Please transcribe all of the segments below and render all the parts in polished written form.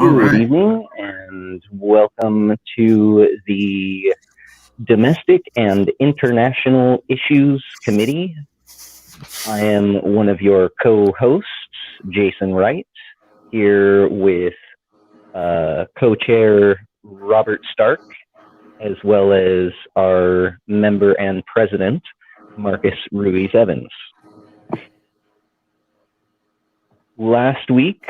All Good right. evening and welcome to the Domestic and International Issues Committee. I am one of your co-hosts, Jason Wright, here with co-chair Robert Stark, as well as our member and president, Marcus Ruiz Evans. Last week,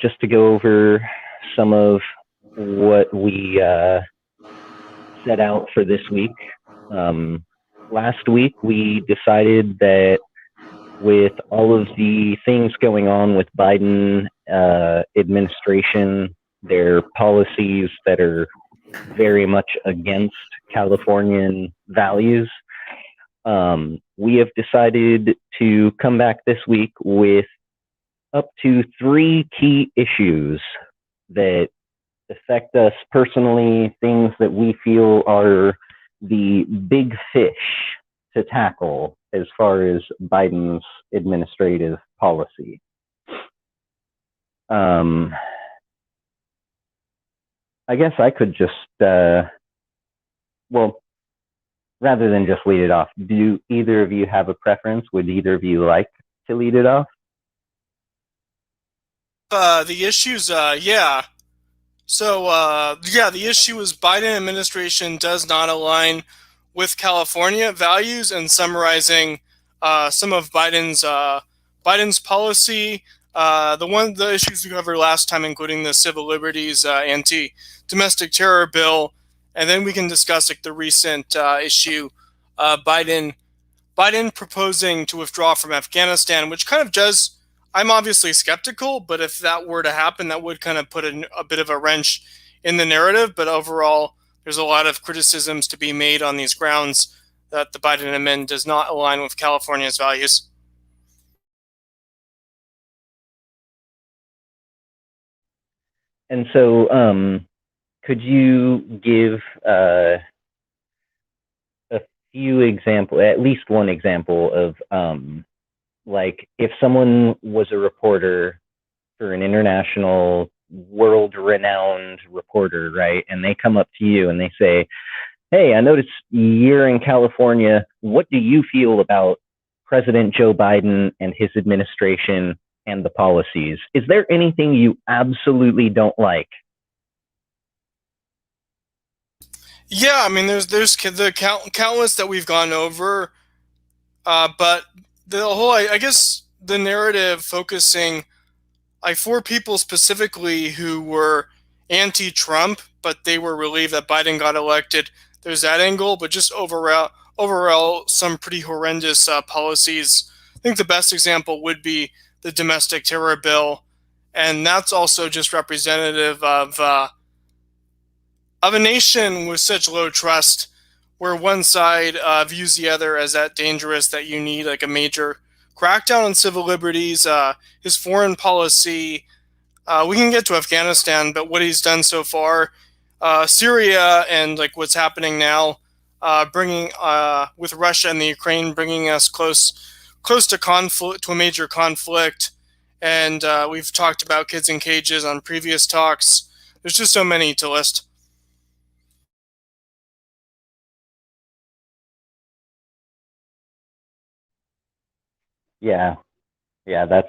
just to go over some of what we set out for this week. Last week, we decided that with all of the things going on with Biden administration, their policies that are very much against Californian values, we have decided to come back this week with up to 3 key issues that affect us personally, things that we feel are the big fish to tackle as far as Biden's administrative policy. I guess I could just, well, rather than just lead it off, do either of you have a preference? Would either of you like to lead it off? The issues, yeah. So, the issue is Biden administration does not align with California values, and summarizing some of Biden's policy. The issues we covered last time, including the civil liberties, anti-domestic terror bill, and then we can discuss like the recent issue, Biden proposing to withdraw from Afghanistan, which kind of does. I'm obviously skeptical, but if that were to happen, that would kind of put a bit of a wrench in the narrative. But overall, there's a lot of criticisms to be made on these grounds that the Biden amendment does not align with California's values. And so, could you give a few examples, at least one example of like if someone was a reporter for an international, world-renowned reporter, right? And they come up to you and they say, hey, I noticed you're in California. What do you feel about President Joe Biden and his administration and the policies? Is there anything you absolutely don't like? Yeah, I mean, there's the countless that we've gone over, but the whole, I guess, the narrative focusing like 4 people specifically who were anti-Trump, but they were relieved that Biden got elected. There's that angle, but just overall, some pretty horrendous policies. I think the best example would be the domestic terror bill, and that's also just representative of a nation with such low trust, where one side views the other as that dangerous that you need like a major crackdown on civil liberties. His foreign policy, we can get to Afghanistan, but what he's done so far, Syria, and like what's happening now, bringing with Russia and the Ukraine, bringing us close to conflict, to a major conflict. And we've talked about kids in cages on previous talks. There's just so many to list. Yeah, that's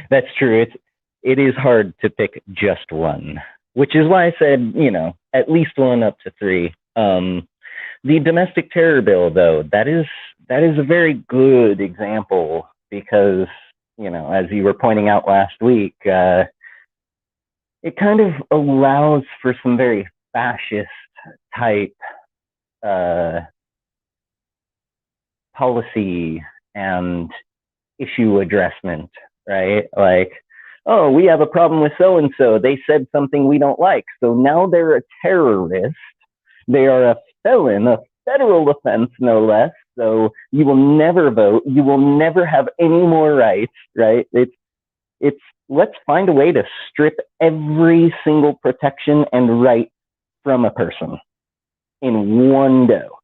that's true. It is hard to pick just one, which is why I said, at least one up to 3. The domestic terror bill, though, that is a very good example because, as you were pointing out last week, it kind of allows for some very fascist type policy and issue addressment, right? Like, oh, we have a problem with so-and-so. They said something we don't like. So now they're a terrorist. They are a felon, a federal offense, no less. So you will never vote. You will never have any more rights, right? It's let's find a way to strip every single protection and right from a person in one go.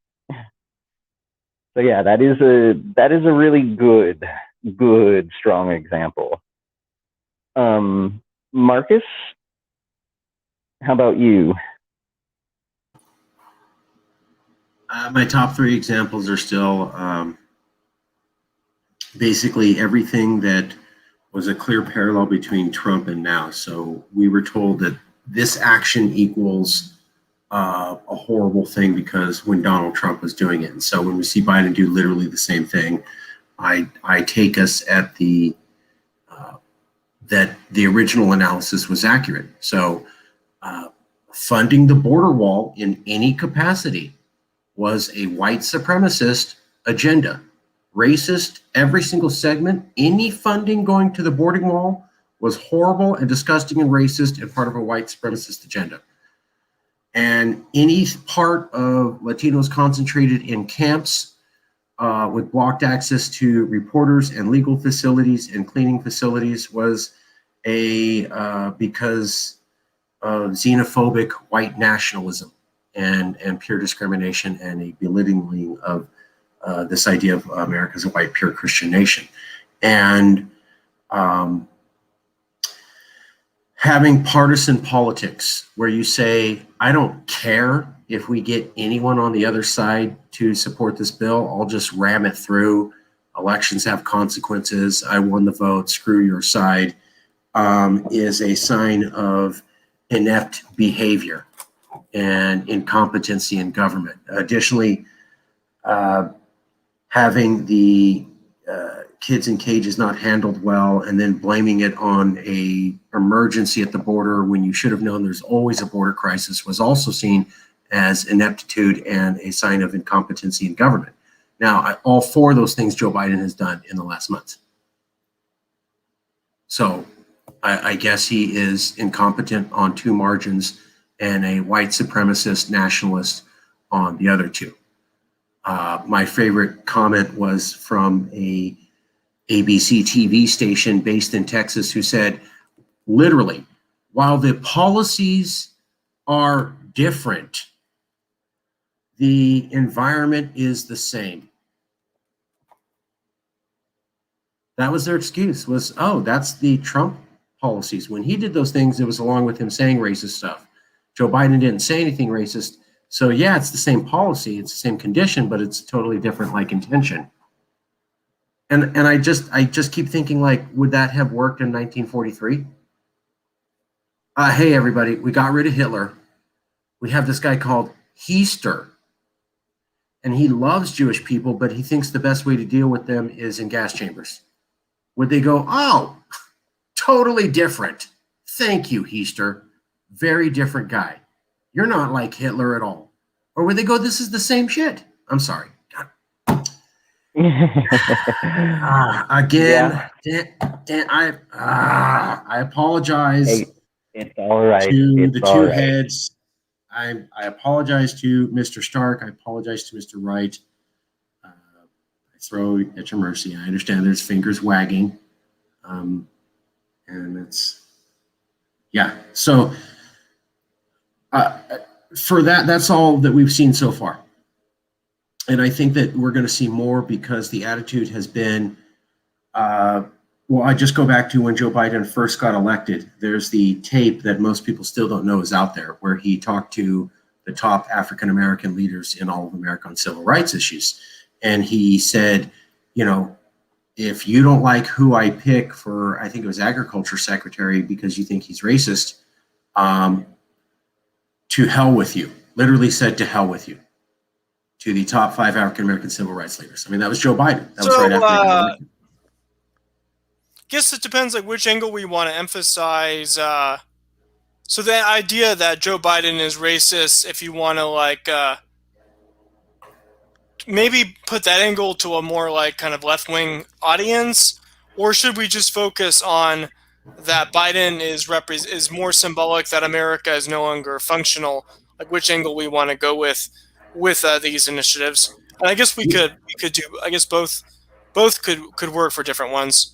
So yeah, that is a really good, strong example. Marcus, How about you? My top three examples are still basically everything that was a clear parallel between Trump and now. So we were told that this action equals a horrible thing because when Donald Trump was doing it. And so when we see Biden do literally the same thing, I take us at the that the original analysis was accurate. So funding the border wall in any capacity was a white supremacist agenda. Racist, every single segment, any funding going to the border wall was horrible and disgusting and racist and part of a white supremacist agenda. And any part of Latinos concentrated in camps with blocked access to reporters and legal facilities and cleaning facilities was because of xenophobic white nationalism and pure discrimination and a belittling of this idea of America as a white pure Christian nation. And having partisan politics where you say, I don't care if we get anyone on the other side to support this bill, I'll just ram it through. Elections have consequences. I won the vote, screw your side, is a sign of inept behavior and incompetency in government. Additionally, having the kids in cages not handled well and then blaming it on a emergency at the border when you should have known there's always a border crisis was also seen as ineptitude and a sign of incompetency in government. Now, all four of those things Joe Biden has done in the last month. So I guess he is incompetent on two margins and a white supremacist nationalist on the other two. My favorite comment was from a ABC TV station based in Texas who said, literally, while the policies are different, the environment is the same. That was their excuse was, oh, that's the Trump policies. When he did those things, it was along with him saying racist stuff. Joe Biden didn't say anything racist. So yeah, it's the same policy, it's the same condition, but it's totally different like intention. And I just keep thinking, like, would that have worked in 1943? Hey everybody, we got rid of Hitler. We have this guy called Heister. And he loves Jewish people, but he thinks the best way to deal with them is in gas chambers. Would they go, oh, totally different. Thank you, Heister. Very different guy. You're not like Hitler at all. Or would they go, this is the same shit? I'm sorry. Again, yeah. Dan, I apologize. Hey, it's all right. To it's the all two right. heads. I apologize to Mr. Stark. I apologize to Mr. Wright. I throw at your mercy. I understand there's fingers wagging. And it's, yeah. So for that's all that we've seen so far. And I think that we're going to see more because the attitude has been, well, I just go back to when Joe Biden first got elected. There's the tape that most people still don't know is out there where he talked to the top African-American leaders in all of America on civil rights issues. And he said, you know, if you don't like who I pick for, I think it was agriculture secretary because you think he's racist, to hell with you. Literally said to hell with you. To the top 5 African-American civil rights leaders. I mean, that was Joe Biden. That was right after he got elected. Guess it depends like which angle we want to emphasize. So the idea that Joe Biden is racist, if you want to like maybe put that angle to a more like kind of left-wing audience, or should we just focus on that Biden is more symbolic that America is no longer functional? Like which angle we want to go with these initiatives? And I guess we could do. I guess both could work for different ones.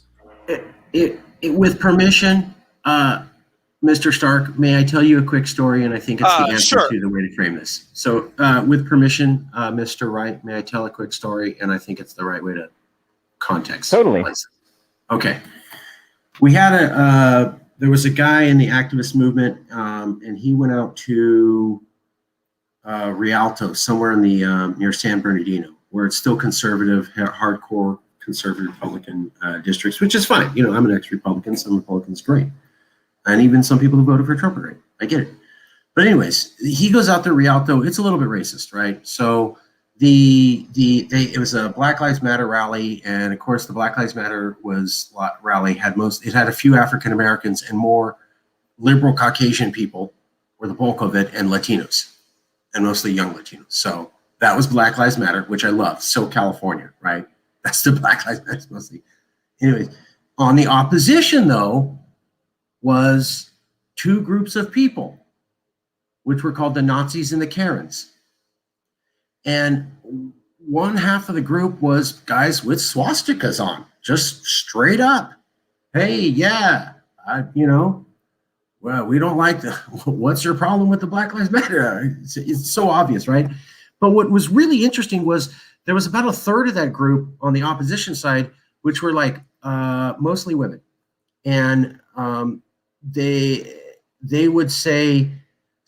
With permission, Mr. Stark, may I tell you a quick story? And I think it's the answer sure. to the way to frame this. So with permission, Mr. Wright, may I tell a quick story? And I think it's the right way to context. Totally. Okay. We had there was a guy in the activist movement, and he went out to Rialto, somewhere in the near San Bernardino, where it's still conservative, hardcore conservative Republican districts, which is fine. You know, I'm an ex-Republican. Some Republicans, great, and even some people who voted for Trump are great. I get it. But anyways, he goes out to Rialto. It's a little bit racist, right? So it was a Black Lives Matter rally, and of course the Black Lives Matter rally had a few African Americans and more liberal Caucasian people were the bulk of it, and Latinos, and mostly young Latinos. So that was Black Lives Matter, which I love. So California, right? That's the Black Lives Matter mostly. Anyways, on the opposition though was two groups of people, which were called the Nazis and the Karens. And one half of the group was guys with swastikas on, just straight up. Hey, yeah, well, we don't like what's your problem with the Black Lives Matter? It's so obvious, right? But what was really interesting was there was about a third of that group on the opposition side, which were like mostly women. And they would say,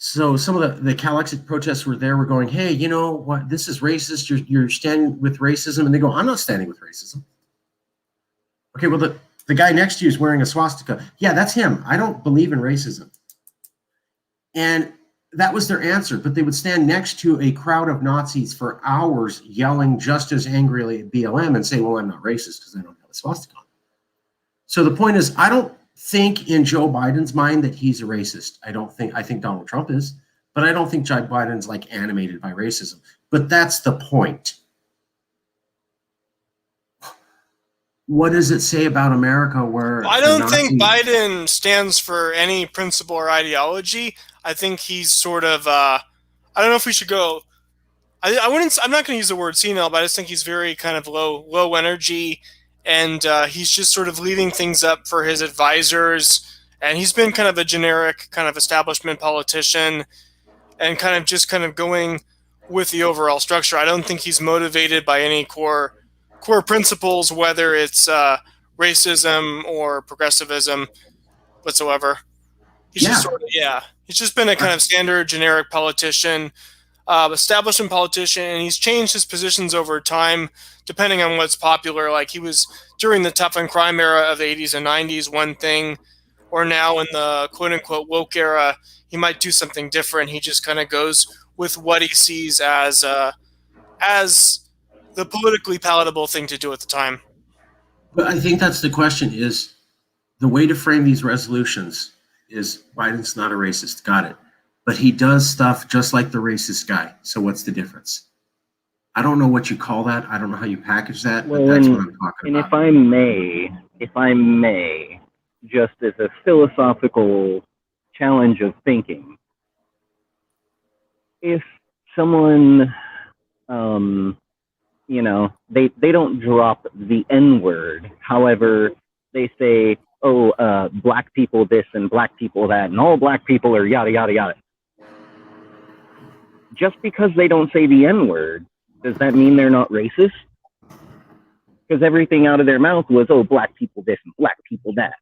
so some of the Cal Exit protests were going, hey, you know what, this is racist. You're standing with racism. And they go, I'm not standing with racism. Okay, well, the guy next to you is wearing a swastika. Yeah, that's him. I don't believe in racism. And that was their answer. But they would stand next to a crowd of Nazis for hours yelling just as angrily at BLM and say, well, I'm not racist because I don't have a swastika on. So the point is, I don't think in Joe Biden's mind that he's a racist. I think Donald Trump is, but I don't think Joe Biden's like animated by racism. But that's the point. What does it say about America where I don't think Biden stands for any principle or ideology. I think he's sort of I don't know if we should go I'm not going to use the word senile, but I just think he's very kind of low energy, and he's just sort of leaving things up for his advisors, and he's been kind of a generic kind of establishment politician and kind of going with the overall structure. I don't think he's motivated by any core principles, whether it's racism or progressivism whatsoever. He's just been a kind of standard generic politician, establishment politician, and he's changed his positions over time depending on what's popular. Like he was during the tough on crime era of the 80s and 90s, one thing, or now in the quote unquote woke era, he might do something different. He just kind of goes with what he sees as the politically palatable thing to do at the time. But I think that's the question, is the way to frame these resolutions is Biden's not a racist. Got it. But he does stuff just like the racist guy. So what's the difference? I don't know what you call that. I don't know how you package that, but that's what I'm talking about. And if I may, just as a philosophical challenge of thinking, if someone, they don't drop the N-word, however, they say, black people this and black people that, and all black people are yada, yada, yada. Just because they don't say the N-word, does that mean they're not racist? Because everything out of their mouth was, black people this and black people that.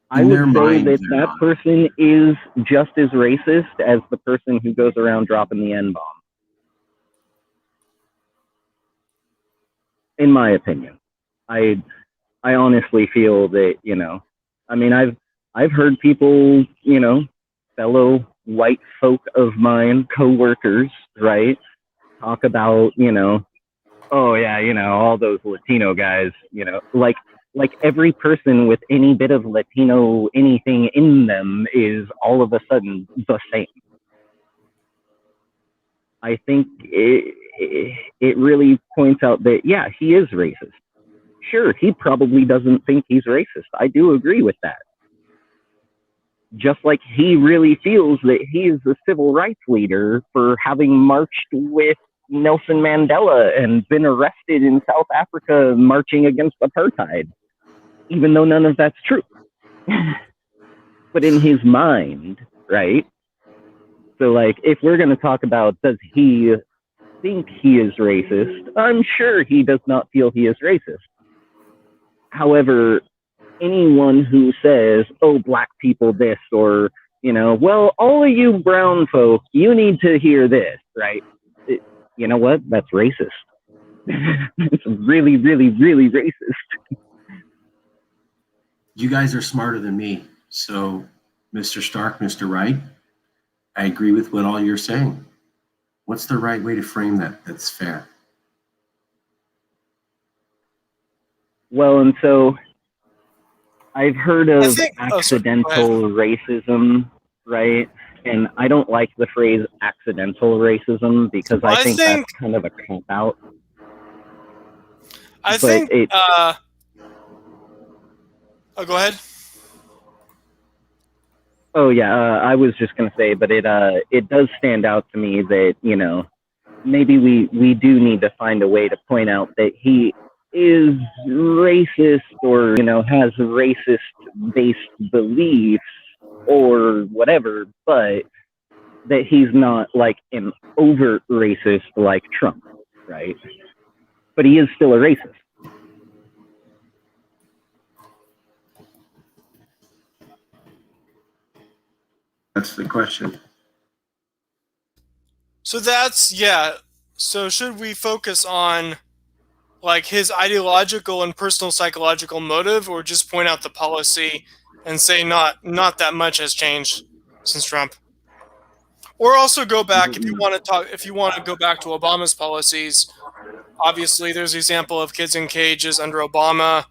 I would say that person is just as racist as the person who goes around dropping the N-bomb. In my opinion. I honestly feel that, I've heard people, fellow white folk of mine, co-workers, right, talk about, all those Latino guys, like every person with any bit of Latino anything in them is all of a sudden the same. I think it really points out that, yeah, he is racist. Sure, he probably doesn't think he's racist. I do agree with that. Just like he really feels that he is the civil rights leader for having marched with Nelson Mandela and been arrested in South Africa marching against apartheid, even though none of that's true. But in his mind, right? So, if we're going to talk about does he think he is racist, I'm sure he does not feel he is racist. However, anyone who says, oh, black people this, or, well, all of you brown folk, you need to hear this, right? You know what? That's racist. It's really, really, really racist. You guys are smarter than me. So, Mr. Stark, Mr. Wright, I agree with what all you're saying. What's the right way to frame that that's fair? Well, and so I've heard of accidental racism, right? And I don't like the phrase accidental racism because I think that's kind of a cop-out. Oh, go ahead. Oh yeah, I was just gonna say, but it does stand out to me that maybe we do need to find a way to point out that he is racist or has racist based beliefs or whatever, but that he's not like an overt racist like Trump, right? But he is still a racist. That's the question. So so should we focus on like his ideological and personal psychological motive, or just point out the policy and say not that much has changed since Trump? Or also go back if you want to go back to Obama's policies. Obviously, there's the example of kids in cages under Obama,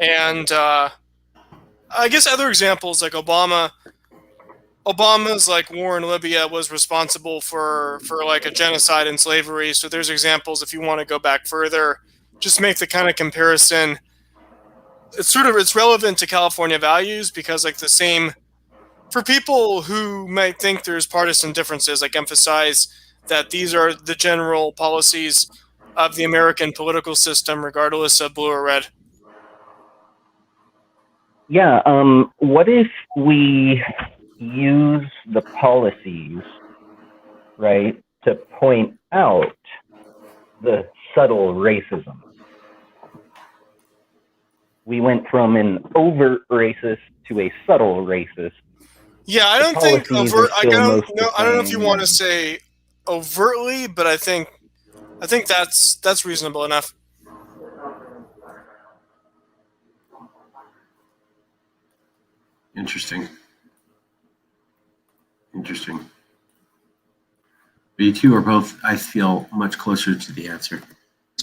and I guess other examples like Obama's like war in Libya was responsible for like a genocide and slavery. So there's examples if you want to go back further, just make the kind of comparison. It's relevant to California values because like the same for people who might think there's partisan differences, like emphasize that these are the general policies of the American political system, regardless of blue or red. Yeah. What if we use the policies, right, to point out the subtle racism? We went from an overt racist to a subtle racist. Yeah, I don't think overt. I don't know if you want to say overtly, but I think that's reasonable enough. Interesting. But you two are both, I feel, much closer to the answer.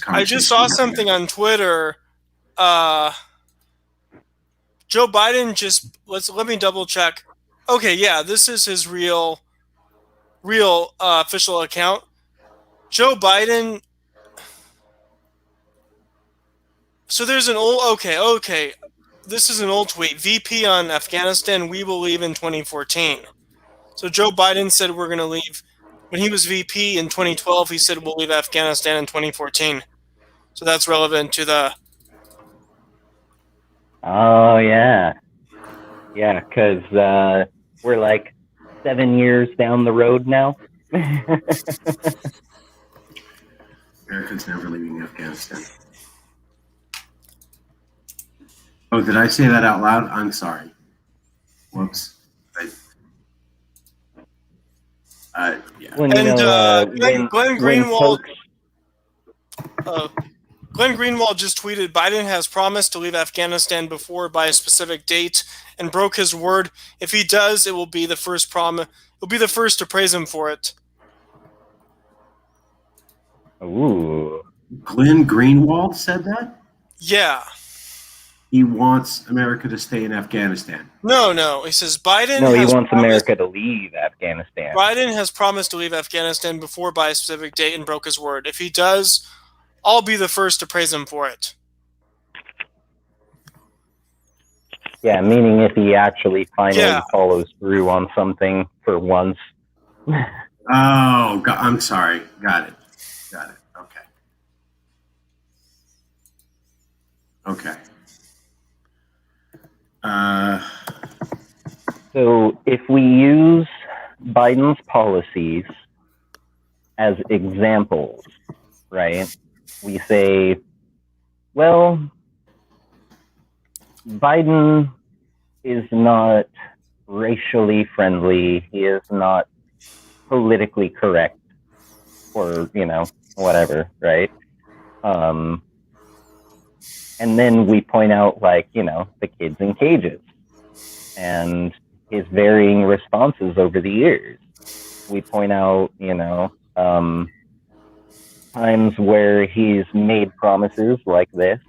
I just saw something on Twitter. Joe Biden just let me double check. Okay, yeah, this is his real official account. Joe Biden. So there's an old okay. This is an old tweet. VP on Afghanistan, we will leave in 2014. So Joe Biden said we're going to leave. When he was VP in 2012, he said we'll leave Afghanistan in 2014. So that's relevant to the... Oh, yeah. Yeah, because we're like 7 years down the road now. America's never leaving Afghanistan. Oh, did I say that out loud? I'm sorry. Whoops. Yeah. Glenn Greenwald. Glenn Greenwald just tweeted, Biden has promised to leave Afghanistan by a specific date and broke his word. If he does, it will be the first promise. It'll be the first to praise him for it. Ooh. Glenn Greenwald said that? Yeah. He wants America to stay in Afghanistan. No. He says Biden. No, he wants America to leave Afghanistan. Biden has promised to leave Afghanistan by a specific date and broke his word. If he does, I'll be the first to praise him for it. Yeah, meaning if he actually finally follows through on something for once. Oh, God, I'm sorry. Got it. Okay. So if we use Biden's policies as examples, right? We say, well, Biden is not racially friendly. He is not politically correct, or whatever, right? And then we point out, like, the kids in cages and his varying responses over the years. We point out, times where he's made promises like this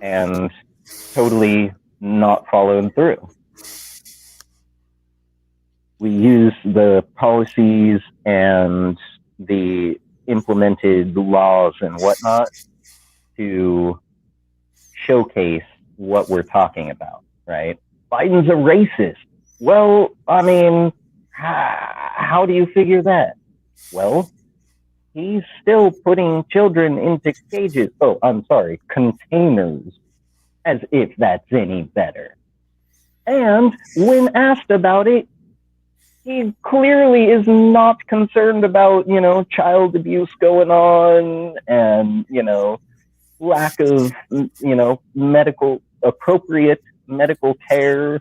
and totally not followed through. We use the policies and the implemented laws and whatnot to showcase what we're talking about, right? Biden's a racist. Well, I mean, how do you figure that? Well, he's still putting children into cages. Oh, I'm sorry, containers, as if that's any better. And when asked about it, he clearly is not concerned about, child abuse going on and, lack of, appropriate medical care,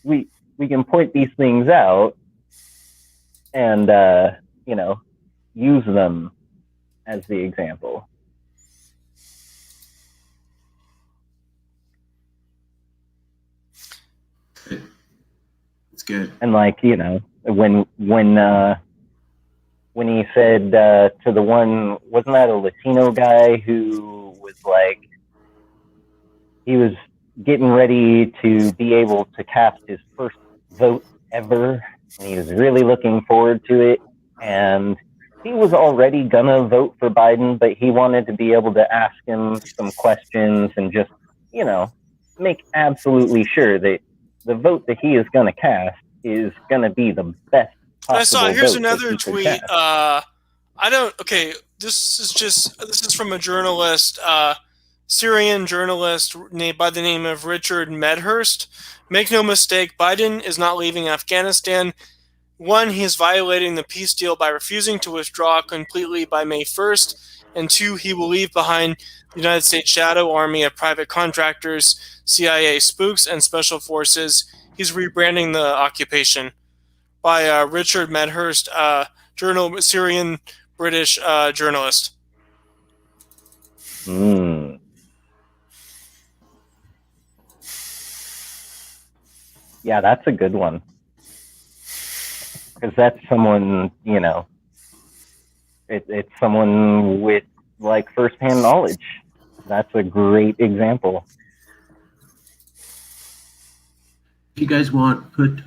we can point these things out and, use them as the example. It's good. And like, when he said to the one, wasn't that a Latino guy who was like, he was getting ready to be able to cast his first vote ever, and he was really looking forward to it, and he was already gonna vote for Biden, but he wanted to be able to ask him some questions and just, make absolutely sure that the vote that he is going to cast is going to be the best possible. I saw. Here's vote another tweet. This is from a journalist, Syrian journalist named by the name of Richard Medhurst. Make no mistake, Biden is not leaving Afghanistan. One, he is violating the peace deal by refusing to withdraw completely by May 1st. And two, he will leave behind the United States shadow army of private contractors, CIA spooks, and special forces. He's rebranding the occupation. By Richard Medhurst, Syrian British journalist. Yeah, that's a good one. Because that's someone, it's someone with like firsthand knowledge. That's a great example. If you guys want, put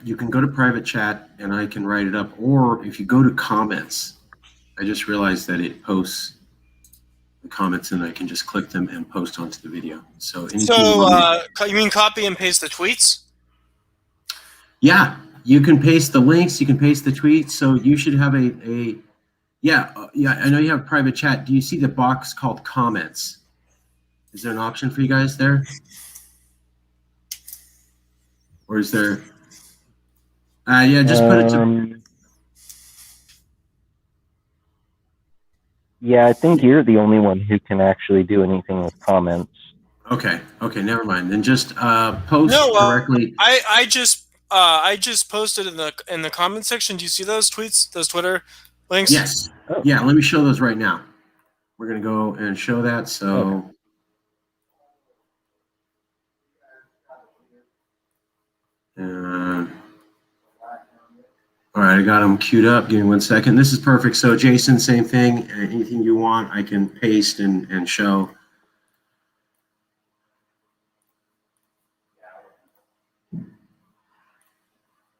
you can go to private chat and I can write it up, or if you go to comments, I just realized that it posts the comments and I can just click them and post onto the video. So you mean copy and paste the tweets? Yeah, you can paste the links, you can paste the tweets. So you should have I know you have private chat. Do you see the box called comments? Is there an option for you guys there? Or is there? Just put it to. Yeah, I think you're the only one who can actually do anything with comments. Okay, never mind. Then just post directly. I just posted in the comment section. Do you see those tweets, those Twitter links? Yes. Oh. Yeah, let me show those right now. We're gonna go and show that. So. Okay. All right, I got them queued up. Give me 1 second. This is perfect. So, Jason, same thing. Anything you want, I can paste and show.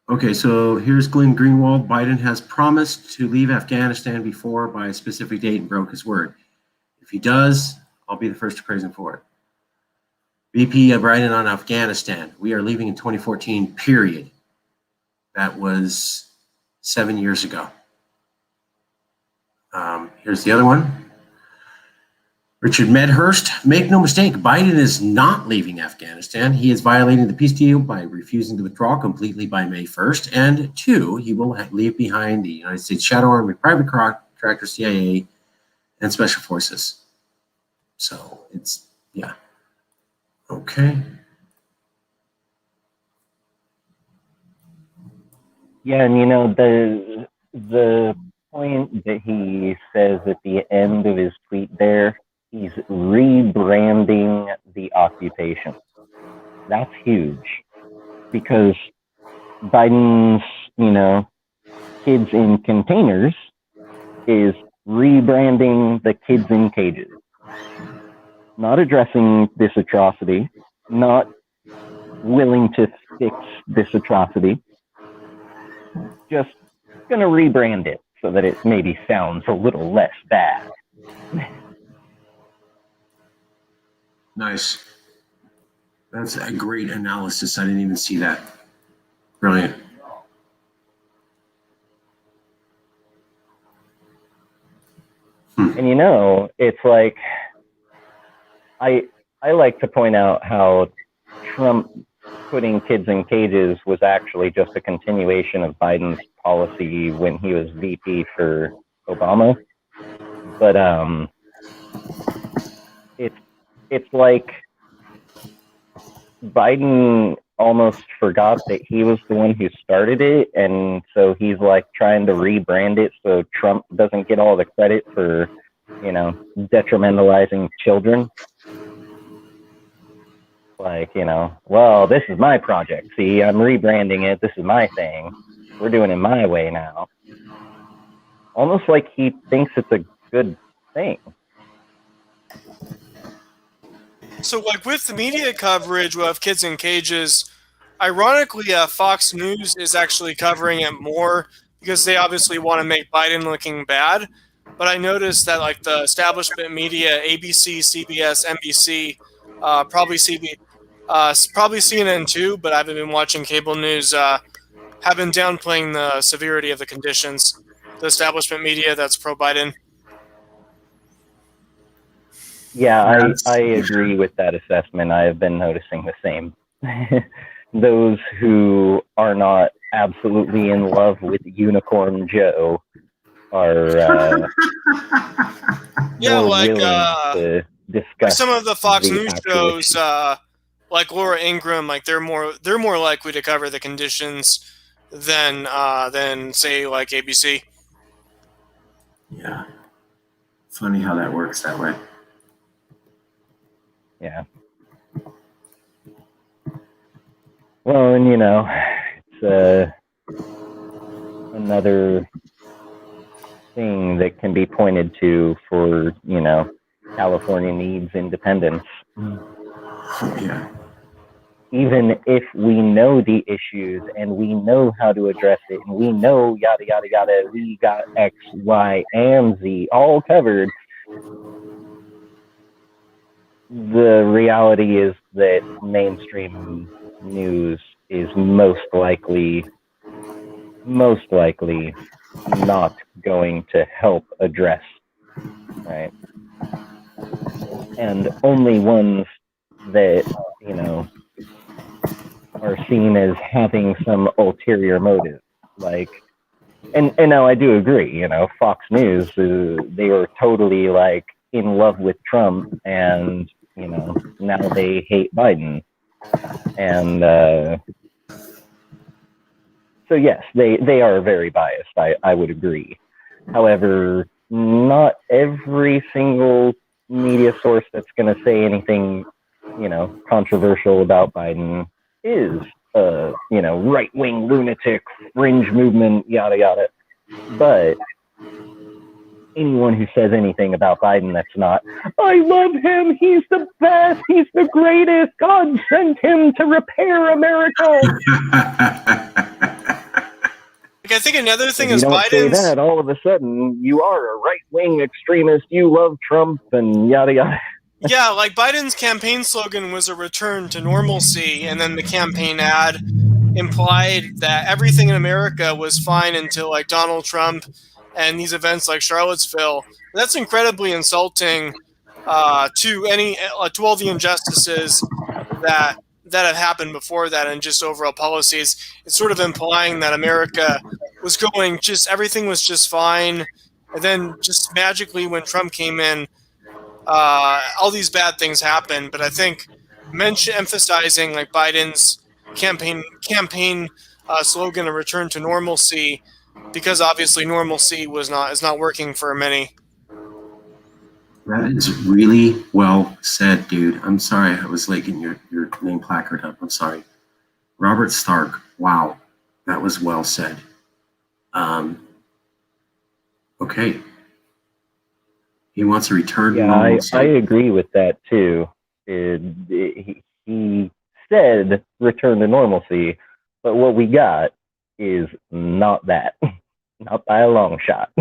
Okay, so here's Glenn Greenwald. Biden has promised to leave Afghanistan before by a specific date and broke his word. If he does, I'll be the first to praise him for it. VP of Biden on Afghanistan. We are leaving in 2014, period. That was 7 years ago. Here's the other one. Richard Medhurst. Make no mistake, Biden is not leaving Afghanistan. He is violating the peace deal by refusing to withdraw completely by May 1st. And two, he will leave behind the United States shadow army, private contractor, CIA, and special forces. So it's, yeah. Okay. Yeah, and the point that he says at the end of his tweet there, he's rebranding the occupation. That's huge because Biden's, kids in containers is rebranding the kids in cages, not addressing this atrocity, not willing to fix this atrocity, just going to rebrand it so that it maybe sounds a little less bad. Nice. That's a great analysis. I didn't even see that. Brilliant. And it's like I like to point out how Trump putting kids in cages was actually just a continuation of Biden's policy when he was VP for Obama. But it's like Biden almost forgot that he was the one who started it, and so he's like trying to rebrand it so Trump doesn't get all the credit for, detrimentalizing children. Like, well, this is my project. See, I'm rebranding it. This is my thing. We're doing it my way now. Almost like he thinks it's a good thing. So, like with the media coverage of kids in cages, ironically, Fox News is actually covering it more because they obviously want to make Biden looking bad. But I noticed that like the establishment media, ABC, CBS, NBC, probably CNN too, but I haven't been watching cable news, have been downplaying the severity of the conditions. The establishment media that's pro-Biden. Yeah, I agree with that assessment. I have been noticing the same. Those who are not absolutely in love with Unicorn Joe are yeah, more like willing to discuss some of the Fox News actual shows, like Laura Ingraham, like they're more likely to cover the conditions than say like ABC. Yeah. Funny how that works that way. Yeah. Well, and it's another thing that can be pointed to for, California needs independence. Yeah. Even if we know the issues and we know how to address it and we know yada, yada, yada, we got X, Y, and Z all covered. The reality is that mainstream news is most likely not going to help address, right? And only ones that, are seen as having some ulterior motive. Like, and now I do agree, Fox News, they were totally like in love with Trump, and now they hate Biden, and so yes, they are very biased. I would agree. However, not every single media source that's going to say anything controversial about Biden is right-wing lunatic, fringe movement, yada yada. But anyone who says anything about Biden that's not, I love him, he's the best, he's the greatest, God sent him to repair America. Like, I think another thing if is you don't say Biden's. that, all of a sudden you are a right-wing extremist. You love Trump and yada yada. Yeah, like Biden's campaign slogan was a return to normalcy, and then the campaign ad implied that everything in America was fine until like Donald Trump and these events like Charlottesville. That's incredibly insulting to all the injustices that have happened before that, and just overall policies. It's sort of implying that America was going everything was just fine, And then just magically, when Trump came in, all these bad things happened. But I think emphasizing like Biden's campaign slogan of return to normalcy, because obviously normalcy is not working for many. That is really well said, dude. I'm sorry I was late getting your name placard up. I'm sorry. Robert Stark. Wow. That was well said. Okay. He wants to return to Yeah, normalcy. I agree with that too. He said return to normalcy, but what we got is not that, not by a long shot.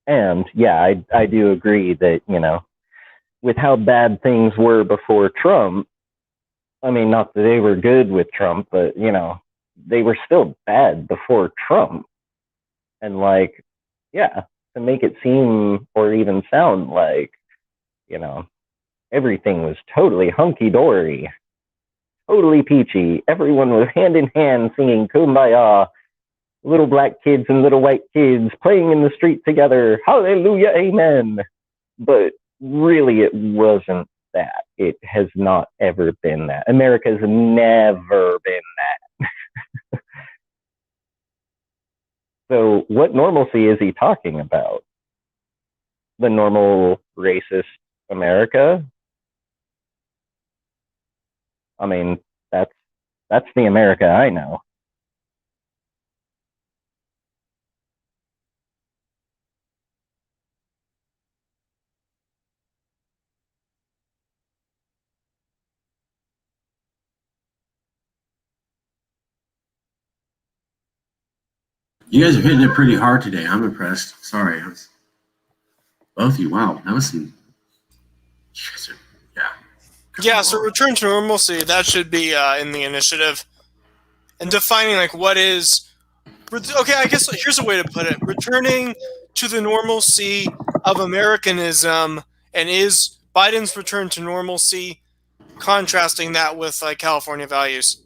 And yeah, I do agree that, you know, with how bad things were before Trump, I mean, not that they were good with Trump, but, you know, they were still bad before Trump. And like, yeah, to make it seem or even sound like, you know, everything was totally hunky dory, totally peachy. Everyone was hand in hand singing Kumbaya, little black kids and little white kids playing in the street together. Hallelujah, amen. But really, it wasn't that. It has not ever been that. America's never been that. So, what normalcy is he talking about? The normal racist America? I mean, that's the America I know. You guys are hitting it pretty hard today. I'm impressed. Sorry. Both of you. Wow. That was some. You guys are, yeah. Yeah, so return to normalcy, that should be in the initiative. And defining like what is okay, I guess here's a way to put it. Returning to the normalcy of Americanism, and is Biden's return to normalcy contrasting that with like California values?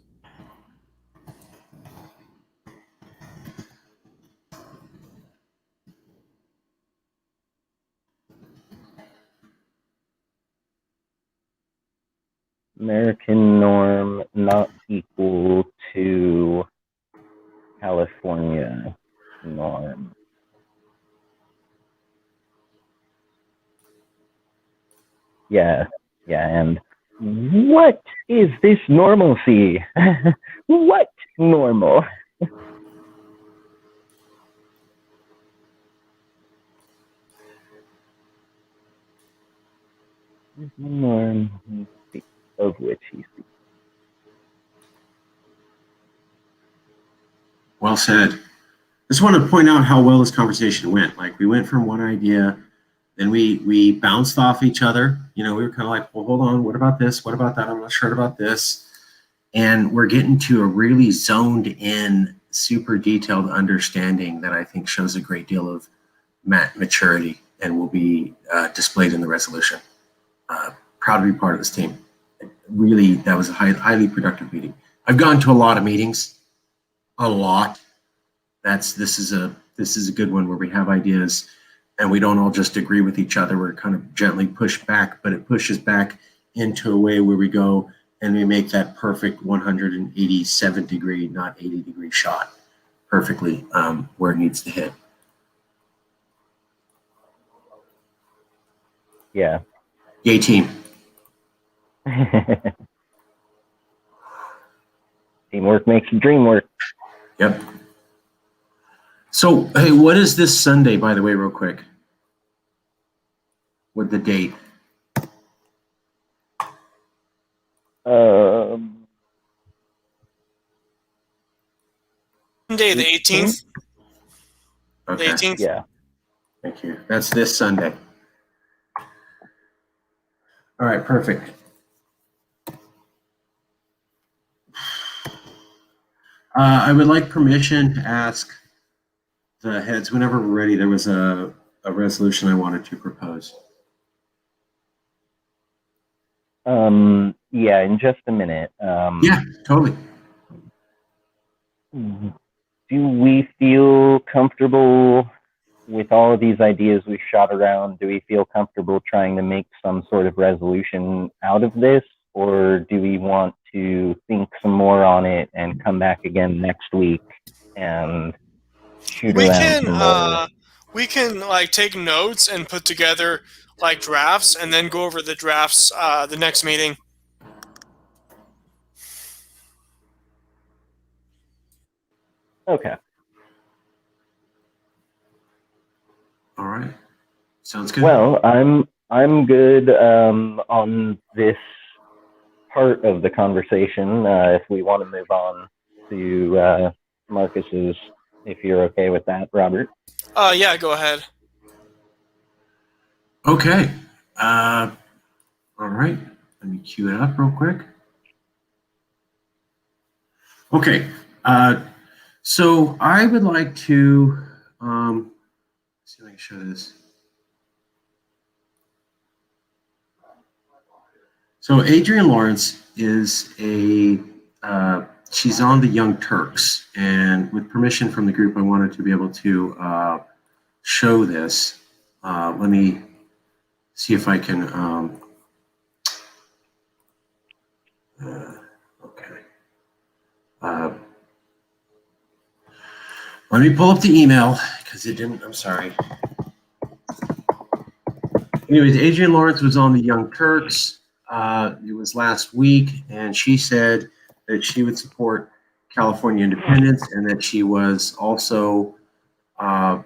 American norm not equal to California norm. Yeah, yeah, and what is this normalcy? What normal? Norm of which he speaks. Well said. I just want to point out how well this conversation went. Like we went from one idea, then we bounced off each other. You know, we were kind of like, well, hold on, what about this? What about that? I'm not sure about this. And we're getting to a really zoned in, super detailed understanding that I think shows a great deal of maturity and will be displayed in the resolution. Proud to be part of this team. Really, that was a highly productive meeting. I've gone to a lot of meetings, a lot. This is a good one where we have ideas and we don't all just agree with each other. We're kind of gently pushed back, but it pushes back into a way where we go and we make that perfect 187 degree, not 80 degree shot perfectly where it needs to hit. Yeah. Yay, team. Teamwork makes the dream work. Yep. So, hey, what is this Sunday, by the way, real quick? With the date? Sunday, the 18th. Okay. The 18th. Yeah. Thank you. That's this Sunday. All right, perfect. I would like permission to ask the heads, whenever we're ready. There was a resolution I wanted to propose. Yeah, in just a minute. Yeah, totally. do we feel comfortable with all of these ideas we shot around? Do we feel comfortable trying to make some sort of resolution out of this? Or do we want to think some more on it and come back again next week and shoot We around can some more? like take notes and put together like drafts, and then go over the drafts the next meeting. Okay. All right. Sounds good. Well, I'm good on this part of the conversation. If we want to move on to Marcus's, if you're okay with that, Robert. Yeah, go ahead. Okay. All right. Let me cue it up real quick. Okay. So I would like to see if I can show this. So Adrienne Lawrence is she's on the Young Turks, and with permission from the group, I wanted to be able to show this. Let me see if I can. Okay. Let me pull up the email because it didn't. I'm sorry. Anyways, Adrienne Lawrence was on the Young Turks. It was last week, and she said that she would support California independence and that she was also a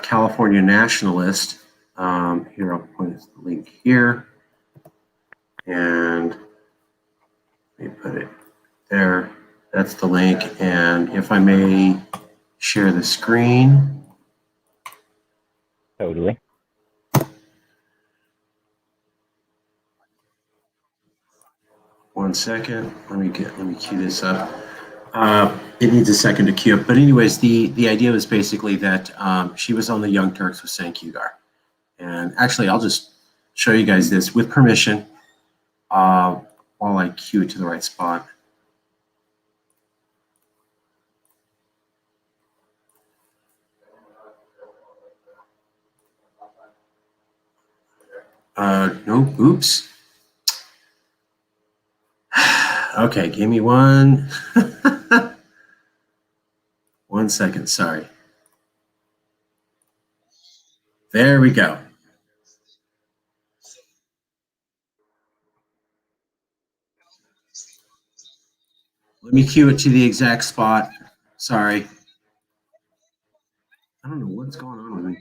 California nationalist. Here, I'll point the link here, and let me put it there. That's the link, and if I may share the screen. Totally. One second. Let me cue this up. It needs a second to queue up. But anyways, the idea was basically that she was on the Young Turks with Sankugar. And actually, I'll just show you guys this with permission while I cue it to the right spot. No, oops. Okay, give me one 1 second. Sorry. There we go. Let me cue it to the exact spot. Sorry. I don't know what's going on with me.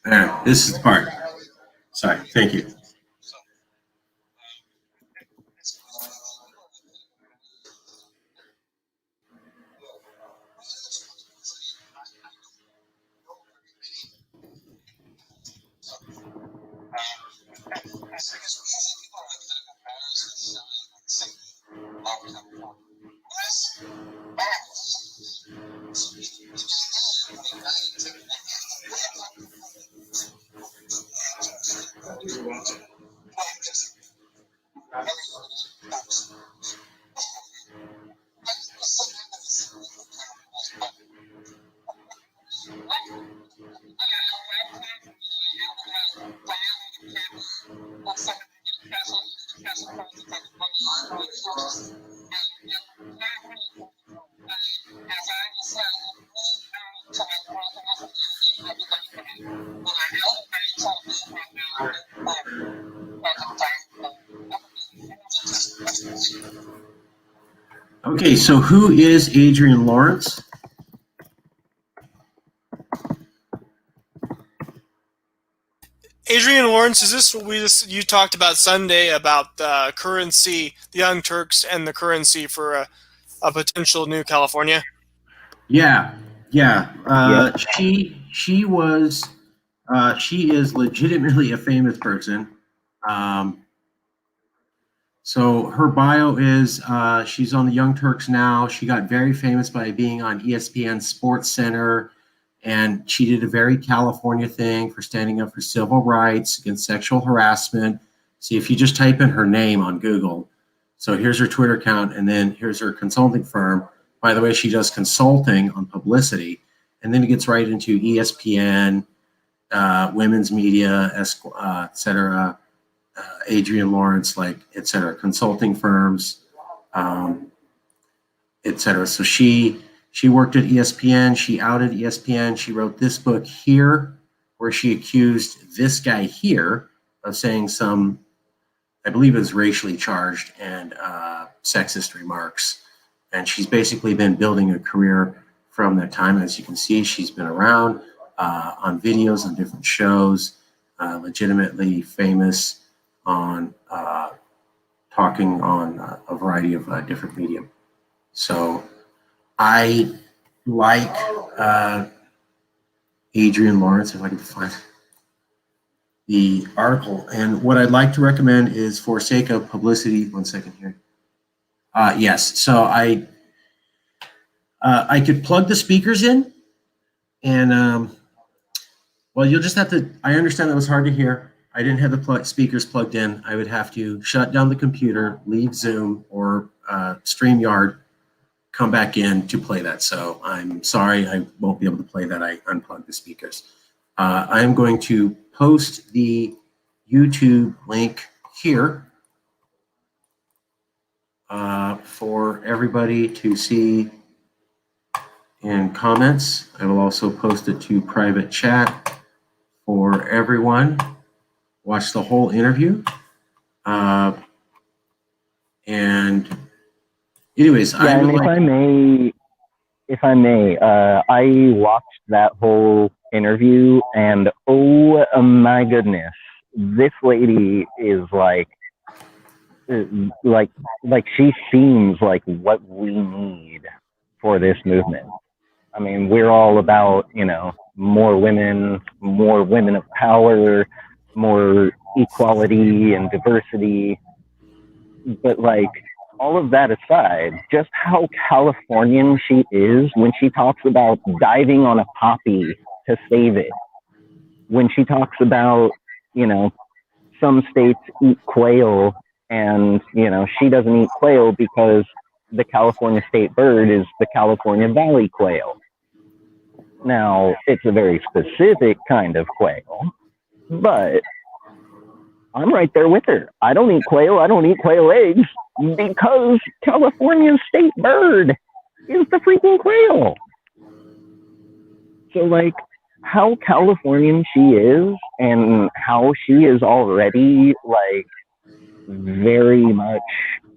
There, this is the part. Sorry, thank you. Okay, so who is Adrienne Lawrence? Adrienne Lawrence, is this what you talked about Sunday about the currency, the Young Turks, and the currency for a potential new California? Yeah. She was she is legitimately a famous person. So her bio is she's on the Young Turks now. She got very famous by being on ESPN Sports Center, and she did a very California thing for standing up for civil rights against sexual harassment. See, if you just type in her name on Google, so here's her Twitter account, and then here's her consulting firm. By the way, she does consulting on publicity, and then it gets right into ESPN, women's media, et cetera, Adrian Lawrence, like, et cetera, consulting firms, et cetera. So she worked at ESPN. She outed ESPN. She wrote this book here, where she accused this guy here of saying some, I believe it was racially charged and sexist remarks. And she's basically been building a career from that time. As you can see, she's been around on videos, on different shows, legitimately famous on talking on a variety of different medium. So I like Adrian Lawrence, if I can find the article. And what I'd like to recommend is, for sake of publicity, one second here. Yes, so I could plug the speakers in, and well, you'll just have to, I understand that was hard to hear. I didn't have the speakers plugged in. I would have to shut down the computer, leave Zoom or StreamYard, come back in to play that. So I'm sorry, I won't be able to play that. I unplugged the speakers. I'm going to post the YouTube link here for everybody to see in comments. I will also post it to private chat for everyone. Watch the whole interview. And anyways, yeah, and if I may, I watched that whole interview, and oh my goodness, this lady is like she seems like what we need for this movement. I mean, we're all about, more women of power, more equality and diversity. But like, all of that aside, just how Californian she is when she talks about diving on a poppy to save it. When she talks about, some states eat quail, and, she doesn't eat quail because the California state bird is the California Valley quail. Now, it's a very specific kind of quail, but I'm right there with her. I don't eat quail. I don't eat quail eggs because California's state bird is the freaking quail. So, like, how Californian she is and how she is already, like, very much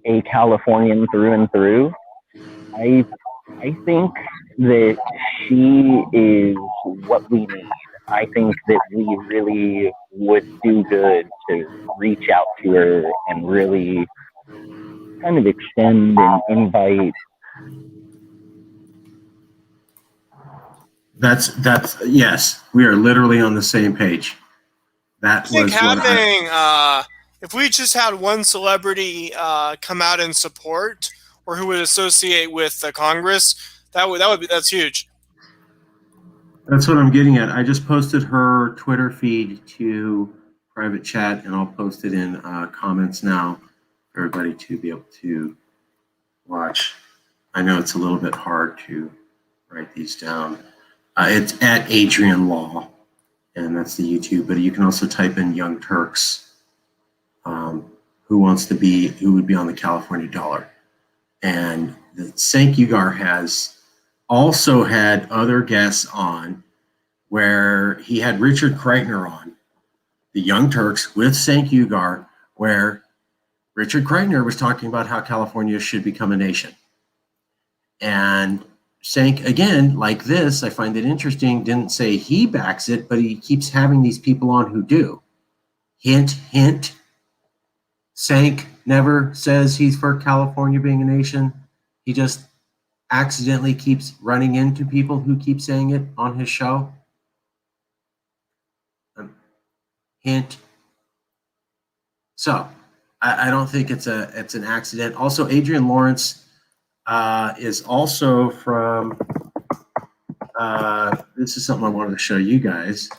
a Californian through and through, I think that she is what we need. I think that we really would do good to reach out to her and really kind of extend and invite. That's yes, we are literally on the same page. That I think was what having if we just had one celebrity come out in support, or who would associate with the Congress, that's huge. That's what I'm getting at. I just posted her Twitter feed to private chat, and I'll post it in comments now for everybody to be able to watch. I know it's a little bit hard to write these down. It's at Adrian Law, and that's the YouTube. But you can also type in Young Turks, who would be on the California dollar. And the Cenk Uygur has also had other guests on, where he had Richard Kreitner on, the Young Turks with Cenk Uygur, where Richard Kreitner was talking about how California should become a nation. And Cenk, again, like this, I find it interesting, didn't say he backs it, but he keeps having these people on who do. Hint, hint. Cenk never says he's for California being a nation. He just accidentally keeps running into people who keep saying it on his show. Hint. So, I don't think it's an accident. Also, Adrian Lawrence is also from. This is something I wanted to show you guys.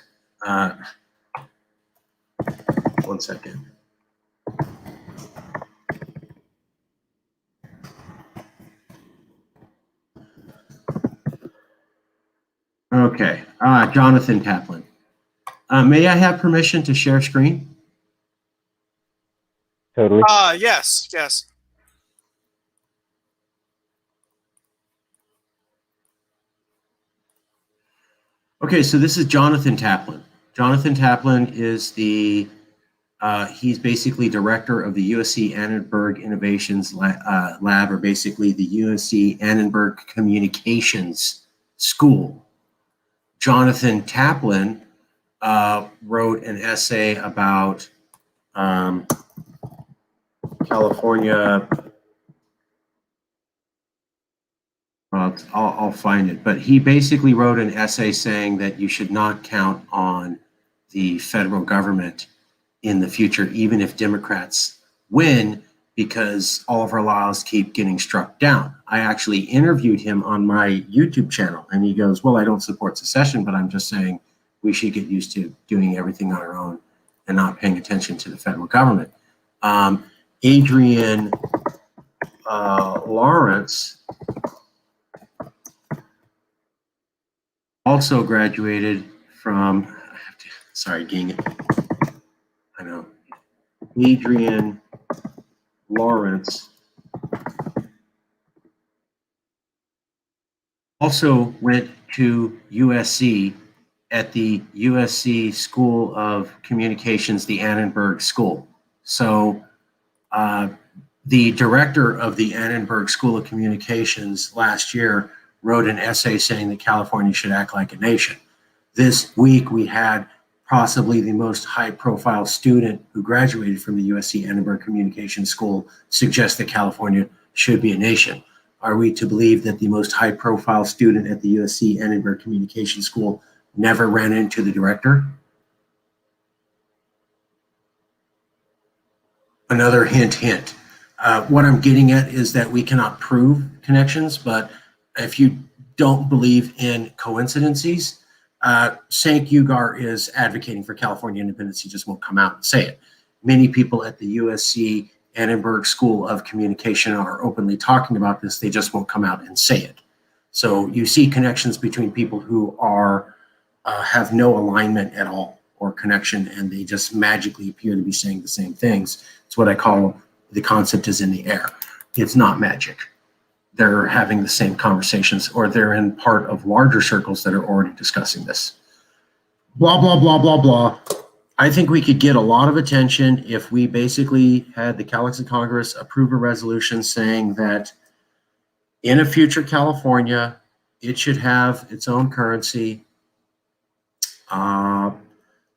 One second. Okay, Jonathan Kaplan. May I have permission to share screen? Totally. Yes, yes. Okay, so this is Jonathan Taplin. Jonathan Taplin is he's basically director of the USC Annenberg Innovations Lab, or basically the USC Annenberg Communications School. Jonathan Taplin wrote an essay about California. I'll find it, but he basically wrote an essay saying that you should not count on the federal government in the future, even if Democrats win, because all of our laws keep getting struck down. I actually interviewed him on my YouTube channel, and he goes, well, I don't support secession, but I'm just saying we should get used to doing everything on our own and not paying attention to the federal government. Adrian Lawrence also graduated from, sorry, gang it. I know. Adrian Lawrence also went to USC at the USC School of Communications, the Annenberg School. So the director of the Annenberg School of Communications last year wrote an essay saying that California should act like a nation. This week we had possibly the most high-profile student who graduated from the USC Annenberg Communications School suggest that California should be a nation. Are we to believe that the most high-profile student at the USC Annenberg Communications School never ran into the director? Another hint, hint. What I'm getting at is that we cannot prove connections, but if you don't believe in coincidences, Cenk Uygur is advocating for California independence. He just won't come out and say it. Many people at the USC Annenberg School of Communication are openly talking about this. They just won't come out and say it. So you see connections between people who are have no alignment at all or connection, and they just magically appear to be saying the same things. It's what I call the concept is in the air. It's not magic. They're having the same conversations, or they're in part of larger circles that are already discussing this. Blah, blah, blah, blah, blah. I think we could get a lot of attention if we basically had the Calixa Congress approve a resolution saying that in a future California, it should have its own currency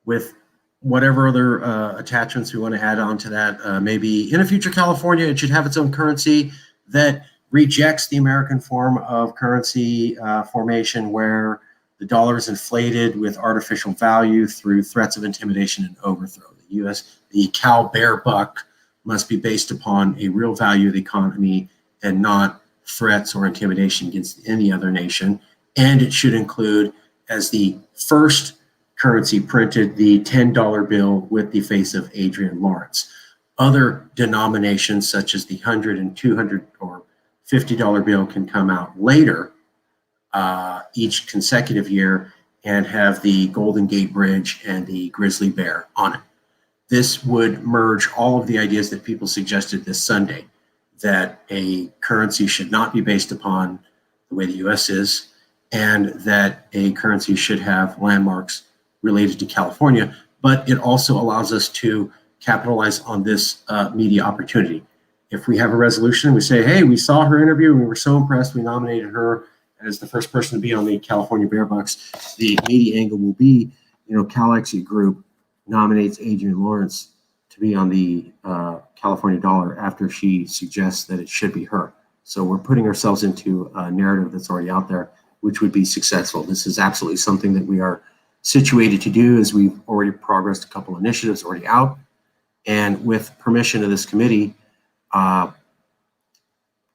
with whatever other attachments we want to add on to that. Maybe in a future California, it should have its own currency that rejects the American form of currency formation, where the dollar is inflated with artificial value through threats of intimidation and overthrow. The cow bear buck must be based upon a real value of the economy and not threats or intimidation against any other nation. And it should include, as the first currency printed, the $10 bill with the face of Adrian Lawrence. Other denominations such as the $100 and $200 or $50 bill can come out later each consecutive year and have the Golden Gate Bridge and the grizzly bear on it. This would merge all of the ideas that people suggested this Sunday, that a currency should not be based upon the way the U.S. is, and that a currency should have landmarks related to California, but it also allows us to capitalize on this media opportunity. If we have a resolution, we say, hey, we saw her interview and we were so impressed, we nominated her as the first person to be on the California Bear Bucks. The media angle will be, Calixa Group nominates Adrian Lawrence to be on the California dollar after she suggests that it should be her. So we're putting ourselves into a narrative that's already out there, which would be successful. This is absolutely something that we are situated to do, as we've already progressed a couple initiatives already out. And with permission of this committee, I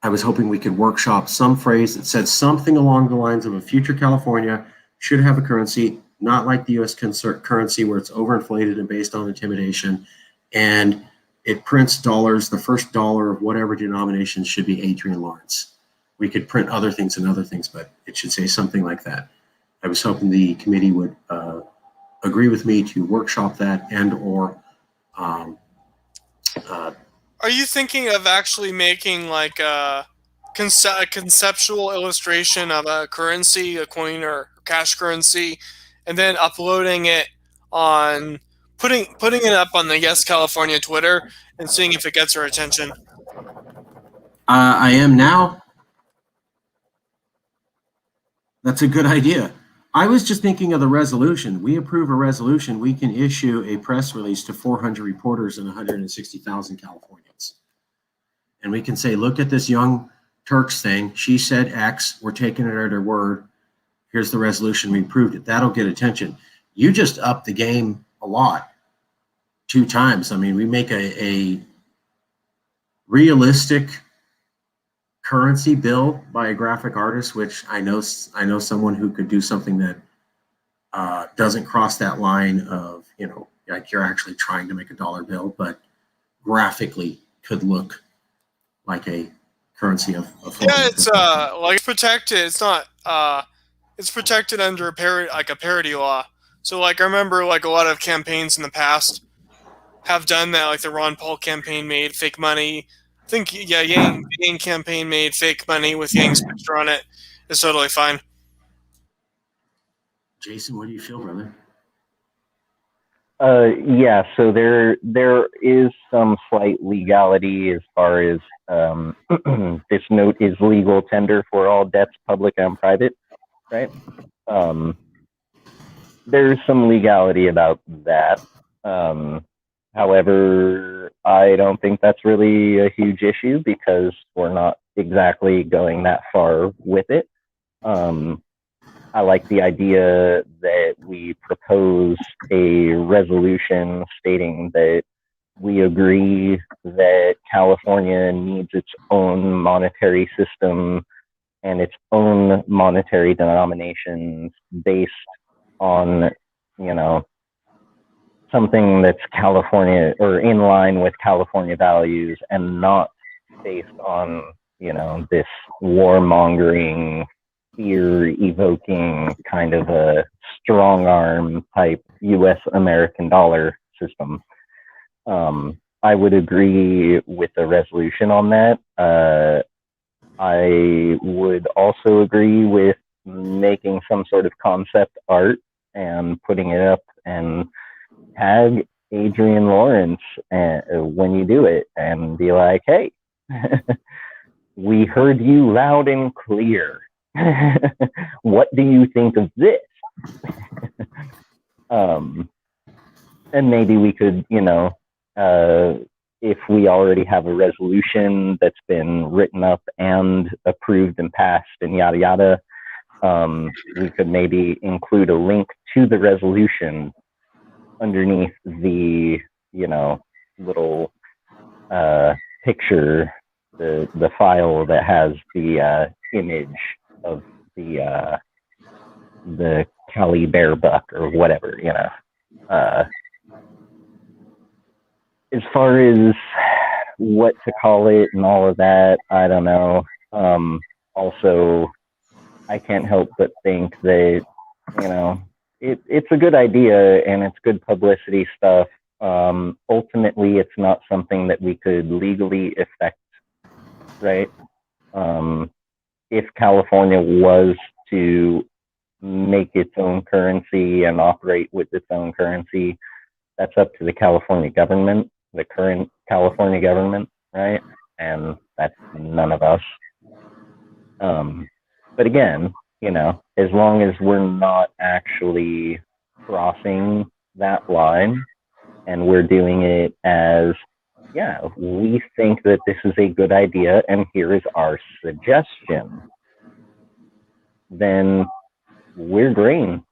was hoping we could workshop some phrase that said something along the lines of a future California should have a currency, not like the US currency where it's overinflated and based on intimidation. And it prints dollars. The first dollar of whatever denomination should be Adrian Lawrence. We could print other things and other things, but it should say something like that. I was hoping the committee would agree with me to workshop that and or Are you thinking of actually making like a conceptual illustration of a currency, a coin or cash currency, and then uploading it on putting it up on the Yes California Twitter and seeing if it gets our attention? I am now. That's a good idea. I was just thinking of the resolution. We approve a resolution, we can issue a press release to 400 reporters and 160,000 Californians. And we can say, look at this Young Turks thing. She said X. We're taking it at her word. Here's the resolution. We approved it. That'll get attention. You just up the game a lot. 2 times. I mean, we make a realistic currency bill by a graphic artist, which I know someone who could do something that doesn't cross that line of, like you're actually trying to make a dollar bill, but graphically could look like a currency of yeah, it's like protected. It's not it's protected under a parody law. So like I remember like a lot of campaigns in the past have done that. Like the Ron Paul campaign made fake money. I think Yang campaign made fake money with Yang's picture on it. It's totally fine. Jason, what do you feel, brother? Yeah, so there is some slight legality as far as this note is legal tender for all debts, public and private, right? There's some legality about that. However, I don't think that's really a huge issue because we're not exactly going that far with it. I like the idea that we propose a resolution stating that we agree that California needs its own monetary system and its own monetary denominations based on, something that's California or in line with California values and not based on, this warmongering, fear-evoking kind of a strong arm type U.S. American dollar system. I would agree with the resolution on that. I would also agree with making some sort of concept art and putting it up and tag Adrian Lawrence when you do it and be like, hey, we heard you loud and clear. What do you think of this? And maybe we could, if we already have a resolution that's been written up and approved and passed and yada yada, we could maybe include a link to the resolution underneath the, little picture, the file that has the image of the Cali bear buck or whatever, as far as what to call it and all of that, I don't know. Also, I can't help but think that, it's a good idea and it's good publicity stuff. Ultimately, it's not something that we could legally effect, right? If California was to make its own currency and operate with its own currency, that's up to the California government, the current California government, right? And that's none of us. But again, as long as we're not actually crossing that line and we're doing it as, we think that this is a good idea and here is our suggestion, then we're green.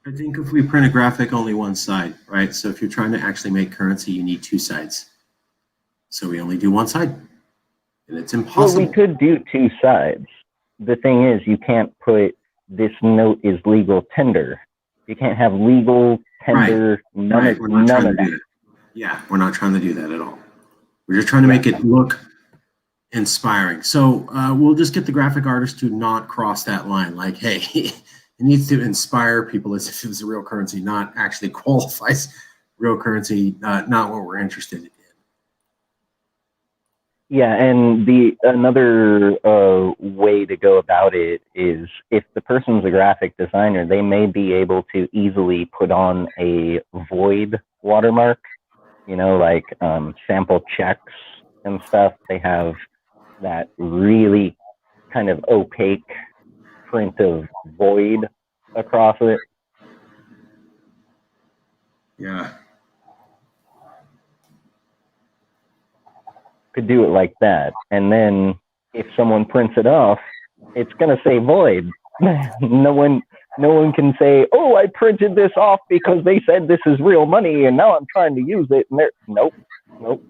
I think if we print a graphic, only one side, right? So if you're trying to actually make currency, you need two sides. So we only do one side, and it's impossible. Well, we could do two sides. The thing is, you can't put this note is legal tender. You can't have legal tender. Right. We're not trying to do that. Yeah, we're not trying to do that at all. We're just trying to make it look inspiring. So we'll just get the graphic artist to not cross that line. Like, hey, it needs to inspire people as if it was a real currency, not actually qualifies real currency, not what we're interested in. Yeah, and another way to go about it is if the person's a graphic designer, they may be able to easily put on a void watermark, like sample checks and stuff. They have that really kind of opaque print of void across it. Yeah. Could do it like that, and then if someone prints it off, it's gonna say void. no one can say, oh, I printed this off because they said this is real money and now I'm trying to use it, and nope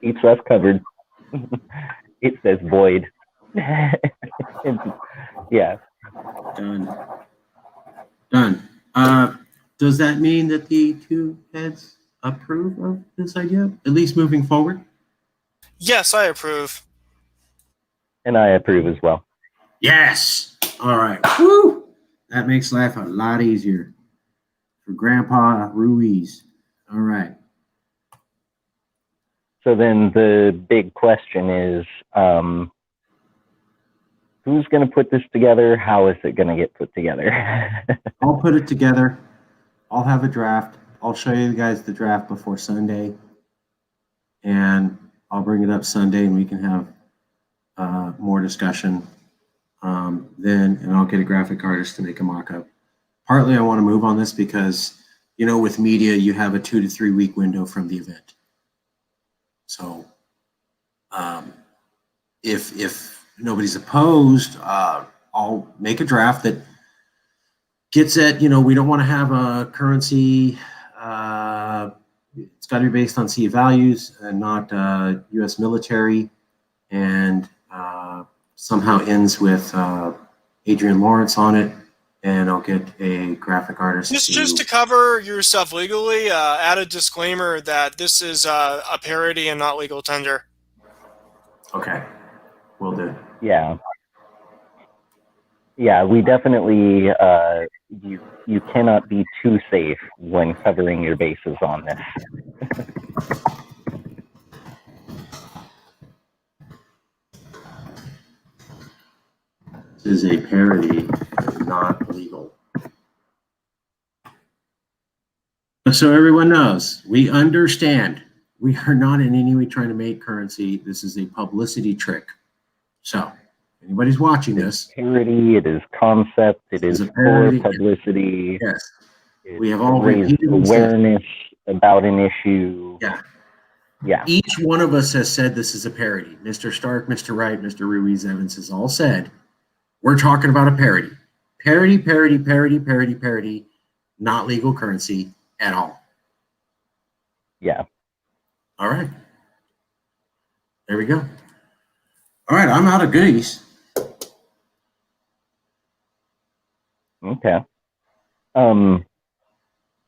keeps us covered. It says void. Yeah. Done. Does that mean that the two heads approve of this idea, at least moving forward? Yes, I approve. And I approve as well. Yes. All right. Woo! That makes life a lot easier for Grandpa Ruiz. All right. So then the big question is, who's going to put this together? How is it going to get put together? I'll put it together. I'll have a draft. I'll show you guys the draft before Sunday. And I'll bring it up Sunday and we can have more discussion then, and I'll get a graphic artist to make a mock-up. Partly I want to move on this because, with media, you have a 2 to 3 week window from the event. So if nobody's opposed, I'll make a draft that gets at, we don't want to have a currency. It's got to be based on CE values and not U.S. military, and somehow ends with Adrian Lawrence on it. And I'll get a graphic artist. Just to cover yourself legally, add a disclaimer that this is a parody and not legal tender. Okay, will do. Yeah. Yeah, we definitely, you cannot be too safe when covering your bases on this. This is a parody, not legal. So everyone knows, we understand. We are not in any way trying to make currency. This is a publicity trick. So anybody's watching this. Parody, it is concept, it is for publicity. Yes. We have all raised awareness about an issue. Yeah. Yeah. Each one of us has said this is a parody. Mr. Stark, Mr. Wright, Mr. Ruiz Evans has all said, we're talking about a parody. Parody, parody, parody, parody, parody, not legal currency at all. Yeah. All right. There we go. All right, I'm out of goodies. Okay. So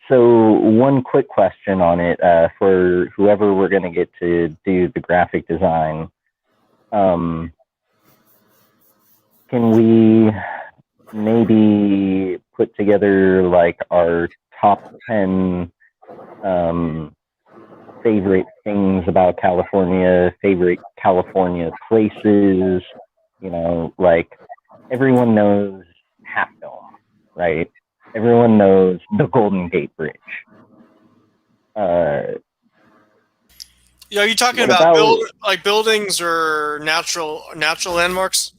one quick question on it for whoever we're going to get to do the graphic design. Can we maybe put together like our top 10 favorite things about California, favorite California places? Like everyone knows Half Dome, right? Everyone knows the Golden Gate Bridge. Yeah, are you talking about buildings or natural landmarks?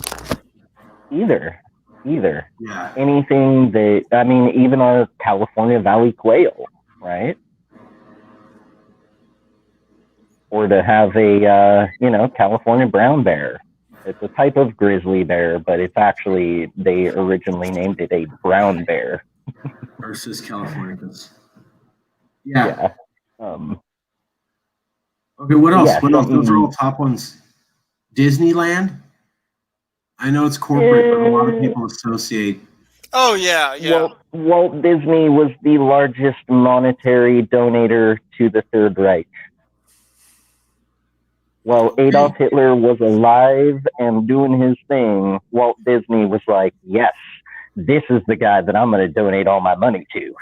Either. Yeah. Anything that, even our California Valley quail, right? Or to have a, California brown bear. It's a type of grizzly bear, but it's actually, they originally named it a brown bear. All Versus Californians. Yeah. Yeah. Um, Okay, what else? yeah, What else? Those are all something. top ones. Disneyland. I know it's corporate, but a lot of people associate. Oh yeah, yeah. Walt Disney was the largest monetary donator to the Third Reich. While Adolf Hitler was alive and doing his thing, Walt Disney was like, yes, this is the guy that I'm going to donate all my money to.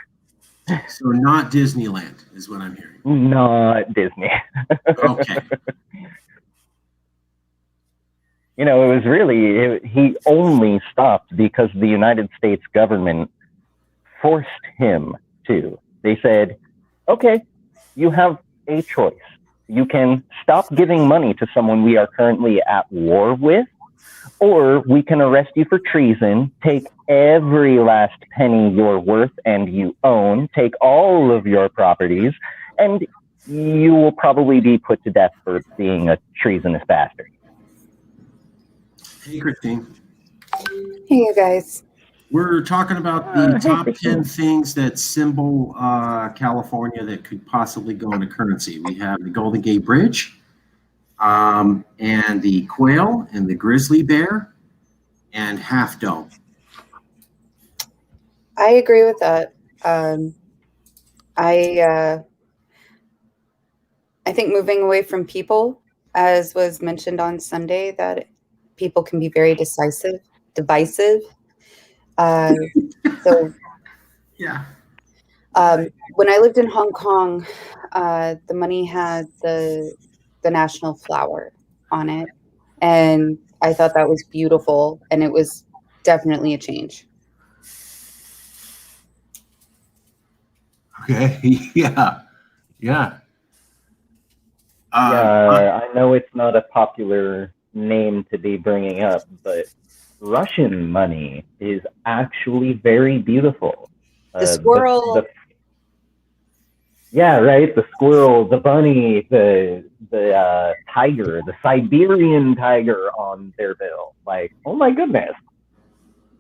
So not Disneyland is what I'm hearing. Not Disney. Okay. You know, it was really, he only stopped because the United States government forced him to. They said, okay, you have a choice. You can stop giving money to someone we are currently at war with, or we can arrest you for treason, take every last penny you're worth and you own, take all of your properties, and you will probably be put to death for being a treasonous bastard. Hey, Christine. Hey, you guys. We're talking about the Hey, top Christine. 10 things that symbol California that could possibly go into currency. We have the Golden Gate Bridge, and the quail, and the grizzly bear, and Half Dome. I agree with that. I think moving away from people, as was mentioned on Sunday, that people can be very divisive. So Yeah. when I lived in Hong Kong, the money had the national flower on it, and I thought that was beautiful, and it was definitely a change. Okay. Yeah. Yeah. Yeah, I know it's not a popular name to be bringing up, but Russian money is actually very beautiful. The squirrel. Yeah, right. The squirrel, the bunny, the tiger, the Siberian tiger on their bill. Like, oh my goodness,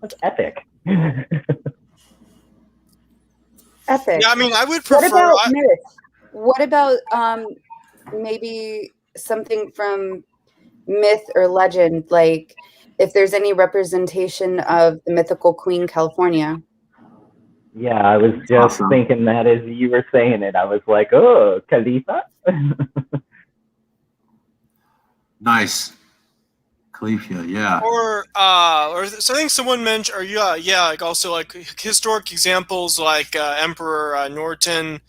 that's epic. Epic. Yeah, I mean, I would prefer. What about myth? What about maybe something from myth or legend, like if there's any representation of the mythical Queen California? Yeah, I was just thinking that as you were saying it. I was like, oh, Khalifa. Nice. Khalifa, yeah. Or so I think someone mentioned, or yeah, like also like historic examples like Emperor Norton,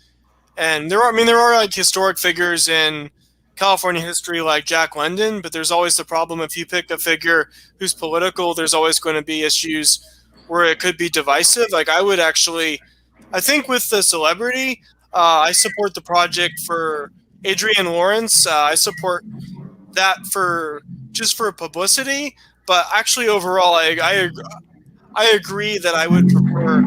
and there are like historic figures in California history like Jack London, but there's always the problem if you pick a figure who's political, there's always going to be issues where it could be divisive. Like I think with the celebrity, I support the project for Adrienne Lawrence. I support that for publicity, but actually overall, I agree that I would prefer.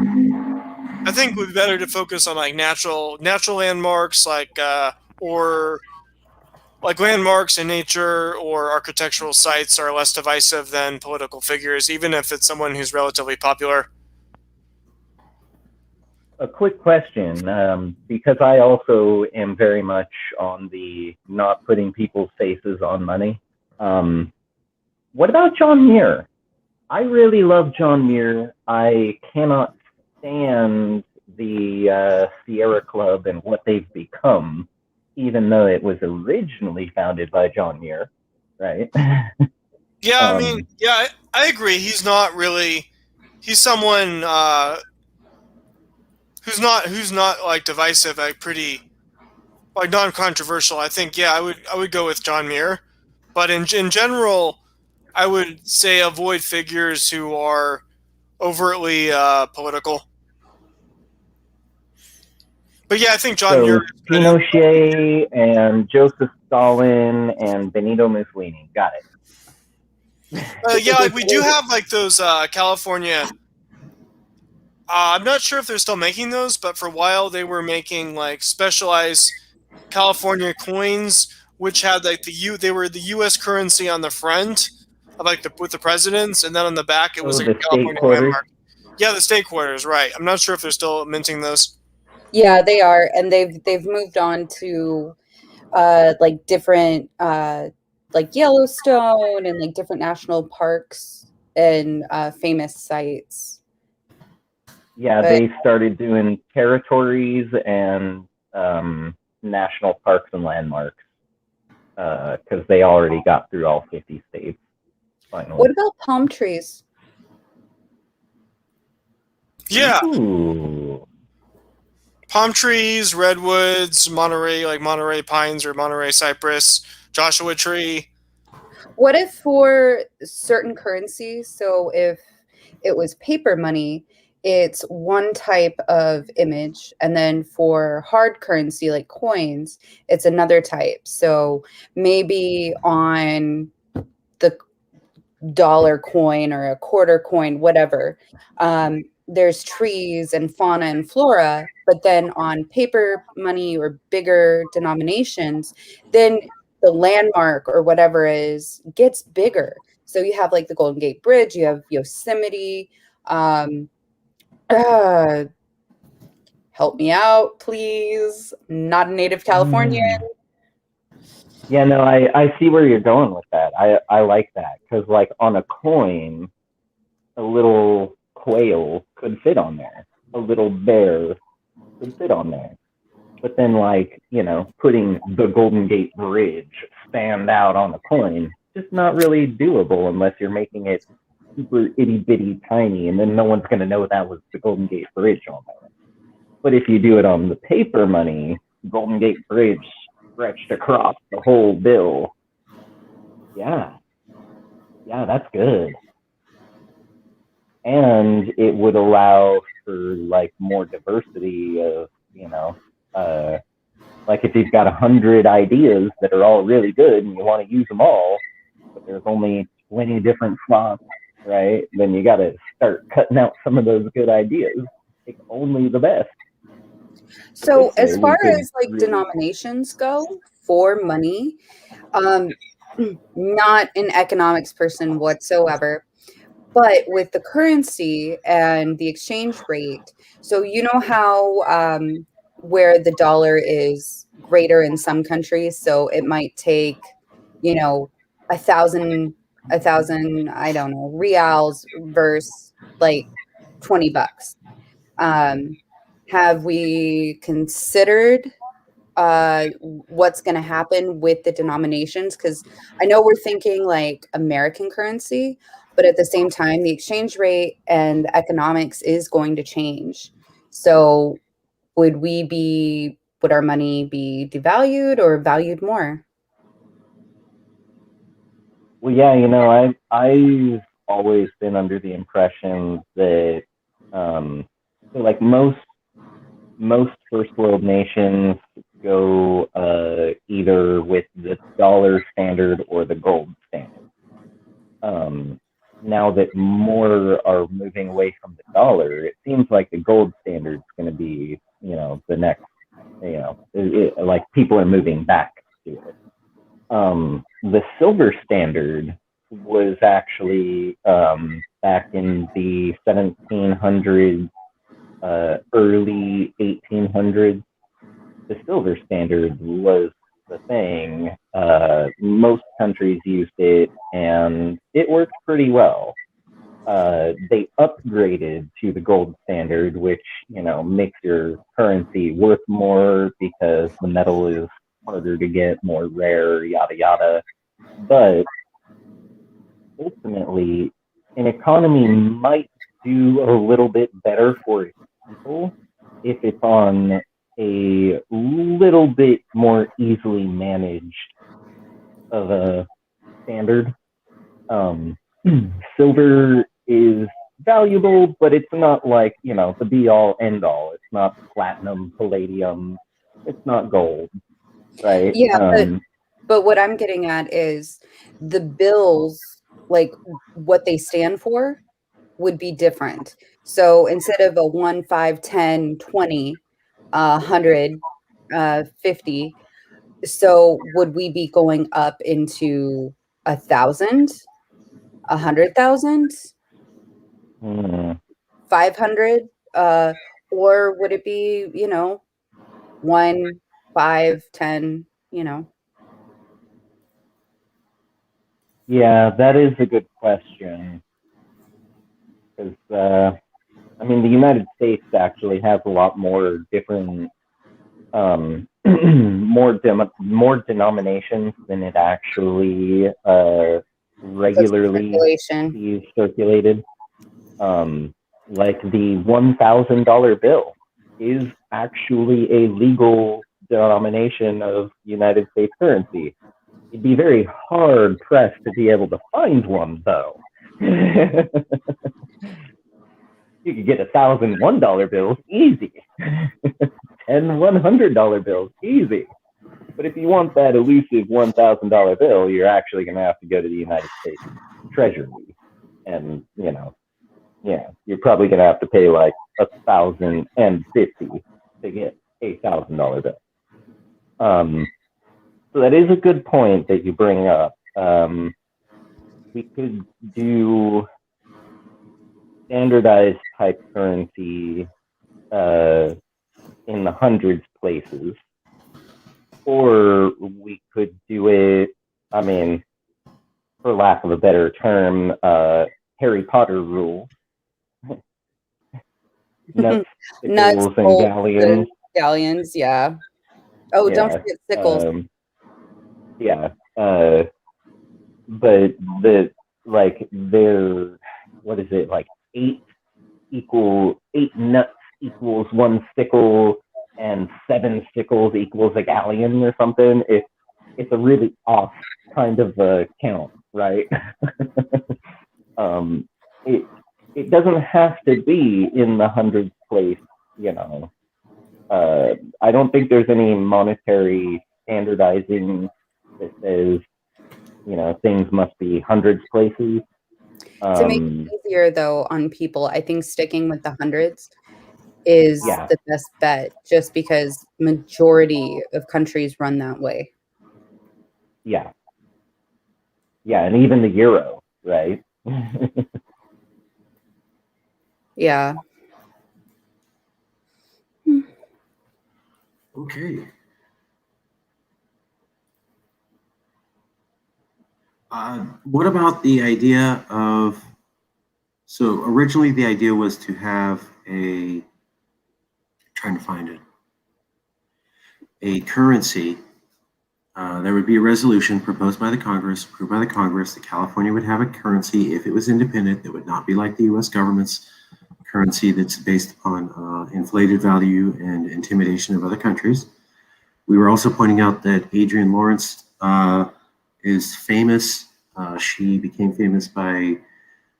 I think it would be better to focus on like natural landmarks, or like landmarks in nature or architectural sites are less divisive than political figures, even if it's someone who's relatively popular. A quick question, because I also am very much on the not putting people's faces on money. What about John Muir? I really love John Muir. I cannot stand the Sierra Club and what they've become, even though it was originally founded by John Muir, right? Yeah, I mean, yeah, I agree. He's not really. He's someone who's not like divisive, like pretty, like non-controversial. I think, yeah, I would go with John Muir, but in general, I would say avoid figures who are overtly political. But yeah, I think John Muir. Pinochet and Joseph Stalin and Benito Mussolini. Got it. Yeah, like we do have like those California. I'm not sure if they're still making those, but for a while they were making like specialized California coins, which had like they were the U.S. currency on the front of like with the presidents, and then on the back it was like a California landmark. Yeah, the state quarters, right. I'm not sure if they're still minting those. Yeah, they are, and they've moved on to like different like Yellowstone and like different national parks and famous sites. Yeah, But they started doing territories and national parks and landmarks because they already got through all 50 states finally. what about palm trees? Yeah, Ooh. palm trees, redwoods, Monterey, like Monterey pines or Monterey cypress, Joshua tree. What if for certain currencies, so if it was paper money, it's one type of image, and then for hard currency like coins, it's another type. So maybe on the dollar coin or a quarter coin, whatever, there's trees and fauna and flora, but then on paper money or bigger denominations, then the landmark or whatever is gets bigger. So you have like the Golden Gate Bridge, you have Yosemite. Um, uh, Help me out, please. Not a native Californian. Yeah, no, I see where you're going with that. I like that because, like, on a coin, a little quail could fit on there, a little bear could fit on there. But then, like, putting the Golden Gate Bridge stand out on a coin, just not really doable unless you're making it super itty bitty tiny, and then no one's going to know that was the Golden Gate Bridge on there. But if you do it on the paper money, Golden Gate Bridge stretched across the whole bill. Yeah, that's good. And it would allow for like more diversity of, like if you've got 100 ideas that are all really good and you want to use them all, but there's only 20 different fonts, right? Then you got to start cutting out some of those good ideas. Pick only the best. So as far as like denominations go for money, not an economics person whatsoever, but with the currency and the exchange rate. So you know how where the dollar is greater in some countries, so it might take, a thousand, I don't know, reals versus like $20. Have we considered what's going to happen with the denominations? Because I know we're thinking like American currency, but at the same time, the exchange rate and the economics is going to change. So would our money be devalued or valued more? Well, yeah, I've always been under the impression that, like most first world nations go either with the dollar standard or the gold standard. Now that more are moving away from the dollar, it seems like the gold standard is going to be, the next, like people are moving back to it. The silver standard was actually back in the 1700s, early 1800s. The silver standard was the thing. Most countries used it, and it worked pretty well. They upgraded to the gold standard, which makes your currency worth more because the metal is harder to get, more rare, yada yada. But ultimately, an economy might do a little bit better for people if it's on a little bit more easily managed of a standard. Silver is valuable, but it's not like, the be all end all. It's not platinum, palladium. It's not gold, right? Yeah, but what I'm getting at is the bills, like what they stand for, would be different. So instead of a 1, 5, 10, 20, 100, 50, so would we be going up into 1,000, 100,000, Hmm. 500, or would it be, 1, 5, 10, Yeah, that is a good question. Because, I mean, the United States actually has a lot more different, more denominations than it actually regularly circulation. sees circulated. Like the $1,000 bill is actually a legal denomination of United States currency. You'd be very hard pressed to be able to find one, though. You could get $1,001 bills easy, 10 $100 bills easy. But if you want that elusive $1,000 bill, you're actually going to have to go to the United States Treasury, and yeah, you're probably going to have to pay like $1,050 to get a $1,000 bill. So that is a good point that you bring up. We could do standardized type currency in the hundreds places, or we could do it, I mean, for lack of a better term, Harry Potter rules. Nuts, sickles, and bolts, galleons. Galleons, yeah. Oh, don't forget sickles. Yeah. But what is it, like 8 nuts equals 1 sickle, and 7 sickles equals a galleon or something. It's a really off kind of count, right? It doesn't have to be in the hundreds place, I don't think there's any monetary standardizing that says, things must be hundreds places. To make it easier, though, on people, I think sticking with the hundreds is the best bet, just because majority of countries run that way. Yeah, and even the euro, right? Yeah. Okay. What about the idea of, so originally the idea was to have trying to find it, a currency. There would be a resolution proposed by the Congress, approved by the Congress, that California would have a currency if it was independent that would not be like the US government's currency that's based upon inflated value and intimidation of other countries. We were also pointing out that Adrienne Lawrence is famous. She became famous by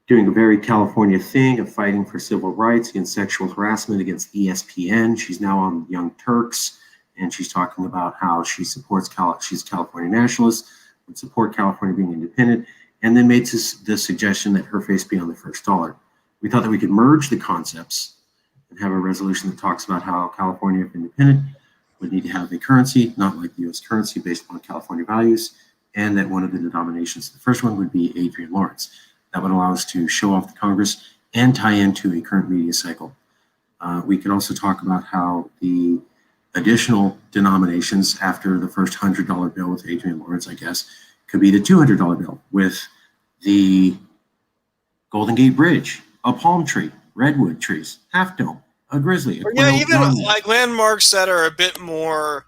doing a very California thing of fighting for civil rights against sexual harassment against ESPN. She's now on Young Turks, and she's talking about how she supports she's a California nationalist, would support California being independent, and then made the suggestion that her face be on the first dollar. We thought that we could merge the concepts and have a resolution that talks about how California, if independent, would need to have a currency, not like the US currency, based upon California values, and that one of the denominations, the first one, would be Adrienne Lawrence. That would allow us to show off the Congress and tie into a current media cycle. We could also talk about how the additional denominations after the first $100 bill with Adrienne Lawrence, I guess, could be the $200 bill with the Golden Gate Bridge, a palm tree, redwood trees, half dome, a grizzly. Yeah, even like landmarks that are a bit more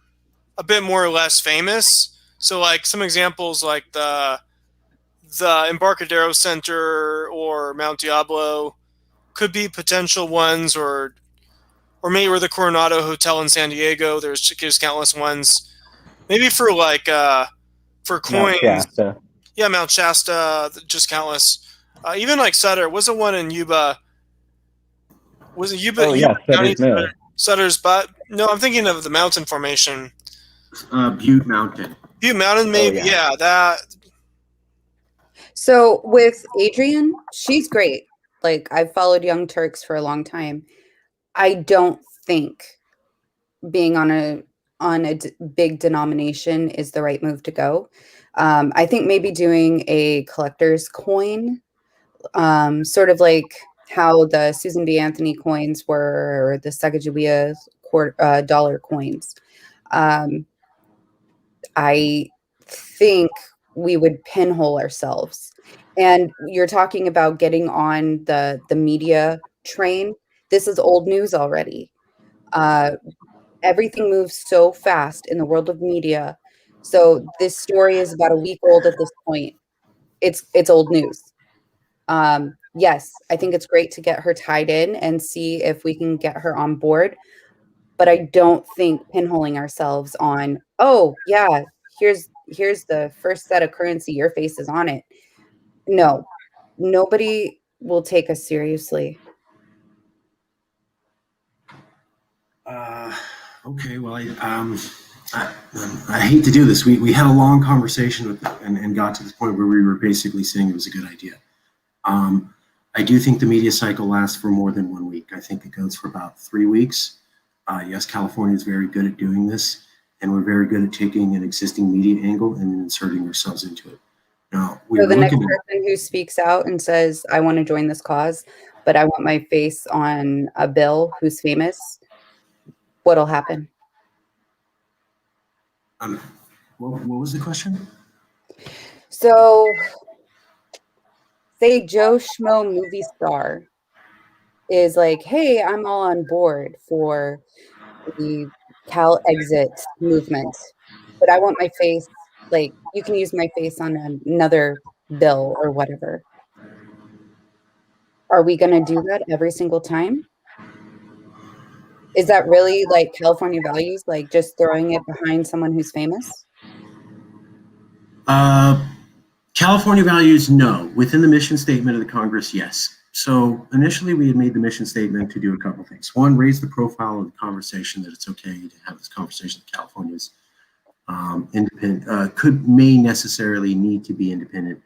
or less famous. So, like some examples, like the Embarcadero Center or Mount Diablo, could be potential ones, or maybe the Coronado Hotel in San Diego. There's countless ones. Maybe for for coins. Mount Shasta. Yeah, Mount Shasta, just countless. Even like Sutter. Was it one in Yuba? Was it Yuba? Oh, yeah, Sutter's Mill. Sutter's, but no, I'm thinking of the mountain formation. Butte Mountain. Butte Mountain, maybe. Oh, yeah. That. So with Adrienne, she's great. Like, I've followed Young Turks for a long time. I don't think being on a big denomination is the right move to go. I think maybe doing a collector's coin, sort of like how the Susan B. Anthony coins were, or the Sacagawea dollar coins. I think we would pinhole ourselves. And you're talking about getting on the media train. This is old news already. Everything moves so fast in the world of media. So this story is about a week old at this point. It's old news. Yes, I think it's great to get her tied in and see if we can get her on board. But I don't think pinholing ourselves on, oh yeah, here's the first set of currency, your face is on it. No, nobody will take us seriously. Okay, well, I hate to do this. We had a long conversation with and got to the point where we were basically saying it was a good idea. I do think the media cycle lasts for more than 1 week. I think it goes for about 3 weeks. Yes, California is very good at doing this, and we're very good at taking an existing media angle and inserting ourselves into it. Now, So the next person who speaks out and says, I want to join this cause, but I want my face on a bill who's famous, what'll happen? What was the question? So, say Joe Schmo movie star is like, hey, I'm all on board for the Cal exit movement, but I want my face, like, you can use my face on another bill or whatever. Are we going to do that every single time? Is that really like California values, like just throwing it behind someone who's famous? California values, no. Within the mission statement of the Congress, yes. So initially we had made the mission statement to do a couple of things. One, raise the profile of the conversation, that it's okay to have this conversation that California's independent, may necessarily need to be independent,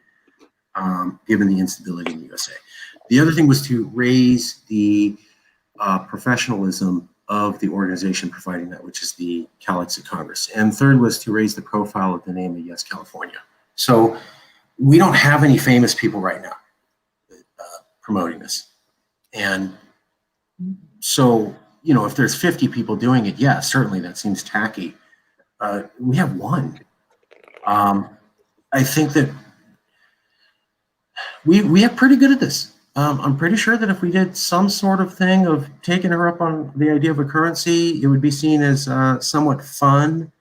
given the instability in the USA. The other thing was to raise the professionalism of the organization providing that, which is the Cal Exit Congress. And third was to raise the profile of the name of Yes California. So we don't have any famous people right now promoting this. And so, you know, if there's 50 people doing it, yeah, certainly that seems tacky. We have one. I think that we have pretty good at this. I'm pretty sure that if we did some sort of thing of taking her up on the idea of a currency, it would be seen as somewhat fun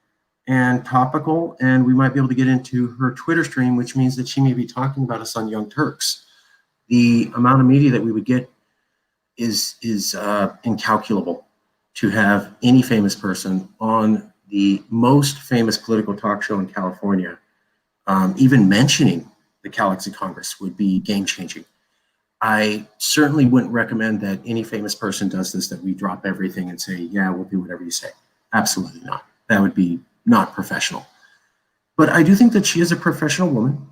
and topical, and we might be able to get into her Twitter stream, which means that she may be talking about us on Young Turks. The amount of media that we would get is incalculable to have any famous person on the most famous political talk show in California. Even mentioning the Cal Exit Congress would be game-changing. I certainly wouldn't recommend that any famous person does this, that we drop everything and say, yeah, we'll do whatever you say. Absolutely not. That would be not professional. But I do think that she is a professional woman.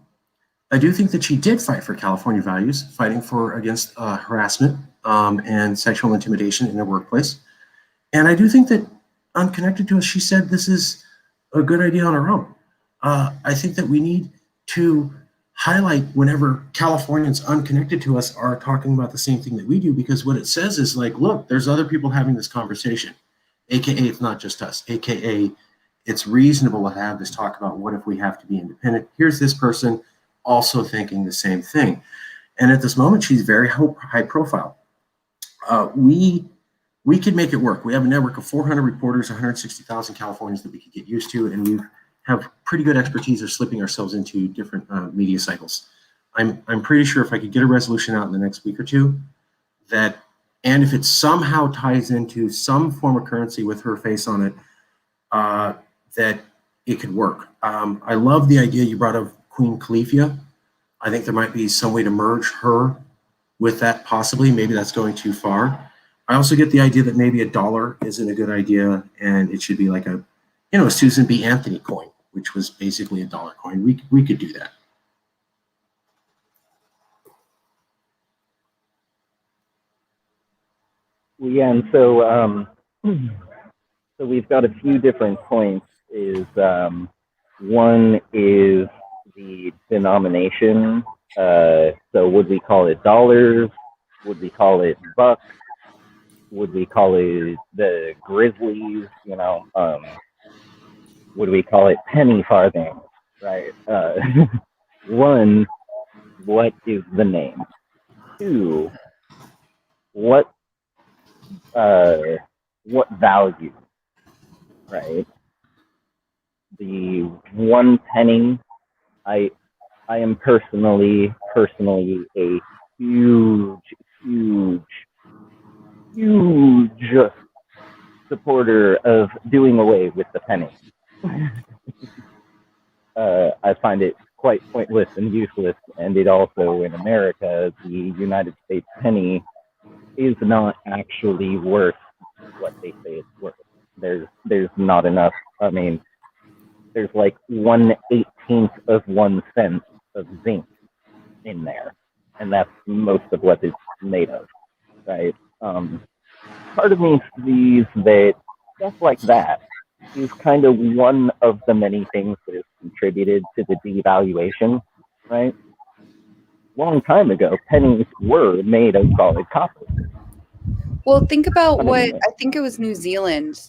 I do think that she did fight for California values, fighting against harassment and sexual intimidation in the workplace. And I do think that, unconnected to us, she said this is a good idea on her own. I think that we need to highlight whenever Californians unconnected to us are talking about the same thing that we do, because what it says is like, look, there's other people having this conversation, AKA it's not just us, AKA it's reasonable to have this talk about what if we have to be independent. Here's this person also thinking the same thing. And at this moment, she's very high profile. We could make it work. We have a network of 400 reporters, 160,000 Californians that we could get used to, and we have pretty good expertise of slipping ourselves into different media cycles. I'm pretty sure if I could get a resolution out in the next week or two, that, and if it somehow ties into some form of currency with her face on it, that it could work. I love the idea you brought of Queen Califia. I think there might be some way to merge her with that, possibly. Maybe that's going too far. I also get the idea that maybe $1 isn't a good idea, and it should be like a Susan B. Anthony coin, which was basically $1 coin. We could do that. Yeah, and so we've got a few different points. One is the denomination. So would we call it dollars? Would we call it bucks? Would we call it the grizzlies? Would we call it penny farthings? Right. One, what is the name? Two, what what value? Right. The 1 penny. I am personally a huge, huge, huge supporter of doing away with the penny. I find it quite pointless and useless, and it also, in America, the United States penny is not actually worth what they say it's worth. There's not enough. I mean, there's like 1/18 of 1 cent of zinc in there, and that's most of what it's made of, right? Part of me sees that stuff like that is kind of one of the many things that has contributed to the devaluation, right? Long time ago, pennies were made of solid copper. Well, think about what Um, I think it was New Zealand.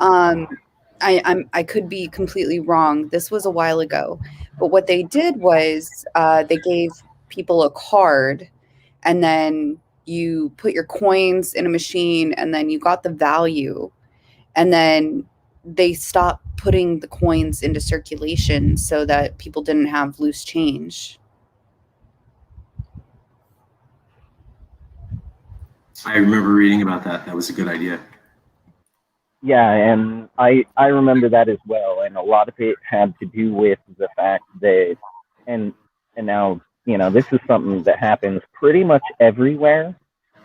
I could be completely wrong. This was a while ago, but what they did was they gave people a card, and then you put your coins in a machine, and then you got the value, and then they stopped putting the coins into circulation so that people didn't have loose change. I remember reading about that. That was a good idea. yeah, and I remember that as well, and a lot of it had to do with the fact that, and now this is something that happens pretty much everywhere,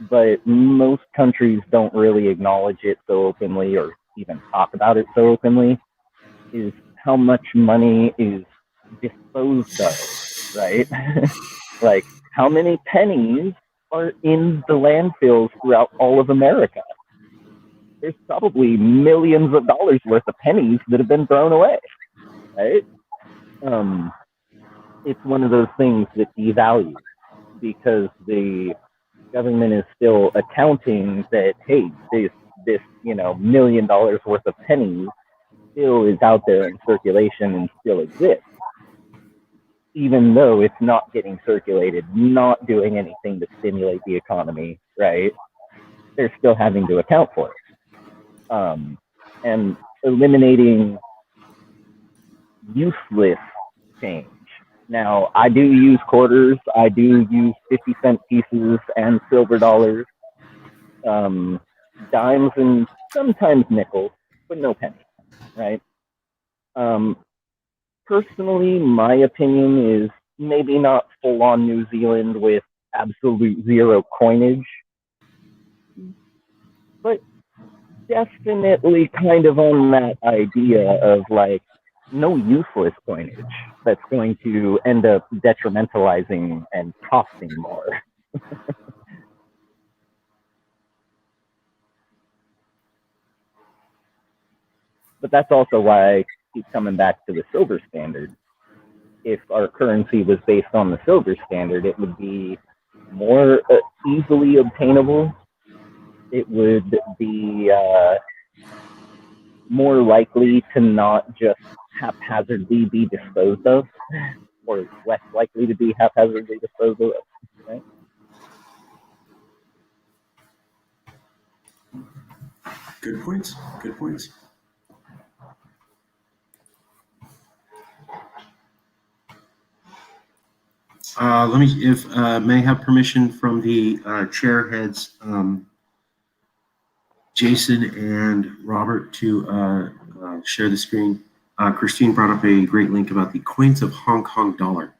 but most countries don't really acknowledge it so openly or even talk about it so openly, is how much money is disposed of, right? Like, how many pennies are in the landfills throughout all of America? There's probably millions of dollars worth of pennies that have been thrown away, right? It's one of those things that devalues because the government is still accounting that, hey, this $1 million worth of pennies still is out there in circulation and still exists, even though it's not getting circulated, not doing anything to stimulate the economy, right? They're still having to account for it. And eliminating useless change. Now, I do use quarters, I do use 50-cent pieces and silver dollars, dimes, and sometimes nickels, but no pennies, right? Personally, my opinion is maybe not full on New Zealand with absolute zero coinage, but definitely kind of on that idea of like no useless coinage that's going to end up detrimentalizing and costing more. But that's also why I keep coming back to the silver standard. If our currency was based on the silver standard, it would be more easily obtainable. It would be more likely to not just haphazardly be disposed of, or less likely to be haphazardly disposed of. Right? Good points. Good points. Let me, if may I have permission from the chair heads, Jason and Robert, to share the screen. Christine brought up a great link about the coins of Hong Kong dollar.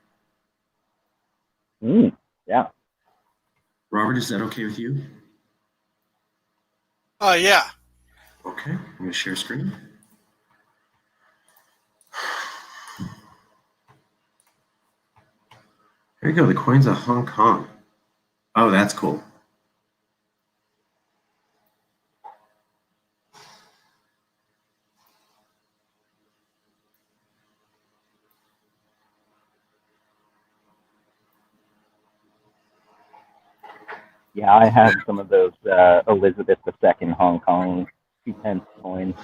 Yeah. Robert, is that okay with you? Yeah. Okay, I'm going to share screen. There you go, the coins of Hong Kong. Oh, that's cool. Yeah, I have some of those Elizabeth II Hong Kong 2 pence coins.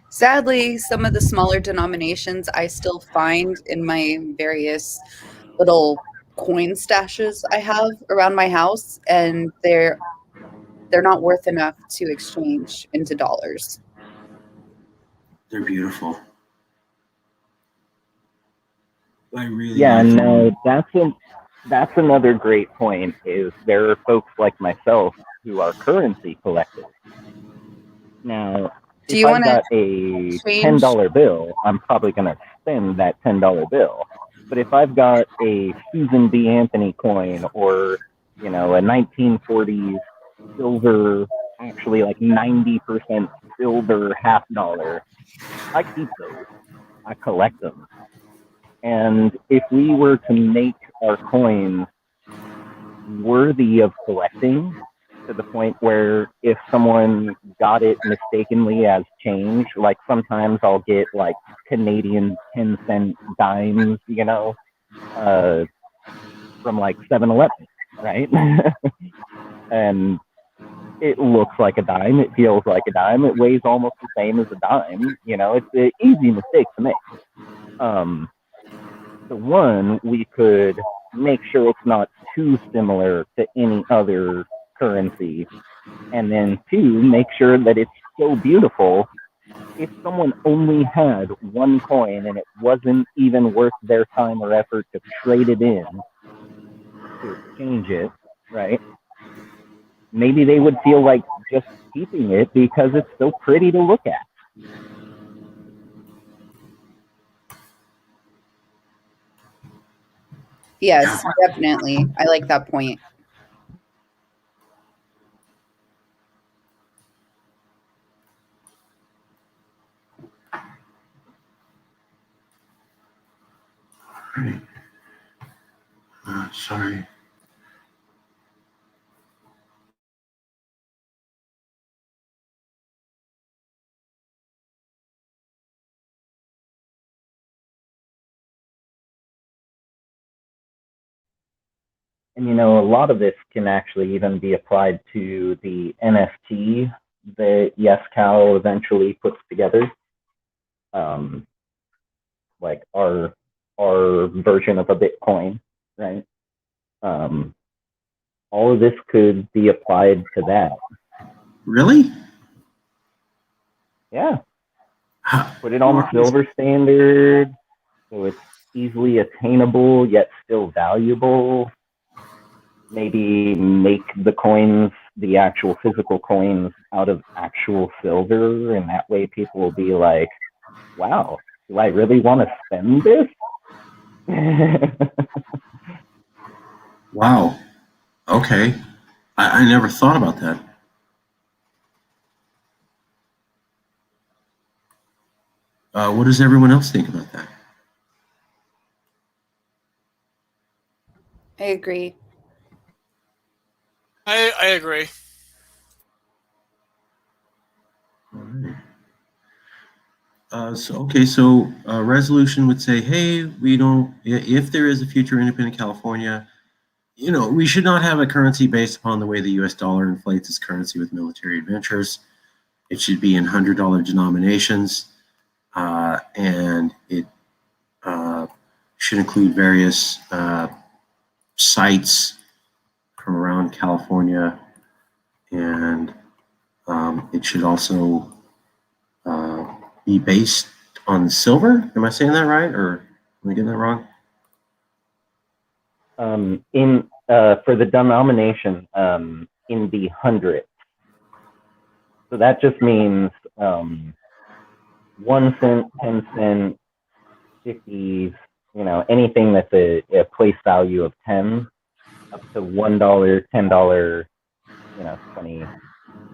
Sadly, some of the smaller denominations I still find in my various little coin stashes I have around my house, and they're not worth enough to exchange into dollars. They're beautiful. I really Yeah, like them. no, that's another great point. Is there are folks like myself who are currency collectors. Now, Do if you I've want to got a change? $10 bill, I'm probably going to spend that $10 bill. But if I've got a Susan B. Anthony coin or, a 1940s silver, actually like 90% silver $50, I keep those. I collect them. And if we were to make our coins worthy of collecting, to the point where if someone got it mistakenly as change, like sometimes I'll get like Canadian 10-cent dimes, from like 7-Eleven, right? And it looks like a dime, it feels like a dime, it weighs almost the same as a dime, it's an easy mistake to make. The one, we could make sure it's not too similar to any other currency. And then two, make sure that it's so beautiful. If someone only had one coin and it wasn't even worth their time or effort to trade it in to exchange it, right? Maybe they would feel like just keeping it because it's so pretty to look at. Yes, definitely. I like that point. Right. Sorry. And a lot of this can actually even be applied to the NFT that YesCow eventually puts together. Like our version of a Bitcoin, right? All of this could be applied to that. Really? Yeah. Put it on the silver standard, so it's easily attainable yet still valuable. Maybe make the coins, the actual physical coins, out of actual silver, and that way people will be like, wow, do I really want to spend this? Wow. Okay. I never thought about that. What does everyone else think about that? I agree. I agree. All right. So resolution would say, hey, we don't, if there is a future independent California, we should not have a currency based upon the way the US dollar inflates its currency with military adventures. It should be in $100 denominations, and it should include various sites from around California, and it should also be based on silver. Am I saying that right, or am I getting that wrong? For the denomination, in the hundredths. So that just means 1 cent, 10 cent, 50s, anything that's a place value of 10, up to $1, $10, 20,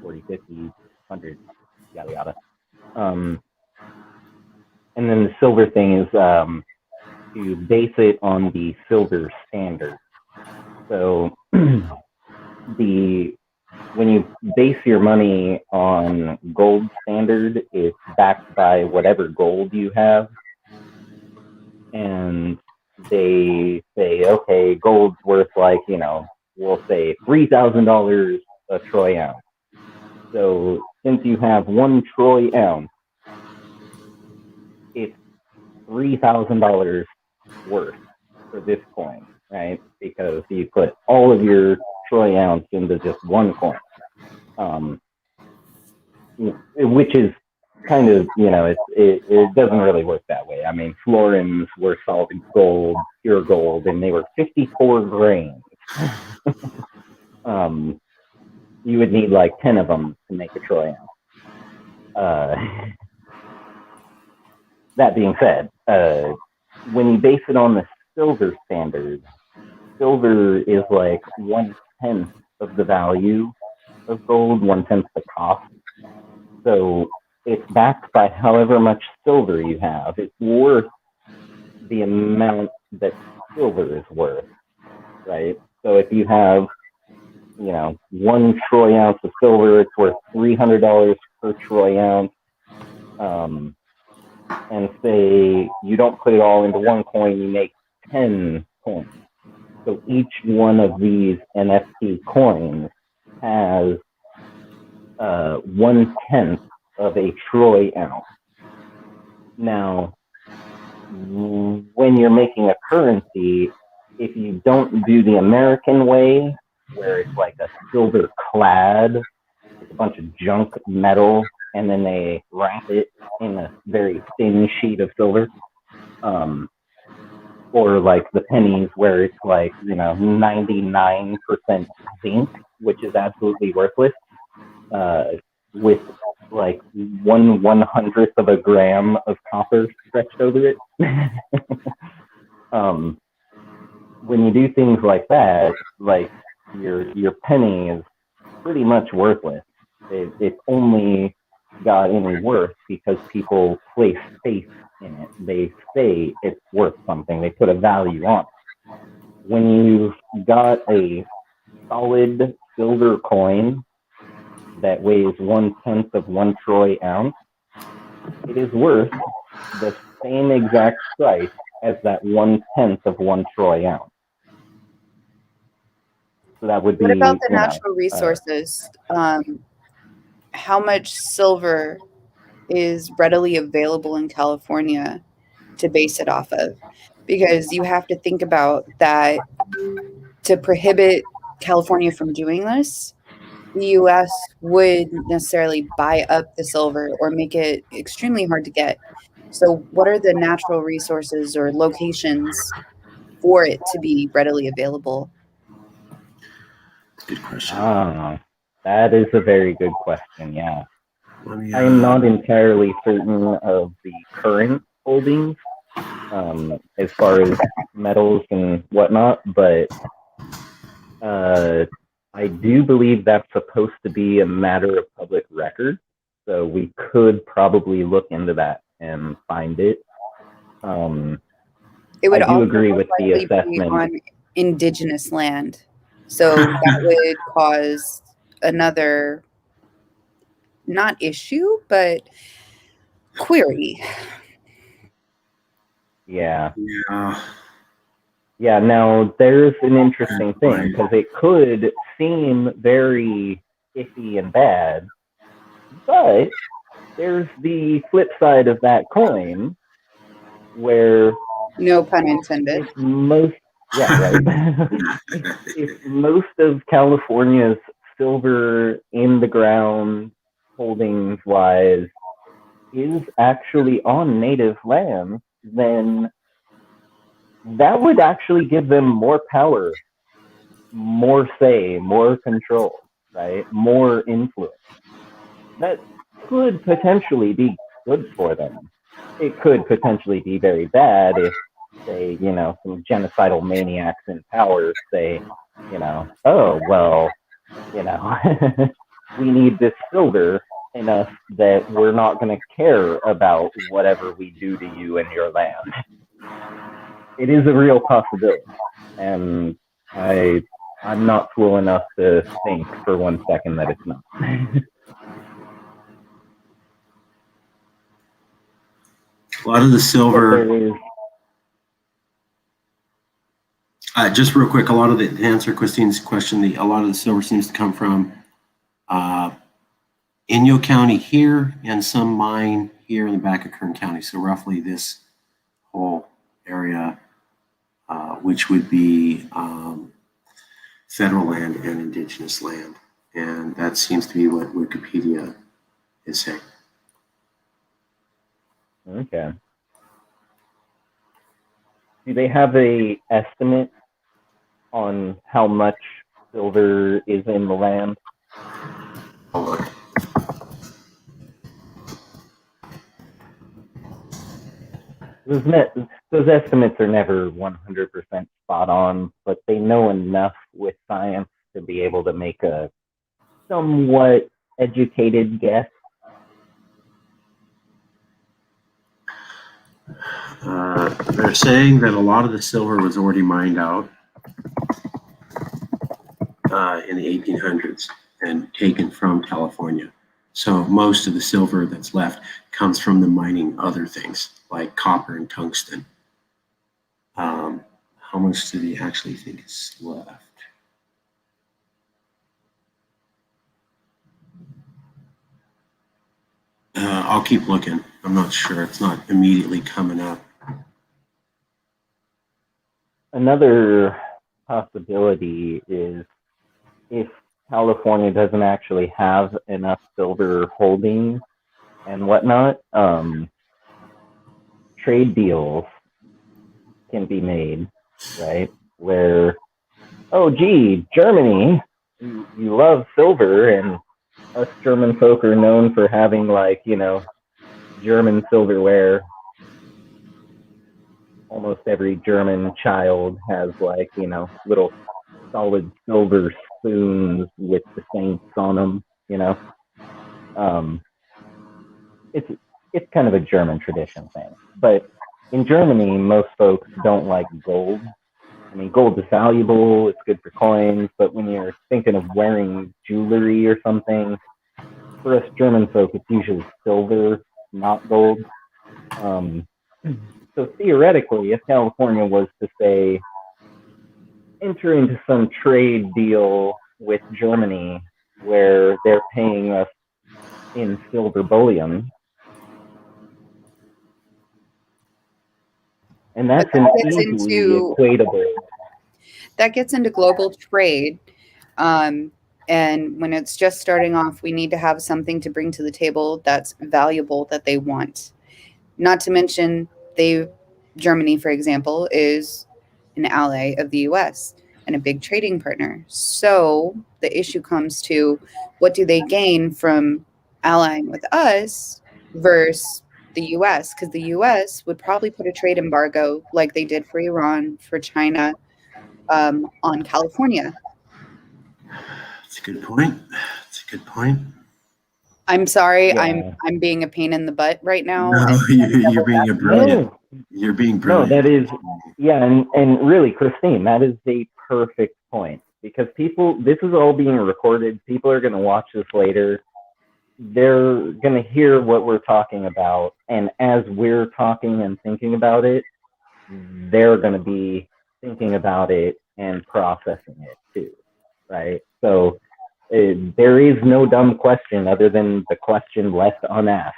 40, 50, 100, yada yada. And then the silver thing is to base it on the silver standard. So when you base your money on gold standard, it's backed by whatever gold you have. And they say, okay, gold's worth like, we'll say $3,000 a troy ounce. So since you have 1 troy ounce, it's $3,000 worth for this coin, right? Because you put all of your troy ounce into just one coin, which is kind of, it doesn't really work that way. I mean, florins were solid gold, pure gold, and they were 54 grains. You would need like 10 of them to make a troy ounce. That being said, when you base it on the silver standard, silver is like 1/10 of the value of gold, 1/10 the cost. So it's backed by however much silver you have. It's worth the amount that silver is worth, right? So if you have, 1 troy ounce of silver, it's worth $300 per troy ounce. And say you don't put it all into one coin, you make 10 coins. So each one of these NFT coins has 1/10 of a troy ounce. Now, when you're making a currency, if you don't do the American way, where it's like a silver clad, it's a bunch of junk metal, and then they wrap it in a very thin sheet of silver, or like the pennies where it's like 99% zinc, which is absolutely worthless, with like 1/100th of a gram of copper stretched over it. When you do things like that, like your penny is pretty much worthless. It's only got any worth because people place faith in it. They say it's worth something. They put a value on it. When you've got a solid silver coin that weighs 1/10 of 1 troy ounce, it is worth the same exact price as that 1/10 of 1 troy ounce. So that would be. What about the natural resources? How much silver is readily available in California to base it off of? Because you have to think about that to prohibit California from doing this, the US wouldn't necessarily buy up the silver or make it extremely hard to get. So, what are the natural resources or locations for it to be readily available? Good question. That is a very good question. Yeah. I am not entirely certain of the current holdings as far as metals and whatnot, but I do believe that's supposed to be a matter of public record. So we could probably look into that and find it. It would I do also agree with the likely be assessment. on indigenous land. So that would cause another, not issue, but query. Yeah. Yeah. Yeah, now there's an interesting thing because it could seem very iffy and bad, but there's the flip side of that coin where No pun intended. if most of California's silver in the ground holdings wise is actually on native land, then that would actually give them more power, more say, more control, right? More influence. That could potentially be good for them. It could potentially be very bad if, say, some genocidal maniacs in power say, oh, well, we need this silver enough that we're not going to care about whatever we do to you and your land. It is a real possibility, and I'm not fool enough to think for 1 second that it's not. A lot of the silver. Just real quick, a lot of the to answer Christine's question, a lot of the silver seems to come from uh, Inyo County here and some mine here in the back of Kern County. So roughly this whole area, which would be federal land and indigenous land. And that seems to be what Wikipedia is saying. Okay. Do they have a estimate on how much silver is in the land? Hold on. Those estimates are never 100% spot on, but they know enough with science to be able to make a somewhat educated guess. They're saying that a lot of the silver was already mined out in the 1800s and taken from California. So most of the silver that's left comes from the mining other things like copper and tungsten. How much do they actually think is left? I'll keep looking. I'm not sure. It's not immediately coming up. Another possibility is if California doesn't actually have enough silver holdings and whatnot, trade deals can be made, right? Where, oh, gee, Germany, you love silver, and us German folk are known for having, like, German silverware. Almost every German child has, like, little solid silver spoons with the saints on them, It's kind of a German tradition thing. But in Germany, most folks don't like gold. I mean, gold is valuable, it's good for coins, but when you're thinking of wearing jewelry or something, for us German folk, it's usually silver, not gold. So theoretically, if California was to, say, enter into some trade deal with Germany where they're paying us in silver bullion, and that's an easily equatable. That gets into global trade. And when it's just starting off, we need to have something to bring to the table that's valuable that they want. Not to mention, Germany, for example, is an ally of the US and a big trading partner. So the issue comes to, what do they gain from allying with us versus the US? Because the US would probably put a trade embargo like they did for Iran, for China, on California. That's a good point. That's a good point. I'm sorry, Yeah. I'm being a pain in the butt right now. No, you're being a brilliant. You're being brilliant. No, that is, yeah, and really, Christine, that is a perfect point, because this is all being recorded. People are going to watch this later. They're going to hear what we're talking about, and as we're talking and thinking about it, they're going to be thinking about it and processing it too, right? So there is no dumb question other than the question left unasked.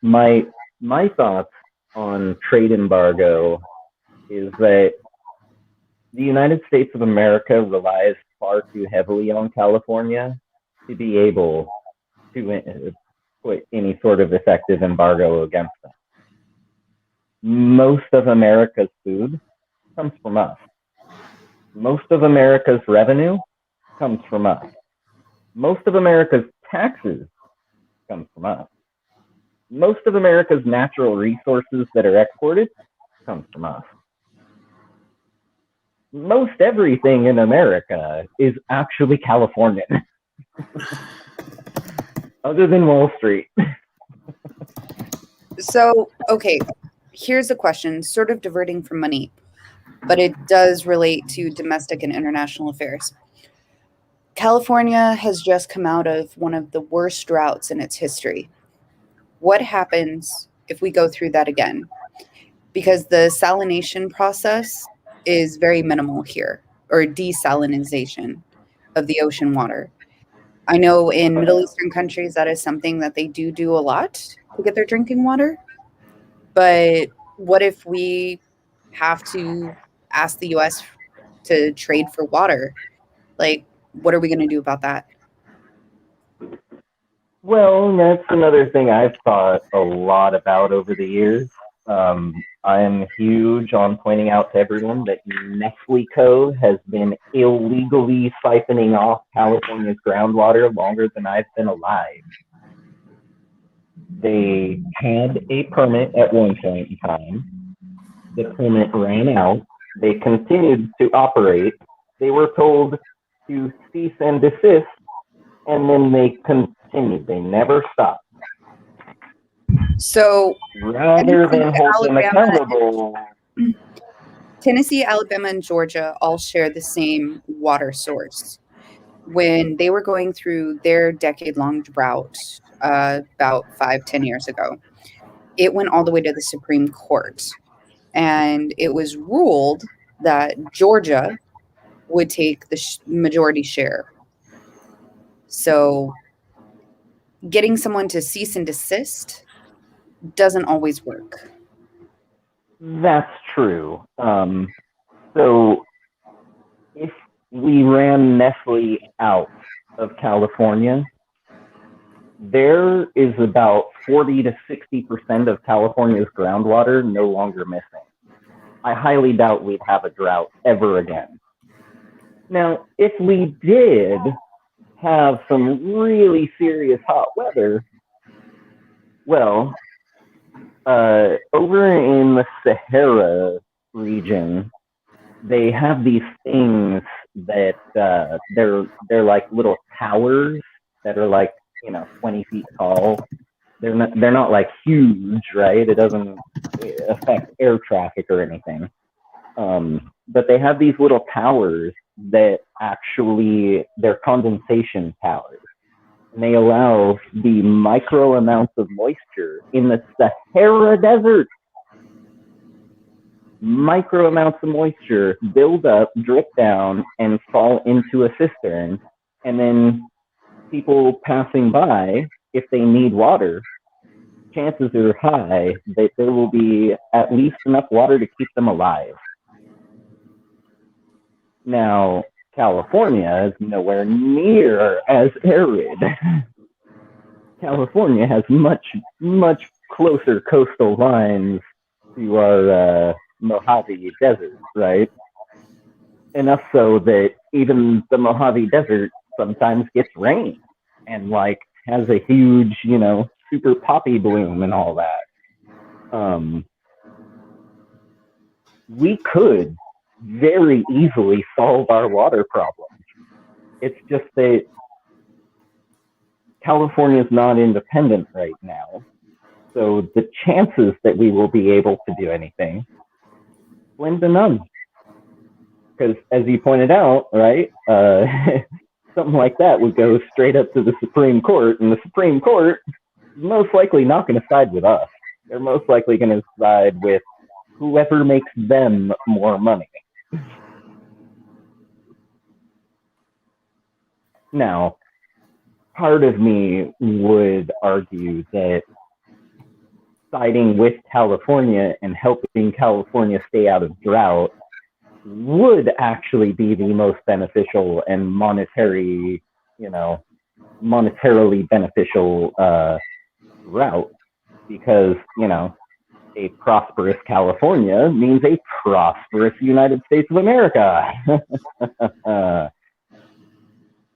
My thoughts on trade embargo is that the United States of America relies far too heavily on California to be able to put any sort of effective embargo against them. Most of America's food comes from us. Most of America's revenue comes from us. Most of America's taxes comes from us. Most of America's natural resources that are exported comes from us. Most everything in America is actually Californian, other than Wall Street. So, okay, here's a question, sort of diverting from money, but it does relate to domestic and international affairs. California has just come out of one of the worst droughts in its history. What happens if we go through that again? because the salination process is very minimal here, or desalinization of the ocean water. I know in Middle Eastern countries that is something that they do a lot to get their drinking water. But what if we have to ask the US to trade for water? Like, what are we going to do about that? Well, that's another thing I've thought a lot about over the years. I am huge on pointing out to everyone that Mexico has been illegally siphoning off California's groundwater longer than I've been alive. They had a permit at one point in time. The permit ran out. They continued to operate. They were told to cease and desist, and then they continued. They never stopped. So Rather than hold them accountable. Tennessee, Alabama, and Georgia all share the same water source. When they were going through their decade-long drought about 5-10 years ago, it went all the way to the Supreme Court. And it was ruled that Georgia would take the majority share. So getting someone to cease and desist doesn't always work. That's true. So if we ran Nestle out of California, there is about 40 to 60% of California's groundwater no longer missing. I highly doubt we'd have a drought ever again. Now, if we did have some really serious hot weather, well, over in the Sahara region, they have these things that they're like little towers that are like 20 feet tall. They're not like huge, right? It doesn't affect air traffic or anything. But they have these little towers that actually they're condensation towers. And they allow the micro amounts of moisture in the Sahara Desert. Micro amounts of moisture build up, drip down, and fall into a cistern. And then people passing by, if they need water, chances are high that there will be at least enough water to keep them alive. Now, California is nowhere near as arid. California has much, much closer coastal lines to our Mojave Desert, right? Enough so that even the Mojave Desert sometimes gets rain and has a huge, super poppy bloom and all that. We could very easily solve our water problem. It's just that California is not independent right now. So the chances that we will be able to do anything slim to none. Because as you pointed out, right, something like that would go straight up to the Supreme Court, and the Supreme Court is most likely not going to side with us. They're most likely going to side with whoever makes them more money. Now, part of me would argue that siding with California and helping California stay out of drought would actually be the most beneficial and monetarily beneficial route, because a prosperous California means a prosperous United States of America.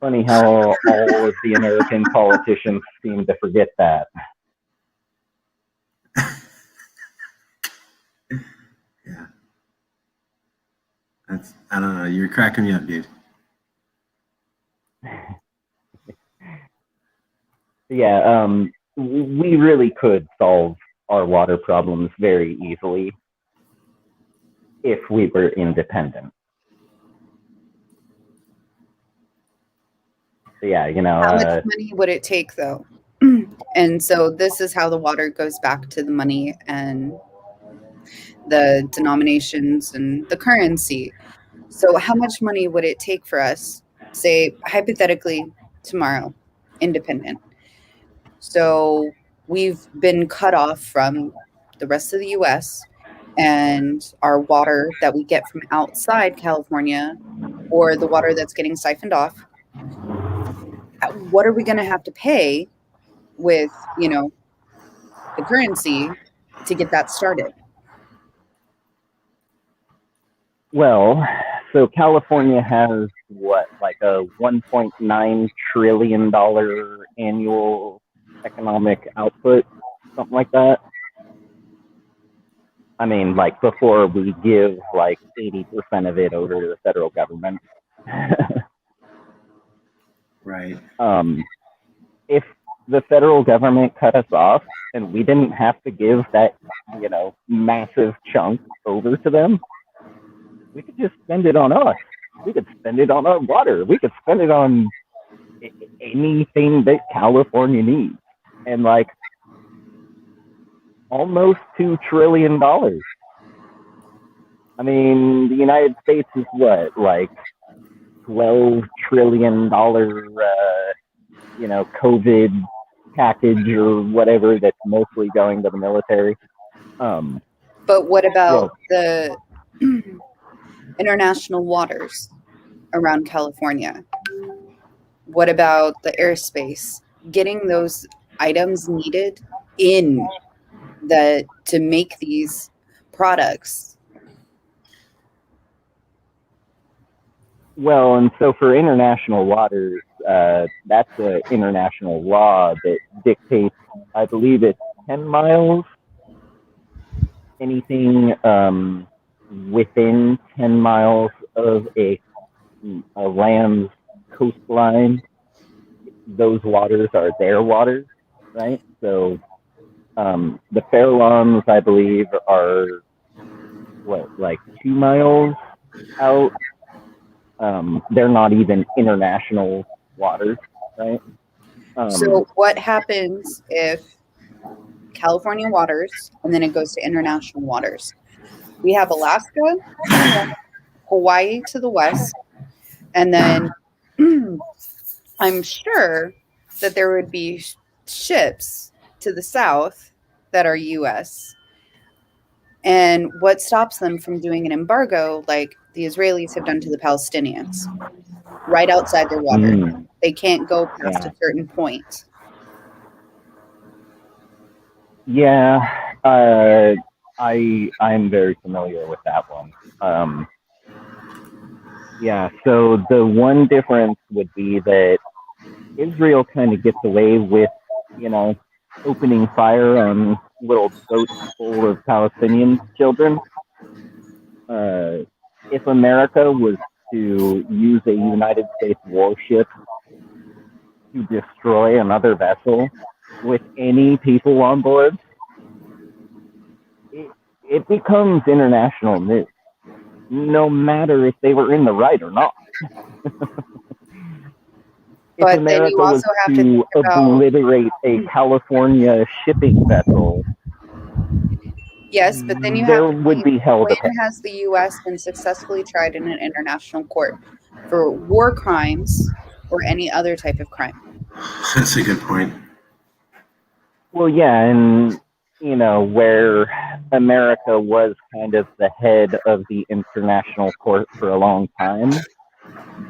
Funny how all of the American politicians seem to forget that. Yeah. I don't know. You're cracking me up, dude. Yeah, we really could solve our water problems very easily if we were independent. So yeah, how much money would it take, though? And so this is how the water goes back to the money, and the denominations and the currency. So how much money would it take for us, say hypothetically tomorrow, independent? So we've been cut off from the rest of the US, and our water that we get from outside California, or the water that's getting siphoned off, what are we going to have to pay with, the currency to get that started? Well, so California has what, like a $1.9 trillion annual economic output, something like that. I mean, like before we give like 80% of it over to the federal government. Right. If the federal government cut us off and we didn't have to give that, massive chunk over to them, we could just spend it on us. We could spend it on our water. We could spend it on anything that California needs. And like almost $2 trillion. I mean, the United States is what, like $12 trillion, COVID package or whatever that's mostly going to the military. But what about the international waters around California? What about the airspace? Getting those items needed in to make these products. Well, and so for international waters, that's an international law that dictates, I believe it's 10 miles. Anything within 10 miles of a land's coastline, those waters are their waters, right? So the Farallones, I believe, are like 2 miles out. They're not even international waters, right? So what happens if California waters and then it goes to international waters? We have Alaska, Hawaii to the west, and then I'm sure that there would be ships to the south that are U.S. And what stops them from doing an embargo like the Israelis have done to the Palestinians? Right outside their water. They can't go past a certain point. Yeah, I'm very familiar with that one. So the one difference would be that Israel kind of gets away with, opening fire on little boats full of Palestinian children. If America was to use a United States warship to destroy another vessel with any people on board, it becomes international news, no matter if they were in the right or not. If But America then you also have to obliterate a California shipping vessel, yes, but then you there have to would be hell to pay. when has the U.S. been successfully tried in an international court for war crimes or any other type of crime? That's a good point. Well, yeah, and where America was kind of the head of the international court for a long time,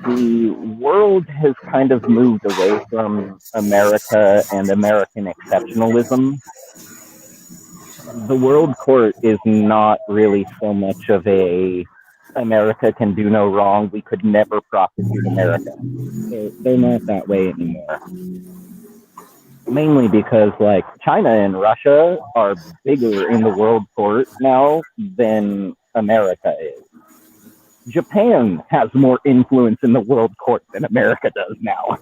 the world has kind of moved away from America and American exceptionalism. The world court is not really so much of a America can do no wrong, we could never prosecute America. They're not that way anymore. Mainly because like China and Russia are bigger in the world court now than America is. Japan has more influence in the world court than America does now.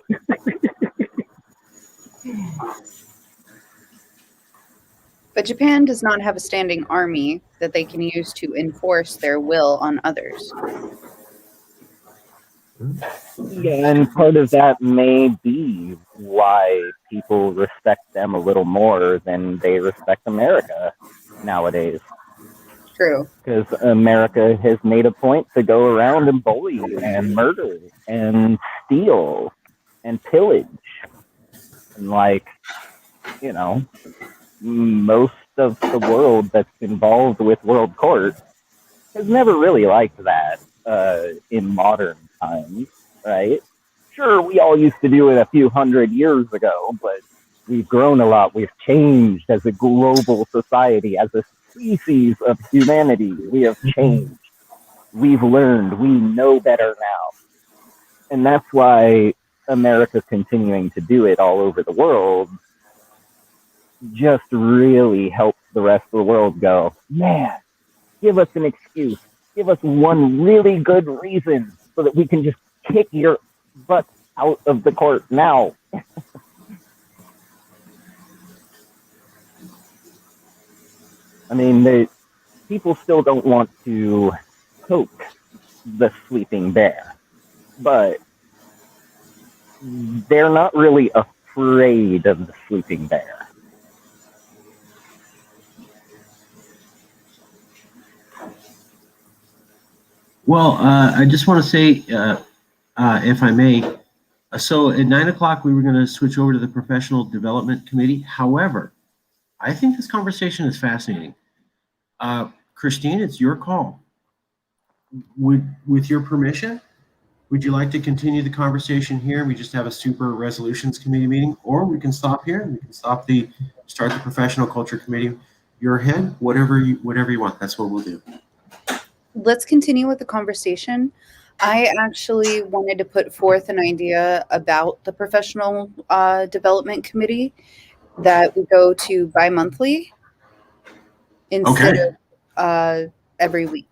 But Japan does not have a standing army that they can use to enforce their will on others. Yeah, and part of that may be why people respect them a little more than they respect America nowadays. True. Because America has made a point to go around and bully and murder and steal and pillage. And like, you know, most of the world that's involved with world court has never really liked that in modern times, right? Sure, we all used to do it a few hundred years ago, but we've grown a lot. We've changed as a global society, as a species of humanity. We have changed. We've learned. We know better now. And that's why America's continuing to do it all over the world just really helps the rest of the world go, man, give us an excuse. Give us one really good reason so that we can just kick your butt out of the court now. I mean, people still don't want to poke the sleeping bear, but they're not really afraid of the sleeping bear. Well, I just want to say, if I may, so at 9 o'clock, we were going to switch over to the Professional Development Committee. However, I think this conversation is fascinating. Christine, it's your call. With your permission, would you like to continue the conversation here? We just have a super resolutions committee meeting, or we can stop here and we can start the professional culture committee. Your head, whatever you want. That's what we'll do. Let's continue with the conversation. I actually wanted to put forth an idea about the professional development committee that we go to bi-monthly instead of every week.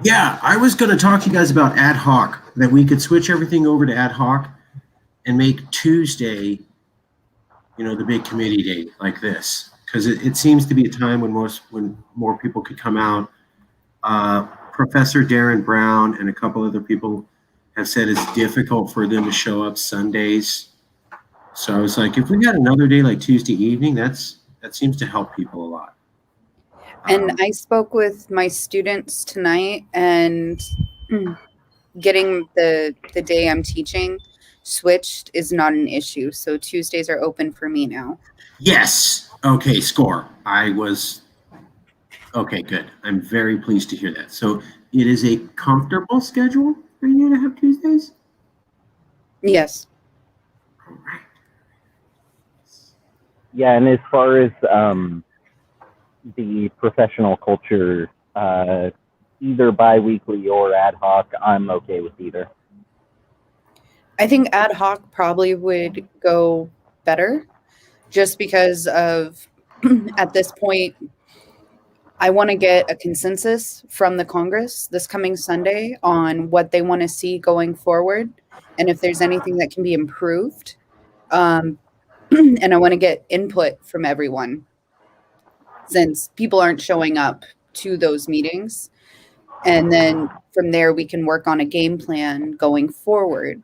Yeah, I was going to talk to you guys about ad hoc, that we could switch everything over to ad hoc and make Tuesday, the big committee day like this, because it seems to be a time when more people could come out. Professor Darren Brown and a couple other people have said it's difficult for them to show up Sundays. So I was like, if we got another day like Tuesday evening, that seems to help people a lot. And I spoke with my students tonight, and getting the day I'm teaching switched is not an issue. So Tuesdays are open for me now. Yes. Okay, score. Okay, good. I'm very pleased to hear that. So it is a comfortable schedule for you to have Tuesdays? Yes. All right. Yeah, and as far as the professional culture, either bi-weekly or ad hoc, I'm okay with either. I think ad hoc probably would go better, just because of at this point, I want to get a consensus from the Congress this coming Sunday on what they want to see going forward, and if there's anything that can be improved. And I want to get input from everyone, since people aren't showing up to those meetings. And then from there, we can work on a game plan going forward.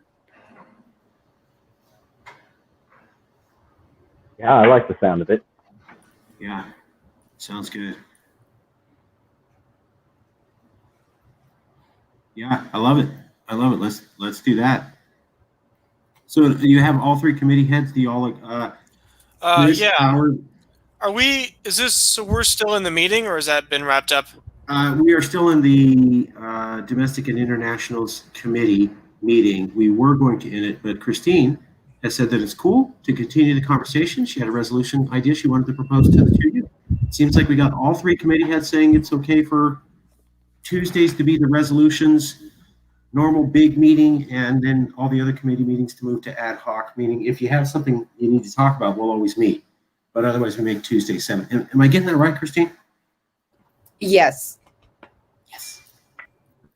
Yeah, I like the sound of it. Yeah, sounds good. Yeah, I love it. Let's do that. So you have all three committee heads. Do you all yeah. Howard? So we're still in the meeting, or has that been wrapped up? We are still in the Domestic and Internationals Committee meeting. We were going to end it, but Christine has said that it's cool to continue the conversation. She had a resolution idea she wanted to propose to the two of you. It seems like we got all three committee heads saying it's okay for Tuesdays to be the resolutions normal big meeting, and then all the other committee meetings to move to ad hoc, meaning if you have something you need to talk about, we'll always meet. But otherwise, we make Tuesday 7. Am I getting that right, Christine? Yes. Yes.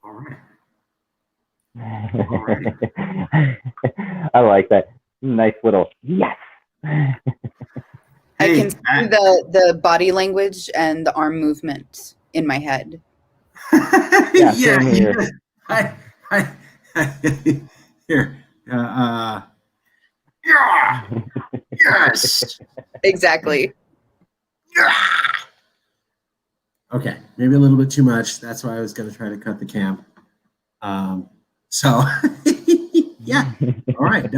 All right. I like that. Nice little yes. I can see the body language and the arm movement in my head. Yeah, same here. Here. Yeah. Yes. Exactly. Yeah. Okay, maybe a little bit too much. That's why I was going to try to cut the camp. So, yeah. All right,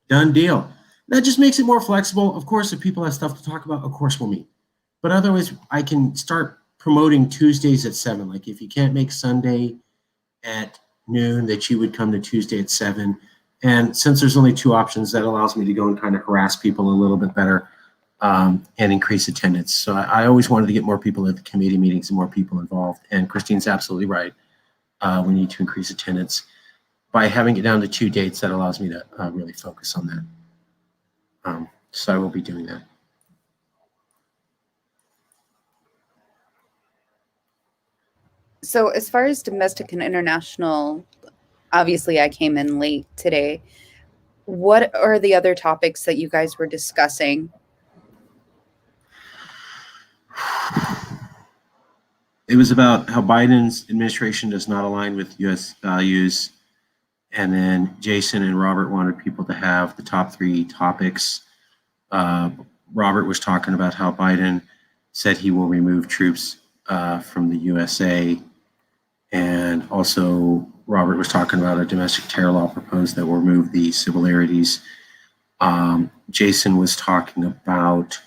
done deal. That just makes it more flexible. Of course, if people have stuff to talk about, of course we'll meet. But otherwise, I can start promoting Tuesdays at 7. Like if you can't make Sunday at noon, that you would come to Tuesday at 7. And since there's only 2 options, that allows me to go and kind of harass people a little bit better and increase attendance. So I always wanted to get more people at the committee meetings and more people involved. And Christine's absolutely right. We need to increase attendance. By having it down to 2 dates, that allows me to really focus on that. So I will be doing that. So as far as domestic and international, obviously I came in late today. What are the other topics that you guys were discussing? It was about how Biden's administration does not align with U.S. values. And then Jason and Robert wanted people to have the top 3 topics. Robert was talking about how Biden said he will remove troops from the USA. And also, Robert was talking about a domestic terror law proposed that will remove the similarities. Jason was talking about,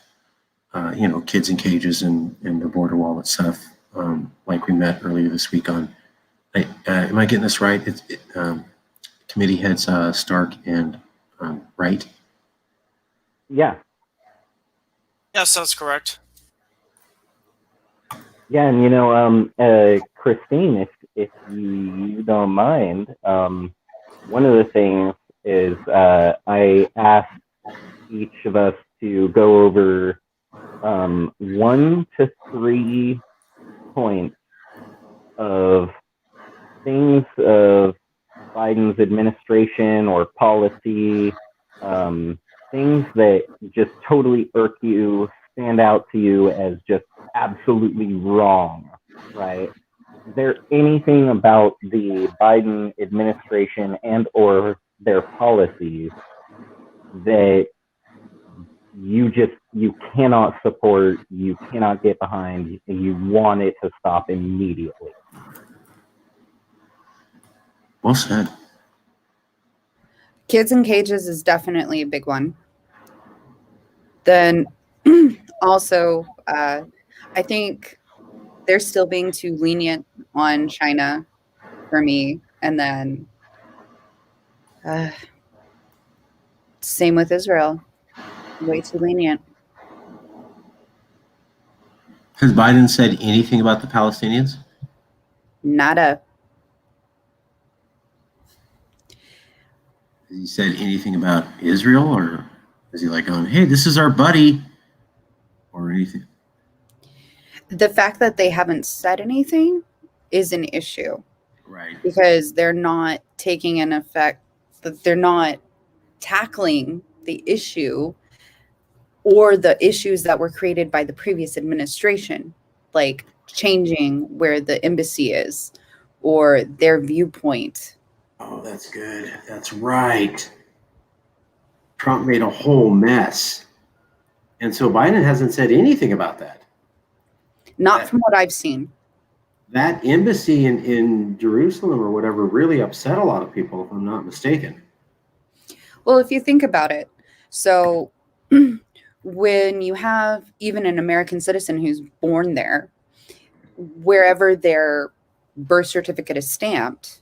kids in cages and the border wall and stuff, like we met earlier this week on. Am I getting this right? Committee heads Stark and Wright. Yeah. Yes, that's correct. Yeah, and Christine, if you don't mind, one of the things is I asked each of us to go over 1 to 3 points of things of Biden's administration or policy, things that just totally irk you, stand out to you as just absolutely wrong, right? Is there anything about the Biden administration and or their policies that you cannot support, you cannot get behind, and you want it to stop immediately? Well said. Kids in cages is definitely a big one. Then also, I think they're still being too lenient on China for me. And then same with Israel, way too lenient. Has Biden said anything about the Palestinians? Nada. Has he said anything about Israel, or is he like going, hey, this is our buddy, or anything? The fact that they haven't said anything is an issue. Right. Because they're not taking an effect, that they're not tackling the issue or the issues that were created by the previous administration, like changing where the embassy is or their viewpoint. Oh, that's good. That's right. Trump made a whole mess. And so Biden hasn't said anything about that. Not from what I've seen. That embassy in Jerusalem or whatever really upset a lot of people, if I'm not mistaken. Well, if you think about it, so when you have even an American citizen who's born there, wherever their birth certificate is stamped,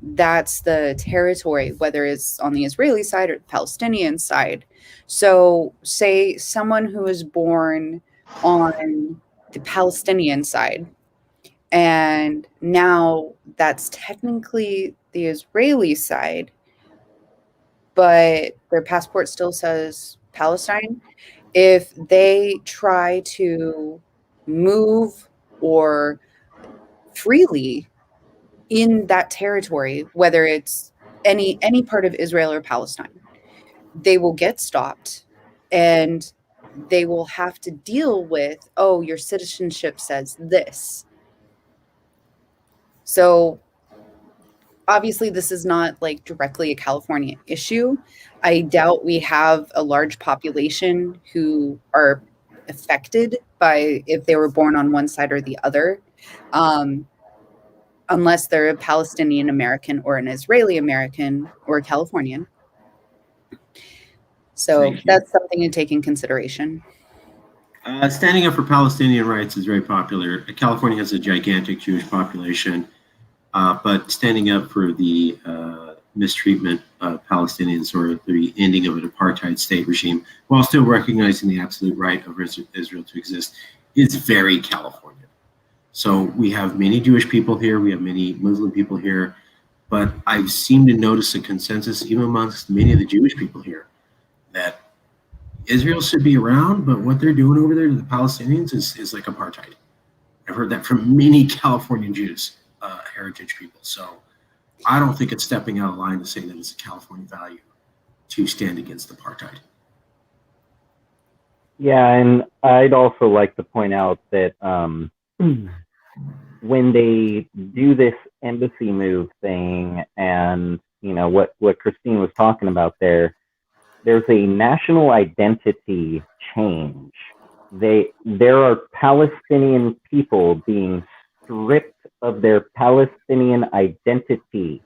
that's the territory, whether it's on the Israeli side or the Palestinian side. So say someone who is born on the Palestinian side, and now that's technically the Israeli side, but their passport still says Palestine. If they try to move or freely in that territory, whether it's any part of Israel or Palestine, they will get stopped and they will have to deal with, oh, your citizenship says this. So obviously this is not like directly a California issue. I doubt we have a large population who are affected by if they were born on one side or the other, unless they're a Palestinian American or an Israeli American or a Californian. So that's something to take in consideration. Standing up for Palestinian rights is very popular. California has a gigantic Jewish population, but standing up for the mistreatment of Palestinians or the ending of an apartheid state regime, while still recognizing the absolute right of Israel to exist, is very California. So we have many Jewish people here, we have many Muslim people here, but I seem to notice a consensus even amongst many of the Jewish people here that Israel should be around, but what they're doing over there to the Palestinians is like apartheid. I've heard that from many Californian Jews, heritage people. So I don't think it's stepping out of line to say that it's a California value to stand against apartheid. Yeah, and I'd also like to point out that when they do this embassy move thing, and what Christine was talking about there's a national identity change. There are Palestinian people being stripped of their Palestinian identity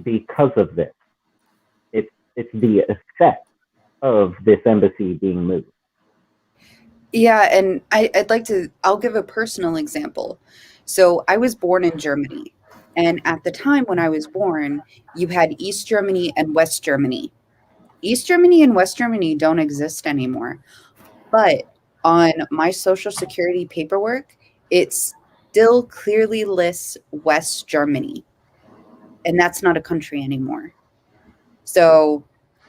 because of this. It's the effect of this embassy being moved. Yeah, and I'll give a personal example. So I was born in Germany. And at the time when I was born, you had East Germany and West Germany. East Germany and West Germany don't exist anymore. But on my Social Security paperwork, it still clearly lists West Germany. And that's not a country anymore. So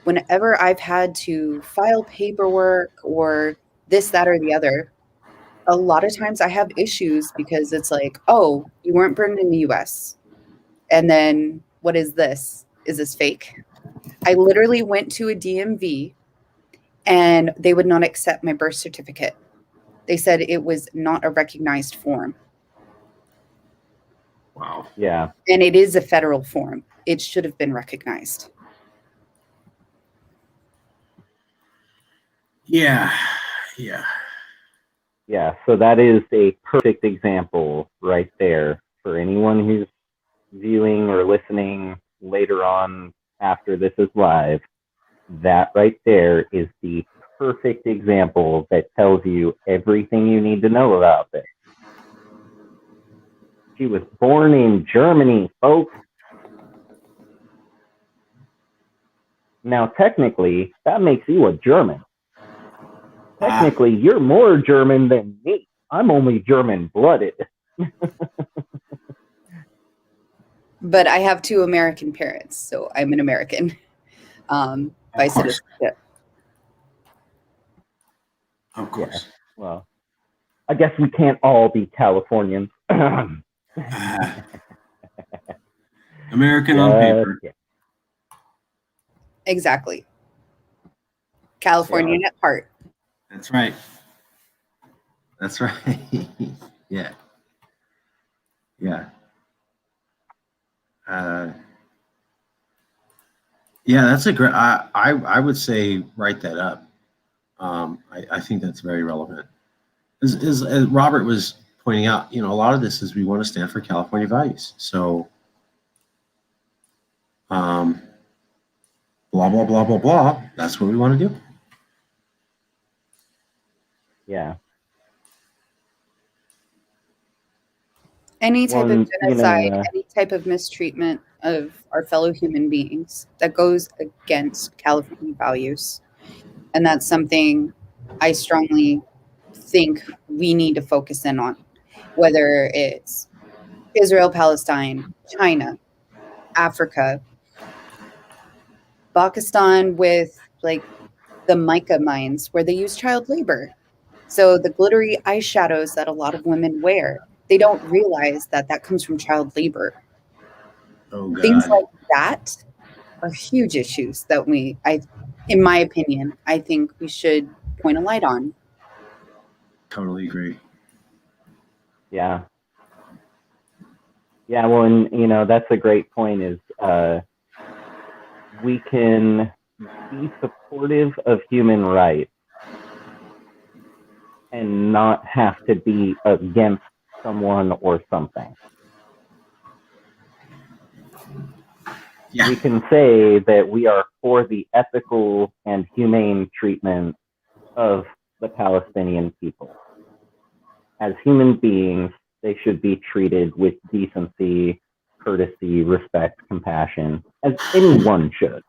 whenever I've had to file paperwork or this, that, or the other, a lot of times I have issues because it's like, oh, you weren't born in the US. And then what is this? Is this fake? I literally went to a DMV and they would not accept my birth certificate. They said it was not a recognized form. Wow. Yeah. And it is a federal form. It should have been recognized. Yeah. Yeah, so that is a perfect example right there for anyone who's viewing or listening later on after this is live. That right there is the perfect example that tells you everything you need to know about this. She was born in Germany, folks. Now, technically, that makes you a German. Technically, you're more German than me. I'm only German-blooded. But I have 2 American parents, so I'm an American by citizenship. Of course. Yeah. Well, I guess we can't all be Californians. American on paper. Yeah. Exactly. Californian at heart. That's right. Yeah. Yeah, that's a great. I would say write that up. I think that's very relevant. As Robert was pointing out, a lot of this is we want to stand for California values. So, blah blah blah blah blah. That's what we want to do. Yeah. Any type of genocide, any type of mistreatment of our fellow human beings that goes against California values. And that's something I strongly think we need to focus in on, whether it's Israel, Palestine, China, Africa, Pakistan with like the mica mines where they use child labor. So the glittery eyeshadows that a lot of women wear, they don't realize that that comes from child labor. Oh, God. Things like that are huge issues that in my opinion, I think we should point a light on. Totally agree. Yeah. Yeah, well, and that's a great point is we can be supportive of human rights and not have to be against someone or something. Yeah. We can say that we are for the ethical and humane treatment of the Palestinian people. As human beings, they should be treated with decency, courtesy, respect, compassion, as anyone should.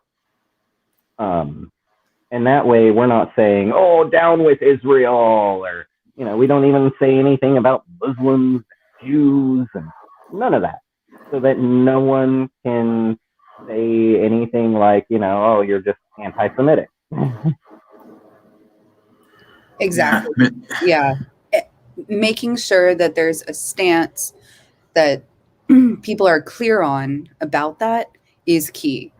And that way, we're not saying, "Oh, down with Israel," or we don't even say anything about Muslims, Jews, and none of that, so that no one can say anything like, "Oh, you're just anti-Semitic." Exactly. Yeah. Yeah. Making sure that there's a stance that people are clear on about that is key.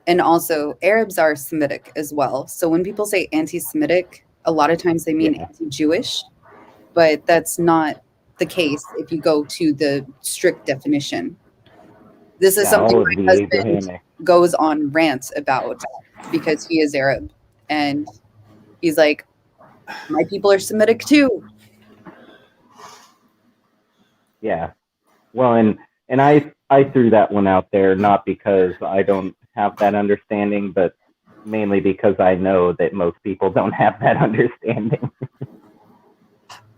And also, Arabs are Semitic as well. So when people say anti Semitic, a lot of times they mean Yeah. anti Jewish, but that's not the case if you go to the strict definition. This is Yeah, something all of my the husband Abrahamic. goes on rants about because he is Arab. And he's like, my people are Semitic too. Yeah. Well, and I threw that one out there not because I don't have that understanding, but mainly because I know that most people don't have that understanding.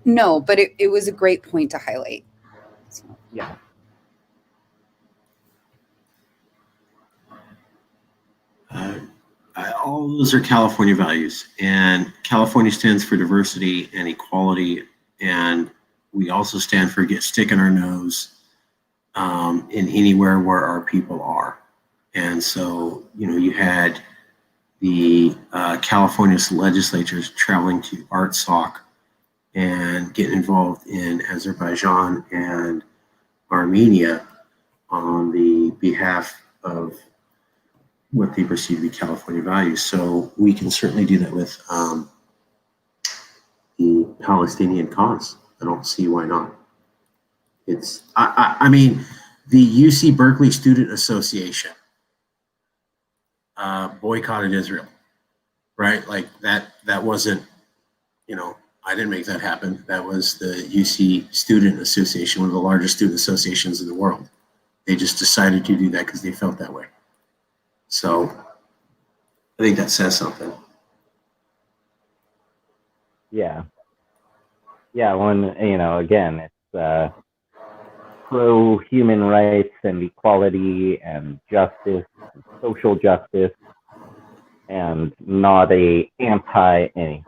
No, but it was a great point to highlight. So, Yeah. All those are California values, and California stands for diversity and equality, and we also stand for get stick in our nose in anywhere where our people are. And so, you had the California legislatures traveling to Artsakh and getting involved in Azerbaijan and Armenia on the behalf of what they perceive to be California values. So we can certainly do that with the Palestinian cause. I don't see why not. I mean, the UC Berkeley Student Association boycotted Israel, right? Like that wasn't, I didn't make that happen. That was the UC Student Association, one of the largest student associations in the world. They just decided to do that because they felt that way. So I think that says something. Yeah. Yeah. When, again, it's pro human rights and equality and justice, and social justice, and not a anti anything.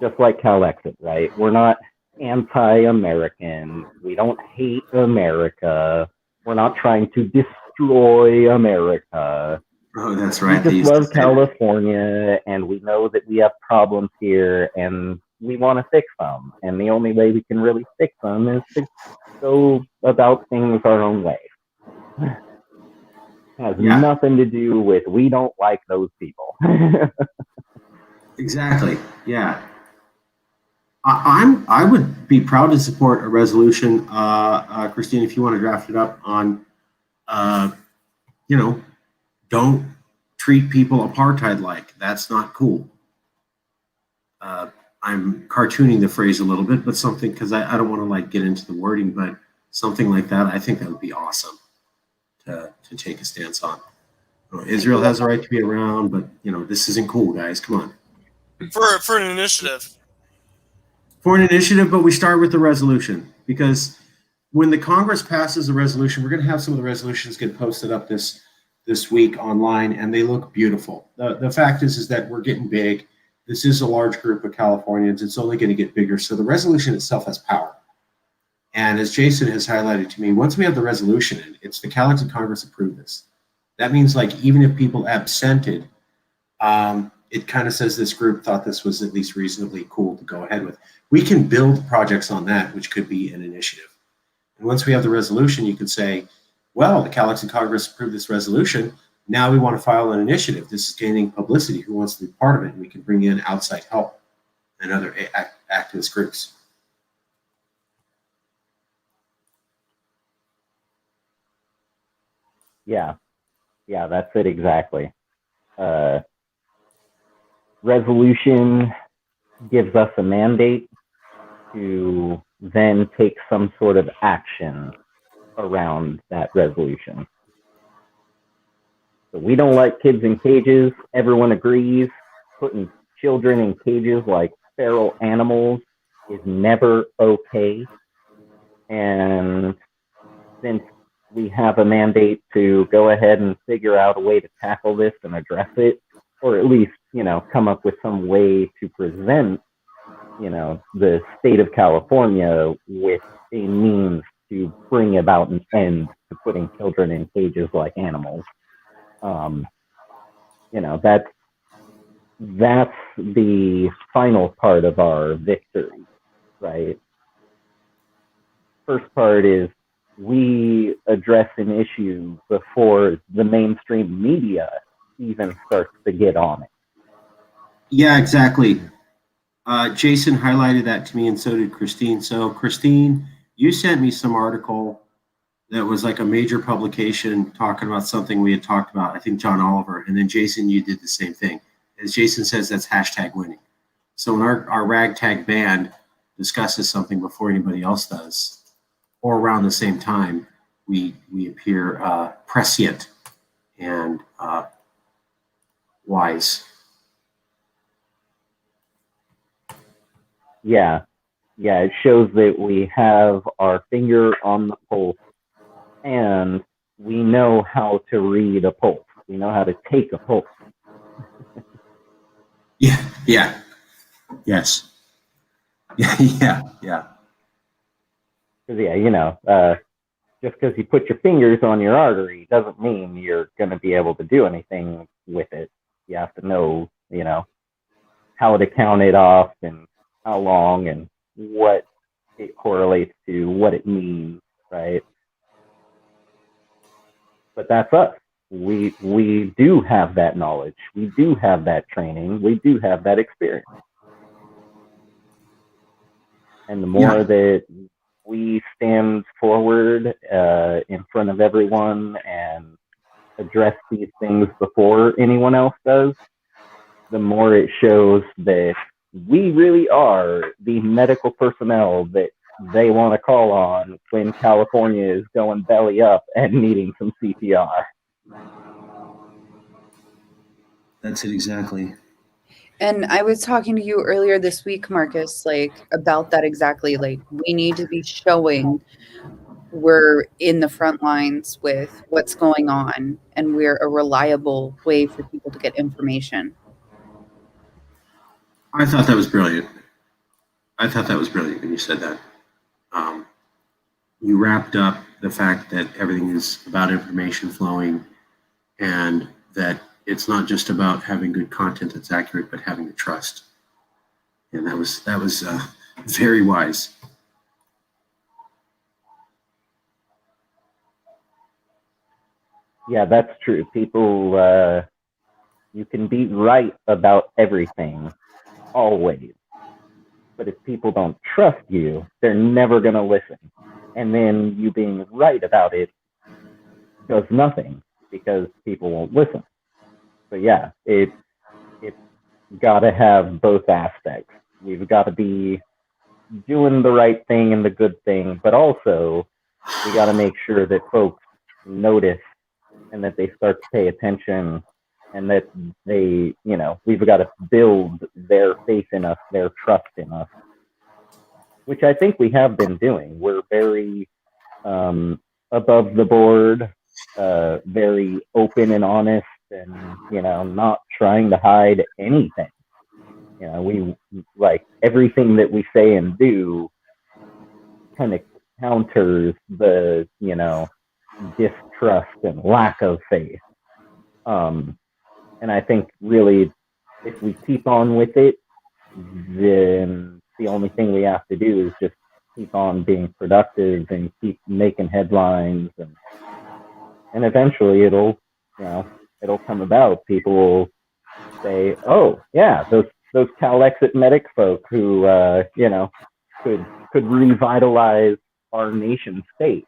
Just like Calexit, right? We're not anti-American. We don't hate America. We're not trying to destroy America. Oh, that's right. We just love California, and we know that we have problems here, and we want to fix them. And the only way we can really fix them is to go about things our own way. It has nothing to do with we don't like those people. Exactly. Yeah. I would be proud to support a resolution, Christine, if you want to draft it up on, don't treat people apartheid like. That's not cool. I'm cartooning the phrase a little bit, but something, because I don't want to get into the wording, but something like that, I think that would be awesome to take a stance on. Israel has a right to be around, but this isn't cool, guys. Come on. For an initiative. For an initiative, but we start with the resolution, because when the Congress passes a resolution, we're going to have some of the resolutions get posted up this week online, and they look beautiful. The fact is that we're getting big. This is a large group of Californians. It's only going to get bigger. So the resolution itself has power. And as Jason has highlighted to me, once we have the resolution, it's the California Congress approved this. That means even if people absented, it kind of says this group thought this was at least reasonably cool to go ahead with. We can build projects on that, which could be an initiative. And once we have the resolution, you could say, well, the California Congress approved this resolution. Now we want to file an initiative. This is gaining publicity. Who wants to be part of it? And we can bring in outside help and other activist groups. Yeah, that's it exactly. Resolution gives us a mandate. to then take some sort of action around that resolution. So we don't like kids in cages. Everyone agrees. Putting children in cages like feral animals is never okay. And since we have a mandate to go ahead and figure out a way to tackle this and address it, or at least, come up with some way to present, the state of California with a means to bring about an end to putting children in cages like animals. That's the final part of our victory, right? First part is we address an issue before the mainstream media even starts to get on it. Yeah, exactly. Jason highlighted that to me, and so did Christine. So, Christine, you sent me some article that was like a major publication talking about something we had talked about, I think John Oliver, and then Jason, you did the same thing. As Jason says, that's hashtag winning. So when our ragtag band discusses something before anybody else does, or around the same time, we appear prescient and wise. Yeah, it shows that we have our finger on the pulse, and we know how to read a pulse. We know how to take a pulse. Yes. Yeah. Because just because you put your fingers on your artery doesn't mean you're going to be able to do anything with it. You have to know, how to count it off and how long and what it correlates to, what it means, right? But that's us. We do have that knowledge. We do have that training. We do have that experience. And the more that we stand forward in front of everyone and address these things before anyone else does, the more it shows that we really are the medical personnel that they want to call on when California is going belly up and needing some CPR. That's it exactly. And I was talking to you earlier this week, Marcus, about that exactly. We need to be showing we're in the front lines with what's going on, and we're a reliable way for people to get information. I thought that was brilliant. When you said that. You wrapped up the fact that everything is about information flowing, and that it's not just about having good content that's accurate, but having the trust. And that was very wise. Yeah, that's true. People, you can be right about everything, always. But if people don't trust you, they're never going to listen. And then you being right about it does nothing because people won't listen. So yeah, it's got to have both aspects. We've got to be doing the right thing and the good thing, but also we got to make sure that folks notice and that they start to pay attention, and that they, we've got to build their faith in us, their trust in us, which I think we have been doing. We're very above the board, very open and honest, and, not trying to hide anything. We like everything that we say and do kind of counters the, distrust and lack of faith. And I think really, if we keep on with it, then the only thing we have to do is just keep on being productive and keep making headlines, and eventually it'll come about. People will say, "Oh, yeah, those Cal Exit medic folk who could revitalize our nation state."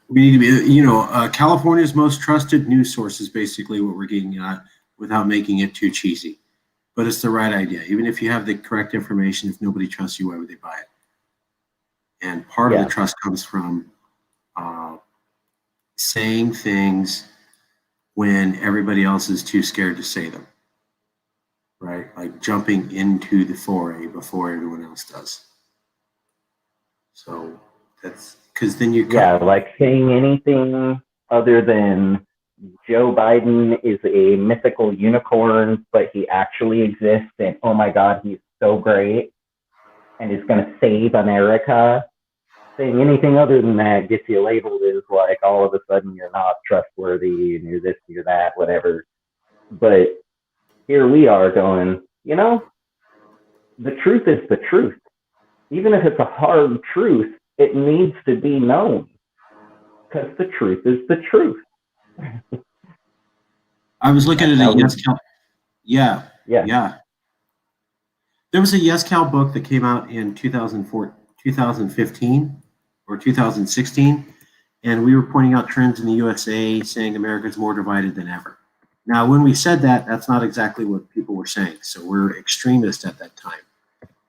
We need to be, California's most trusted news source is basically what we're getting at, without making it too cheesy. but it's the right idea. Even if you have the correct information, if nobody trusts you, why would they buy it? And part of the trust comes from saying things when everybody else is too scared to say them, right? Like jumping into the foray before everyone else does. So that's because then you like saying anything other than Joe Biden is a mythical unicorn, but he actually exists, and oh my God, he's so great and is going to save America. Saying anything other than that gets you labeled as like all of a sudden you're not trustworthy and you're this, you're that, whatever. But here we are going, the truth is the truth. Even if it's a hard truth, it needs to be known because the truth is the truth. I was looking at a Yes Cal. Yeah. There was a Yes Cal book that came out in 2015 or 2016, and we were pointing out trends in the USA, saying America's more divided than ever. Now, when we said that, that's not exactly what people were saying. So we're extremists at that time.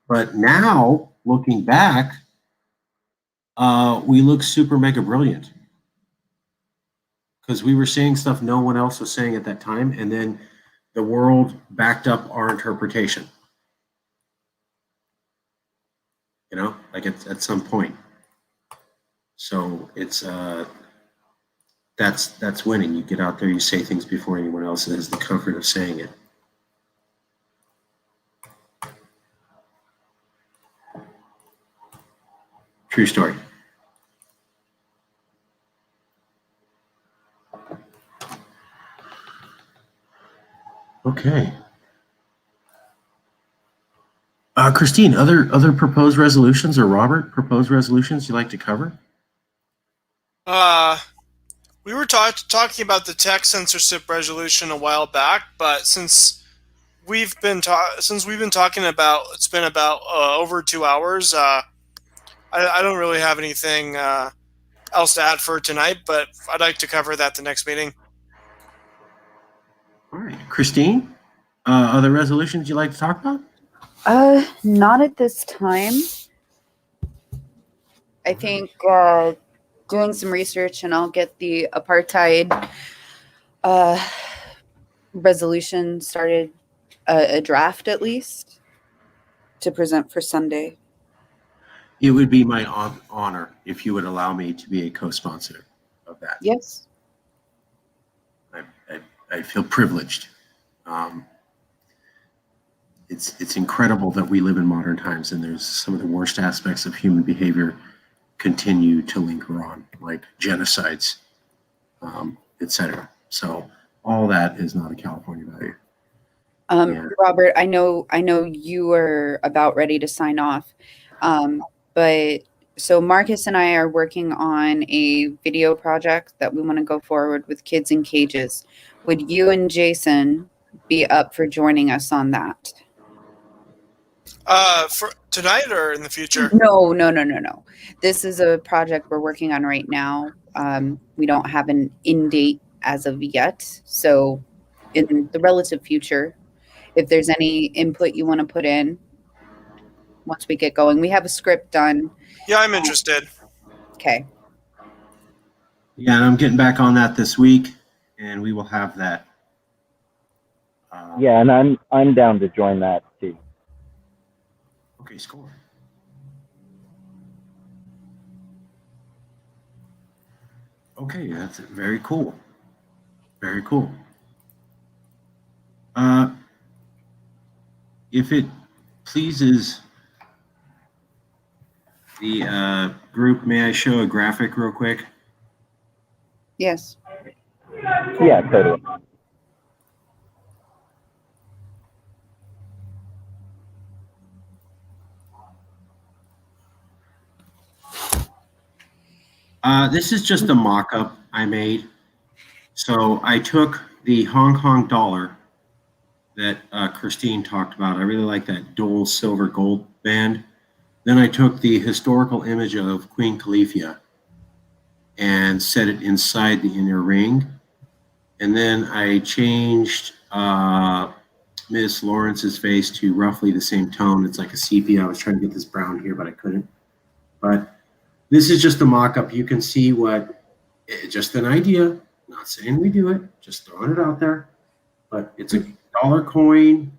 But now, looking back, we look super mega brilliant because we were saying stuff no one else was saying at that time, and then the world backed up our interpretation. Like at some point. So it's that's winning. You get out there, you say things before anyone else has the comfort of saying it. True story. Okay. Christine, other proposed resolutions, or Robert, proposed resolutions you'd like to cover? We were talking about the tech censorship resolution a while back, but since we've been talking about, it's been about over 2 hours. I don't really have anything else to add for tonight, but I'd like to cover that the next meeting. All right, Christine, other resolutions you'd like to talk about? Not at this time. I think doing some research, and I'll get the apartheid resolution started, a draft at least, to present for Sunday. It would be my honor if you would allow me to be a co-sponsor of that. Yes. I feel privileged. It's incredible that we live in modern times, and there's some of the worst aspects of human behavior continue to linger on, like genocides, etc. So all that is not a California value. Robert, I know you are about ready to sign off, but so Marcus and I are working on a video project that we want to go forward with kids in cages. Would you and Jason be up for joining us on that? For tonight or in the future? No. This is a project we're working on right now. We don't have an end date as of yet. So in the relative future, if there's any input you want to put in, once we get going, we have a script done. Yeah, I'm interested. Okay. Yeah, and I'm getting back on that this week, and we will have that. Yeah, and I'm down to join that too. Okay, score. Okay, that's very cool. Very cool. If it pleases the group, may I show a graphic real quick? Yes. Yeah, totally. This is just a mock-up I made. So I took the Hong Kong dollar that Christine talked about. I really like that dual silver gold band. Then I took the historical image of Queen Califia and set it inside the inner ring. And then I changed Miss Lawrence's face to roughly the same tone. It's like a sepia. I was trying to get this brown here, but I couldn't. But this is just a mock-up. You can see just an idea. Not saying we do it, just throwing it out there. But it's a dollar coin.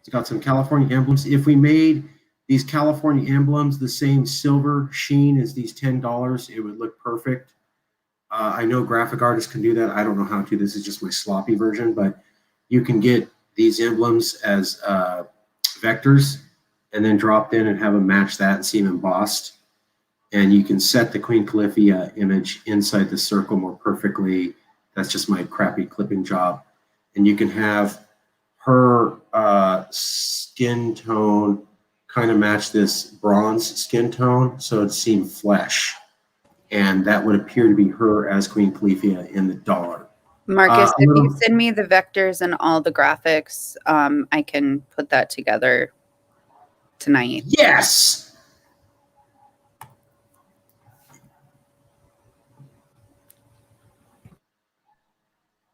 It's got some California emblems. If we made these California emblems the same silver sheen as these $10, it would look perfect. I know graphic artists can do that. I don't know how to. This is just my sloppy version, but you can get these emblems as vectors and then drop in and have them match that and see them embossed. And you can set the Queen Califia image inside the circle more perfectly. That's just my crappy clipping job. And you can have her skin tone kind of match this bronze skin tone, so it'd seem flesh. And that would appear to be her as Queen Califia in the dollar. Marcus, if you send me the vectors and all the graphics, I can put that together tonight. Yes!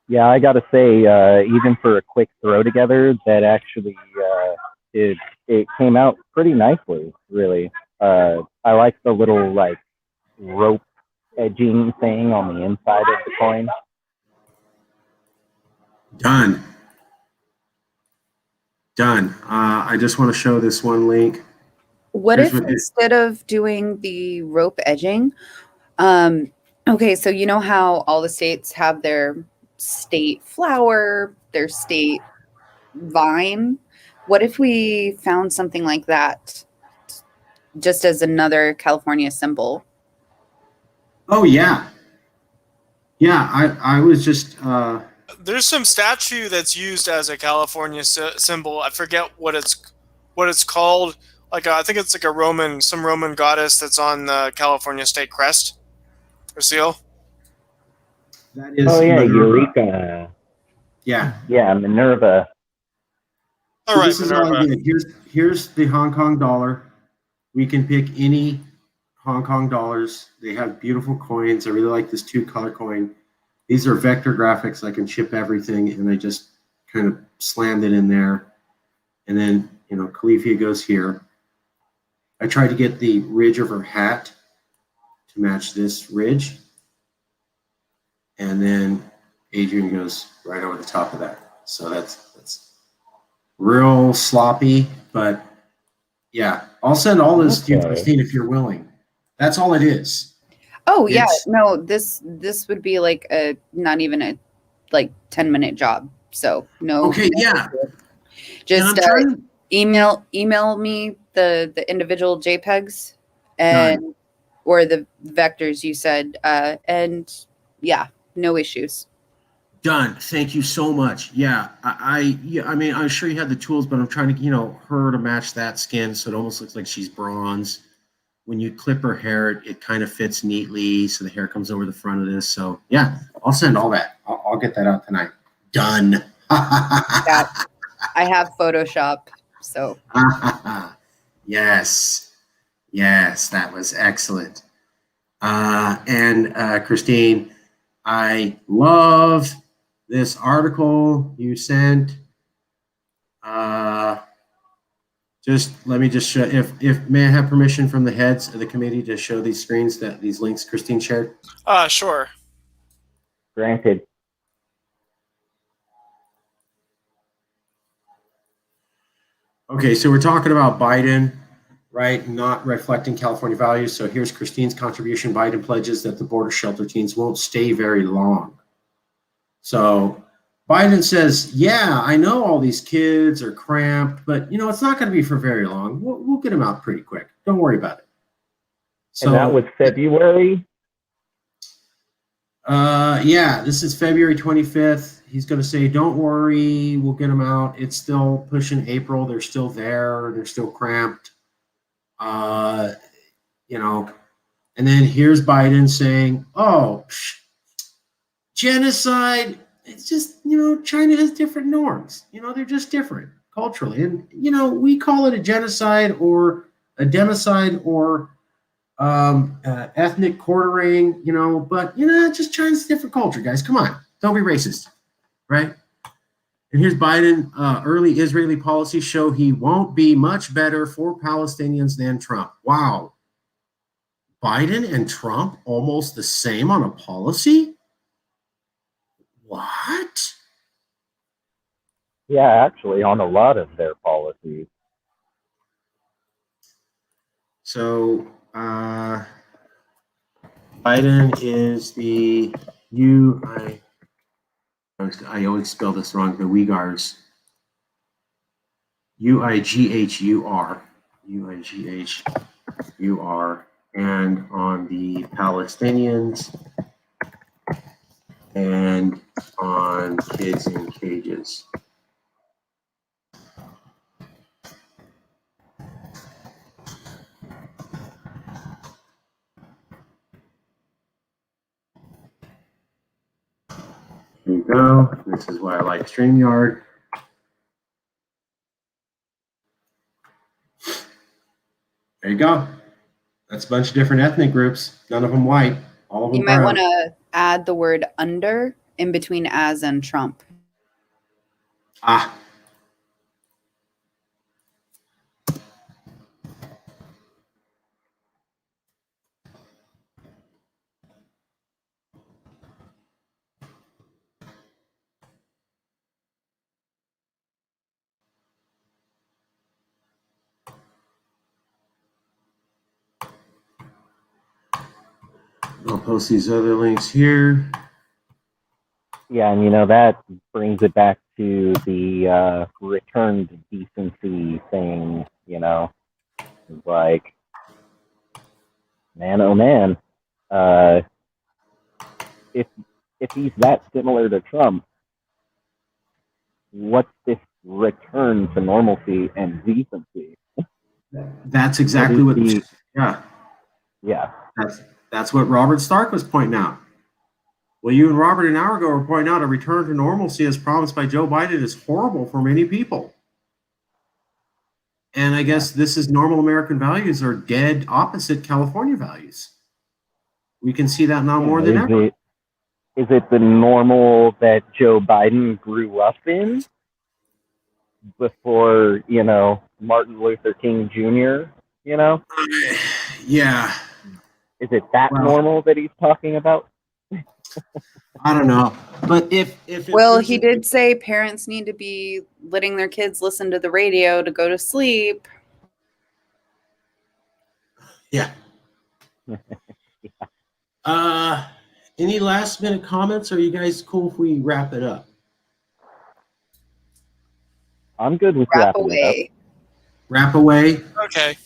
Yeah, I got to say, even for a quick throw together, that actually it came out pretty nicely, really. I like the little like rope edging thing on the inside of the coin. Done. I just want to show this one link. What if instead of doing the rope edging, okay, so you know how all the states have their state flower, their state vine? What if we found something like that just as another California symbol? Oh, yeah. Yeah, I was just... There's some statue that's used as a California symbol. I forget what it's called. Like I think it's like some Roman goddess that's on the California state crest or seal. That is Eureka. Yeah. Yeah, Minerva. So this is all I did. Here's the Hong Kong dollar. We can pick any Hong Kong dollars. They have beautiful coins. I really like this 2-color coin. These are vector graphics. I can chip everything, and I just kind of slammed it in there. And then, Califia goes here. I tried to get the ridge of her hat to match this ridge. And then Adrian goes right over the top of that. So that's real sloppy, but yeah, I'll send all this to you, Christine, if you're willing. That's all it is. Oh yeah, no, this would be like not even a 10-minute job. So no. Okay, yeah. Just email me the individual JPEGs and or the vectors you said, and yeah, no issues. Done. Thank you so much. Yeah, I mean, I'm sure you had the tools, but I'm trying to, her to match that skin so it almost looks like she's bronze. When you clip her hair, it kind of fits neatly, so the hair comes over the front of this. So yeah, I'll send all that. I'll get that out tonight. Done. I have Photoshop, so. Yes, that was excellent. And Christine, I love this article you sent. Let me just show, if may I have permission from the heads of the committee to show these screens, these links Christine shared? Sure. Granted. Okay, so we're talking about Biden, right? Not reflecting California values. So here's Christine's contribution. Biden pledges that the border shelter teens won't stay very long. So Biden says, yeah, I know all these kids are cramped, but, it's not going to be for very long. We'll get them out pretty quick. Don't worry about it. So, and that was February? Yeah, this is February 25th. He's going to say, don't worry, we'll get them out. It's still pushing April. They're still there. They're still cramped. And then here's Biden saying, genocide. It's just, China has different norms. They're just different culturally. And, we call it a genocide or a democide or ethnic quartering, but, just China's a different culture, guys. Come on. Don't be racist, right? And here's Biden. Early Israeli policies show he won't be much better for Palestinians than Trump. Wow. Biden and Trump almost the same on a policy? What? Yeah, actually, on a lot of their policies. So Biden is the I always spell this wrong, the Uyghurs. Uighur. Uighur. And on the Palestinians and on kids in cages. Here you go. This is why I like StreamYard. There you go. That's a bunch of different ethnic groups. None of them white. All of them You might brown. want to add the word under in between as and Trump. Ah. I'll post these other links here. Yeah, and you know, that brings it back to the return to decency thing, you know. It's like, man, oh man, if he's that similar to Trump, what's this return to normalcy and decency? That's exactly what. Yeah. That's what Robert Stark was pointing out. Well, you and Robert an hour ago were pointing out a return to normalcy as promised by Joe Biden is horrible for many people. And I guess this is normal American values are dead opposite California values. We can see that now more than ever. Is it the normal that Joe Biden grew up in before, you know, Martin Luther King Jr., you know? Yeah. Is it that normal that he's talking about? I don't know. But if well, he did say parents need to be letting their kids listen to the radio to go to sleep. Yeah. Any last minute comments? Or are you guys cool if we wrap it up? I'm good with wrapping it up. Wrap away. Okay.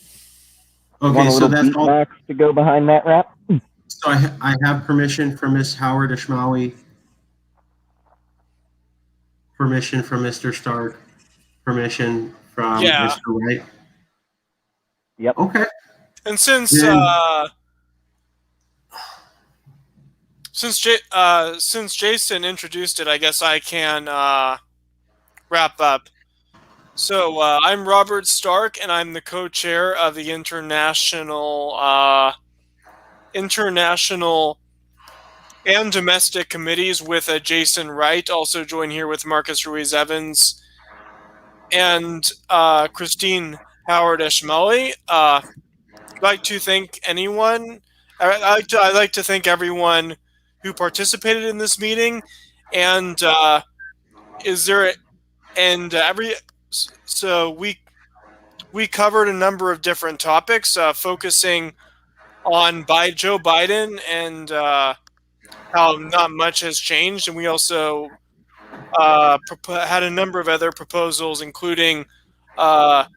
Okay, so that's all. Max to go behind that wrap. So I have permission from Miss Howard Eshmawi. Permission from Mr. Stark. Permission from Mr. Wright. Yep. Okay. And since Jason introduced it, I guess I can wrap up. So I'm Robert Stark, and I'm the co-chair of the international and domestic committees with Jason Wright. Also joined here with Marcus Ruiz Evans and Christine Howard Eshmawi. I'd like to thank anyone. I'd like to thank everyone who participated in this meeting, and so we covered a number of different topics, focusing on Joe Biden and how not much has changed, and we also had a number of other proposals, including the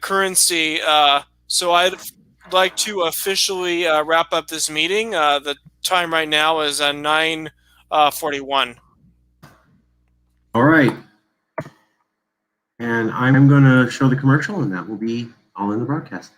currency. So I'd like to officially wrap up this meeting. The time right now is 9:41. All right. And I'm going to show the commercial, and that will be all in the broadcast.